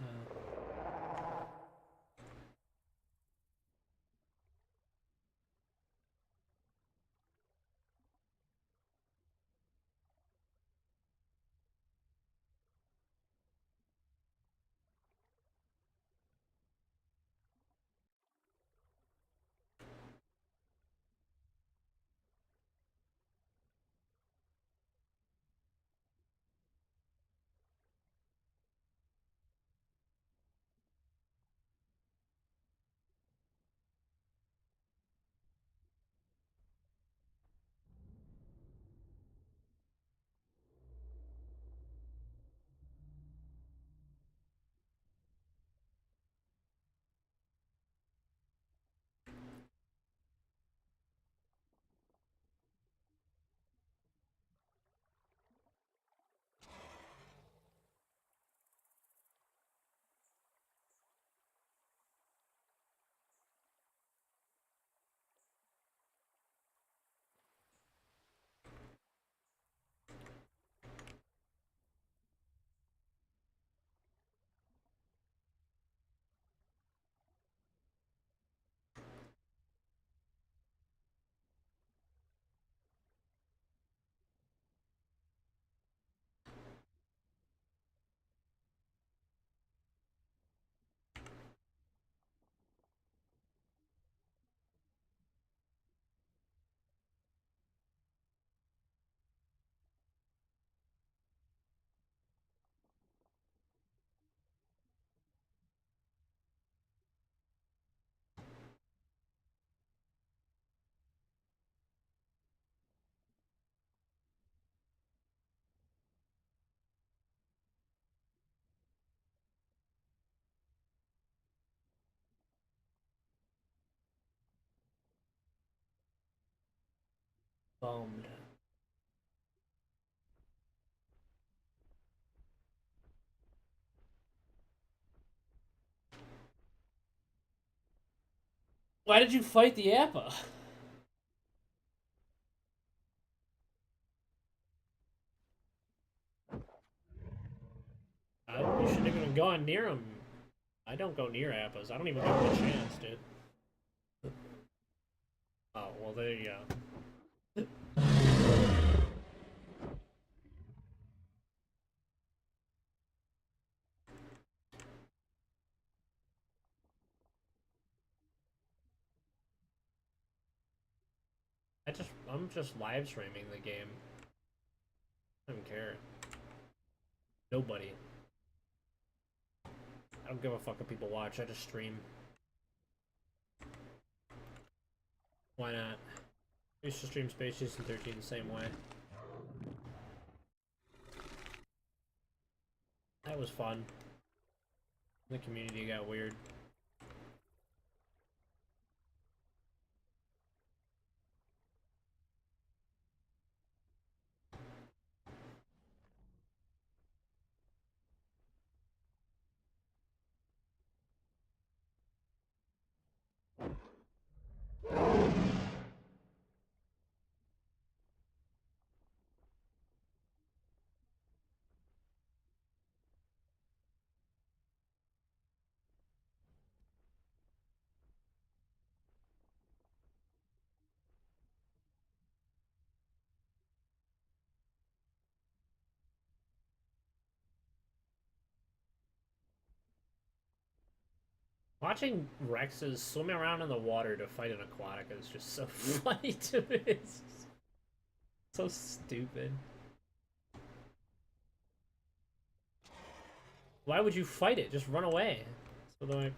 bummed. Why did you fight the Appa? You shouldn't have even gone near him. I don't go near Appas. I don't even give him a chance, dude. Oh, well, there you go. I'm just live streaming the game. I don't care. Nobody. I don't give a fuck if people watch. I just stream. Why not? I used to stream Space Season 13 the same way. That was fun. The community got weird. Watching Rexes swim around in the water to fight an aquatic is just so funny to me. It's so stupid. Why would you fight it? Just run away. So like,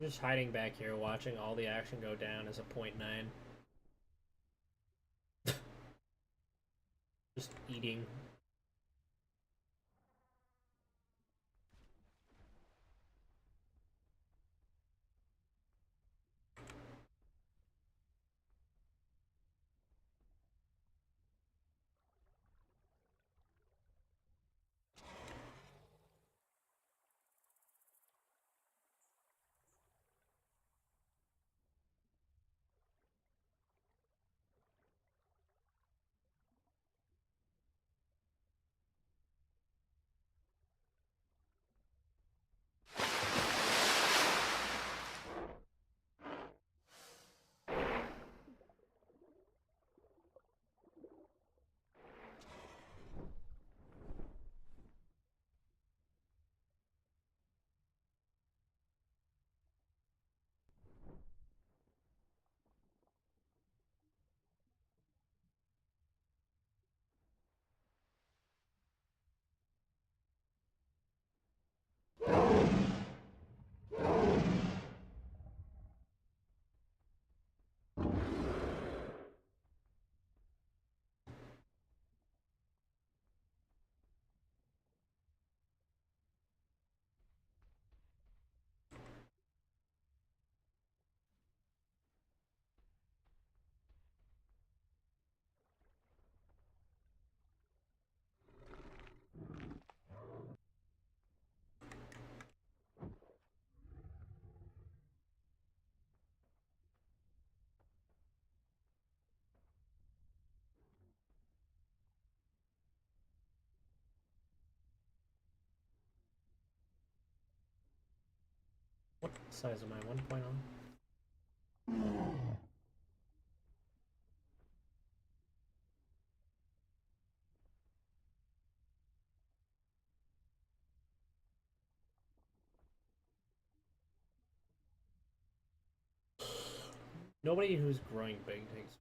just hiding back here watching all the action go down is a .9. Just eating. What size am I? 1.0? Nobody who's growing big takes.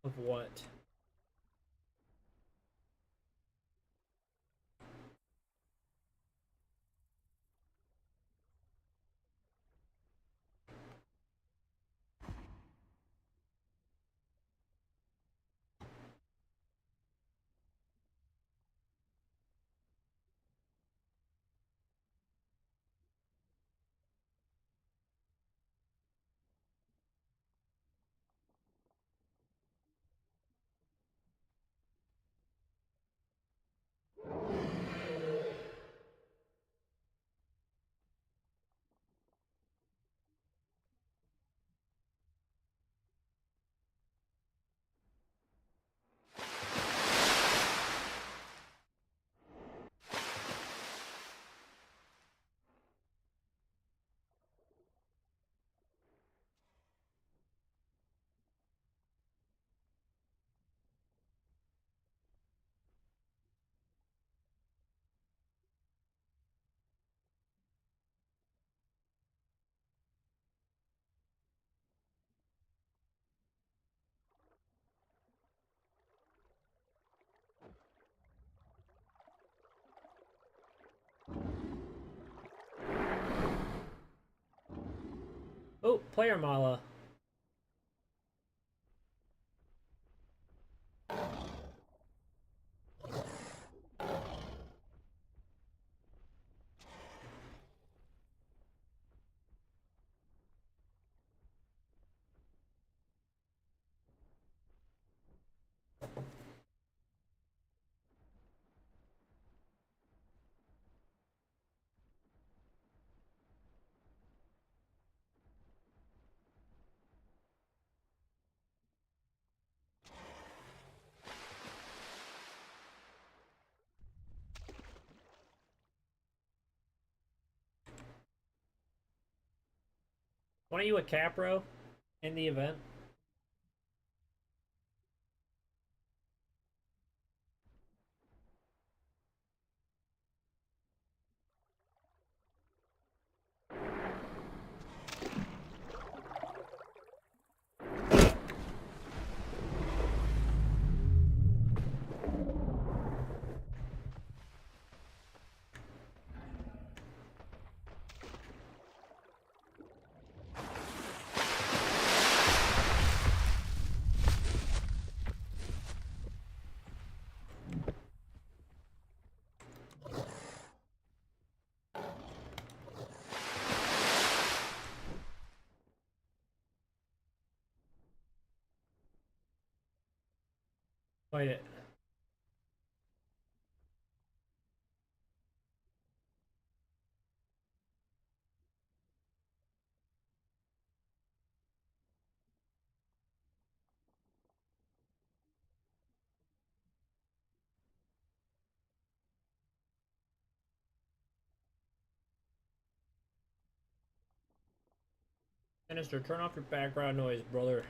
Of what? Oh, player Mala. Weren't you a capro in the event? Fight it. Sinister, turn off your background noise, brother.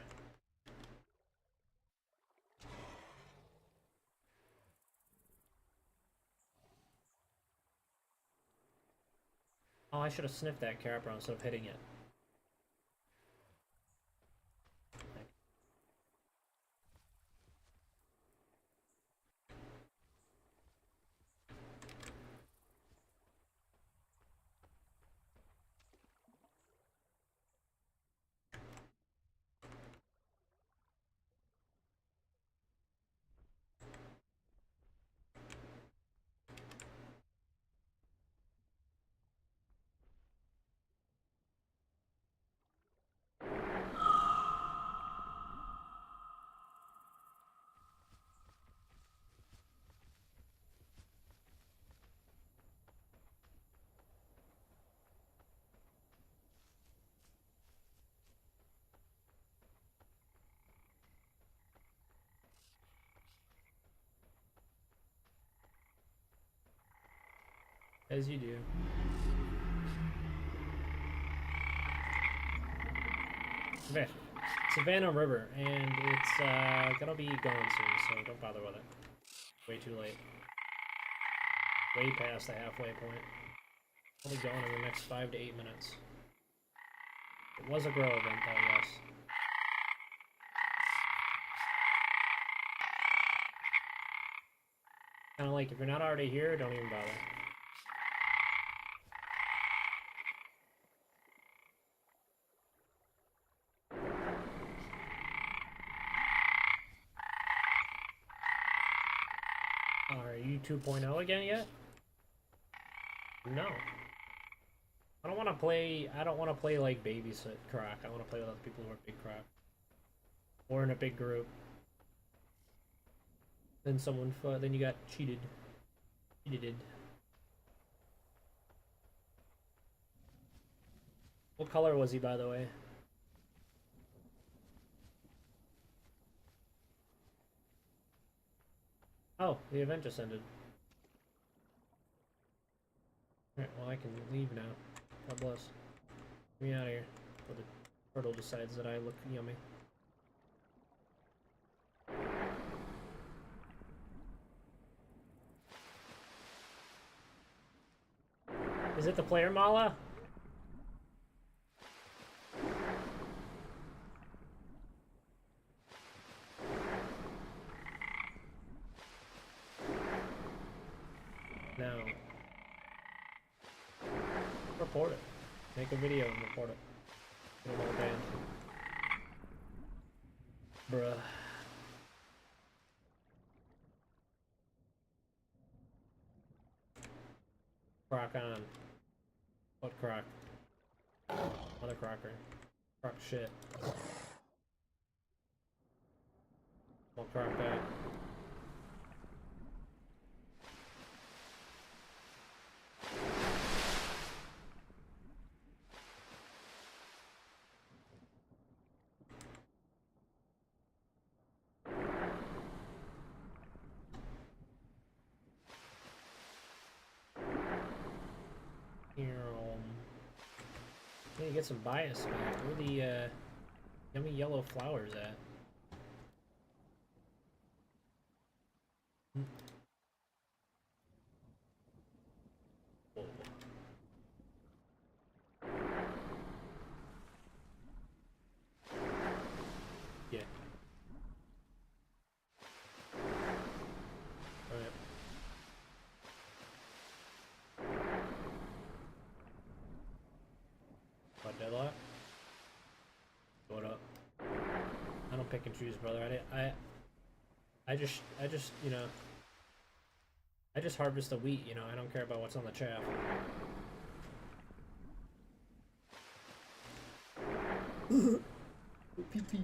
Oh, I should have sniffed that capro instead of hitting it. As you do. Okay. Savannah River, and it's gonna be gone soon, so don't bother with it. Way too late. Way past the halfway point. Only going in the next 5 to 8 minutes. It was a grow event, though, yes. Kind of like, if you're not already here, don't even bother. Are you 2.0 again yet? No. I don't want to play like babysit Croc. I want to play with other people who are big Croc. Or in a big group. Then then you got cheated. Cheated. What color was he, by the way? Oh, the event just ended. Alright, well I can leave now. God bless. Get me out of here. Before the turtle decides that I look yummy. Is it the player mala? No. Report it. Make a video and report it. Get them all banned. Bruh. Croc on. What croc? Mother crocker. Croc shit. I'll croc that. Need to get some bias back. Where are the yummy yellow flowers at? Whoa. Yeah. Alright. What, deadlock? What up? I don't pick and choose, brother. I just, you know, I just harvest the wheat, you know, I don't care about what's on the chaff. PP.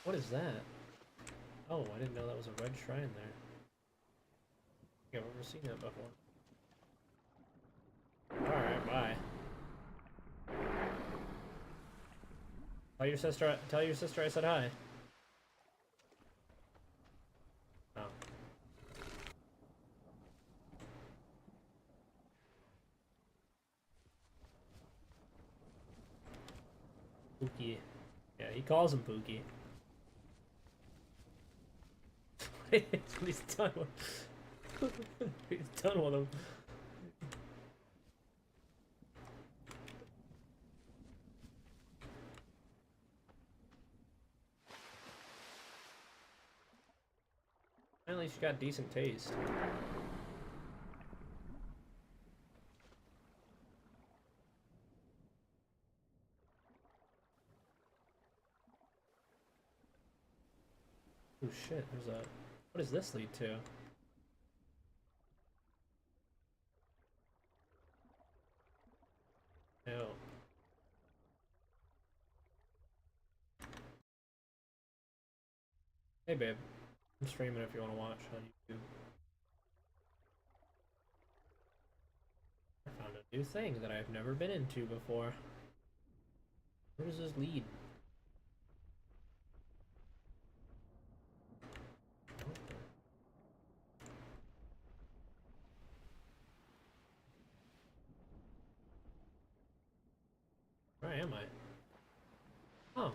What is that? Oh, I didn't know that was a red shrine there. Yeah, I've never seen that before. Alright, bye. Tell your sister I said hi. Oh. Pookie. Yeah, he calls him Pookie. He's done with he's done with him. At least you got decent taste. Oh shit, there's a... What does this lead to? No. Hey babe, I'm streaming if you want to watch on YouTube. I found a new thing that I've never been into before. Where does this lead? Where am I? Oh.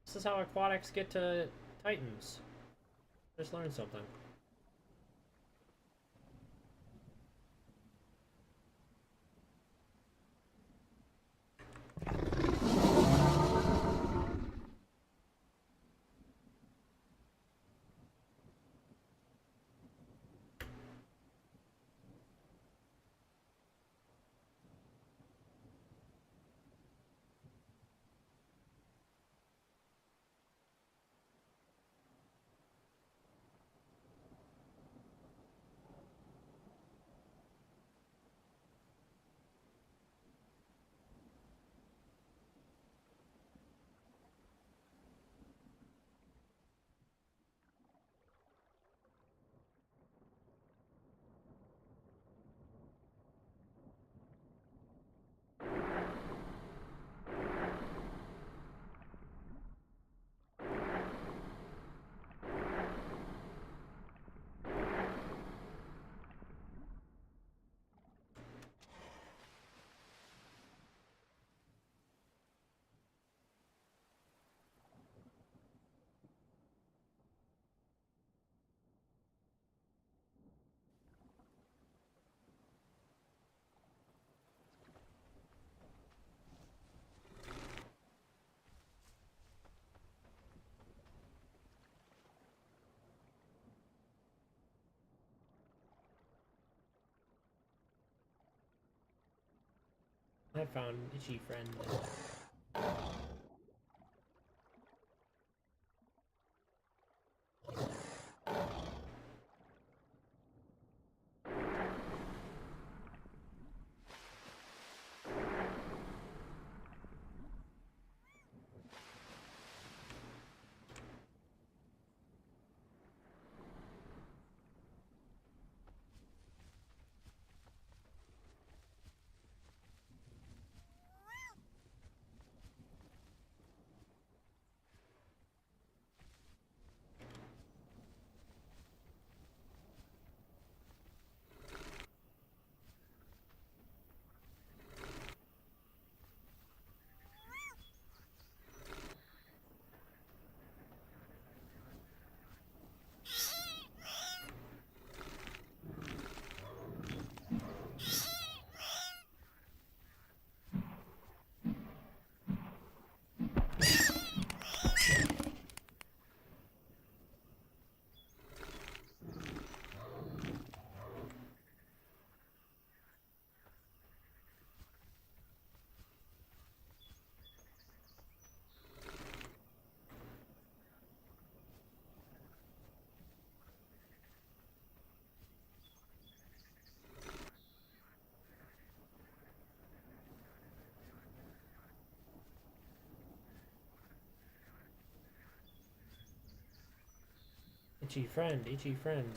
This is how aquatics get to Titans. Just learned something. I found itchy friend. Itchy friend, itchy friend.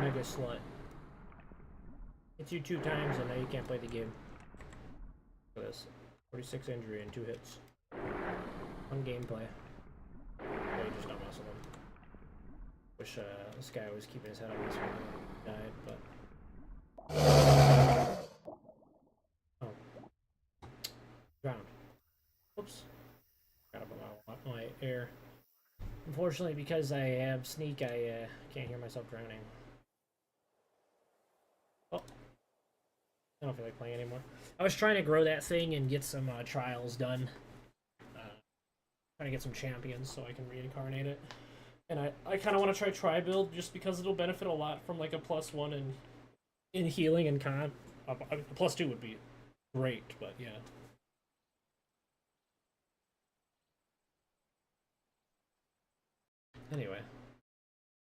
Mega slut. Hits you 2 times and now you can't play the game. Look at this. 46 injury and 2 hits. One gameplay. Yeah, you just don't mess with him. Wish this guy was keeping his head on this one. Died, but. Oh. Drowned. Oops. Forgot about my air. Unfortunately, because I have sneak, I can't hear myself drowning. Oh. I don't feel like playing anymore. I was trying to grow that thing and get some trials done. Trying to get some champions so I can reincarnate it. And I kind of want to try tri-build just because it'll benefit a lot from like a +1 in healing and con. A +2 would be great, but yeah. Anyway,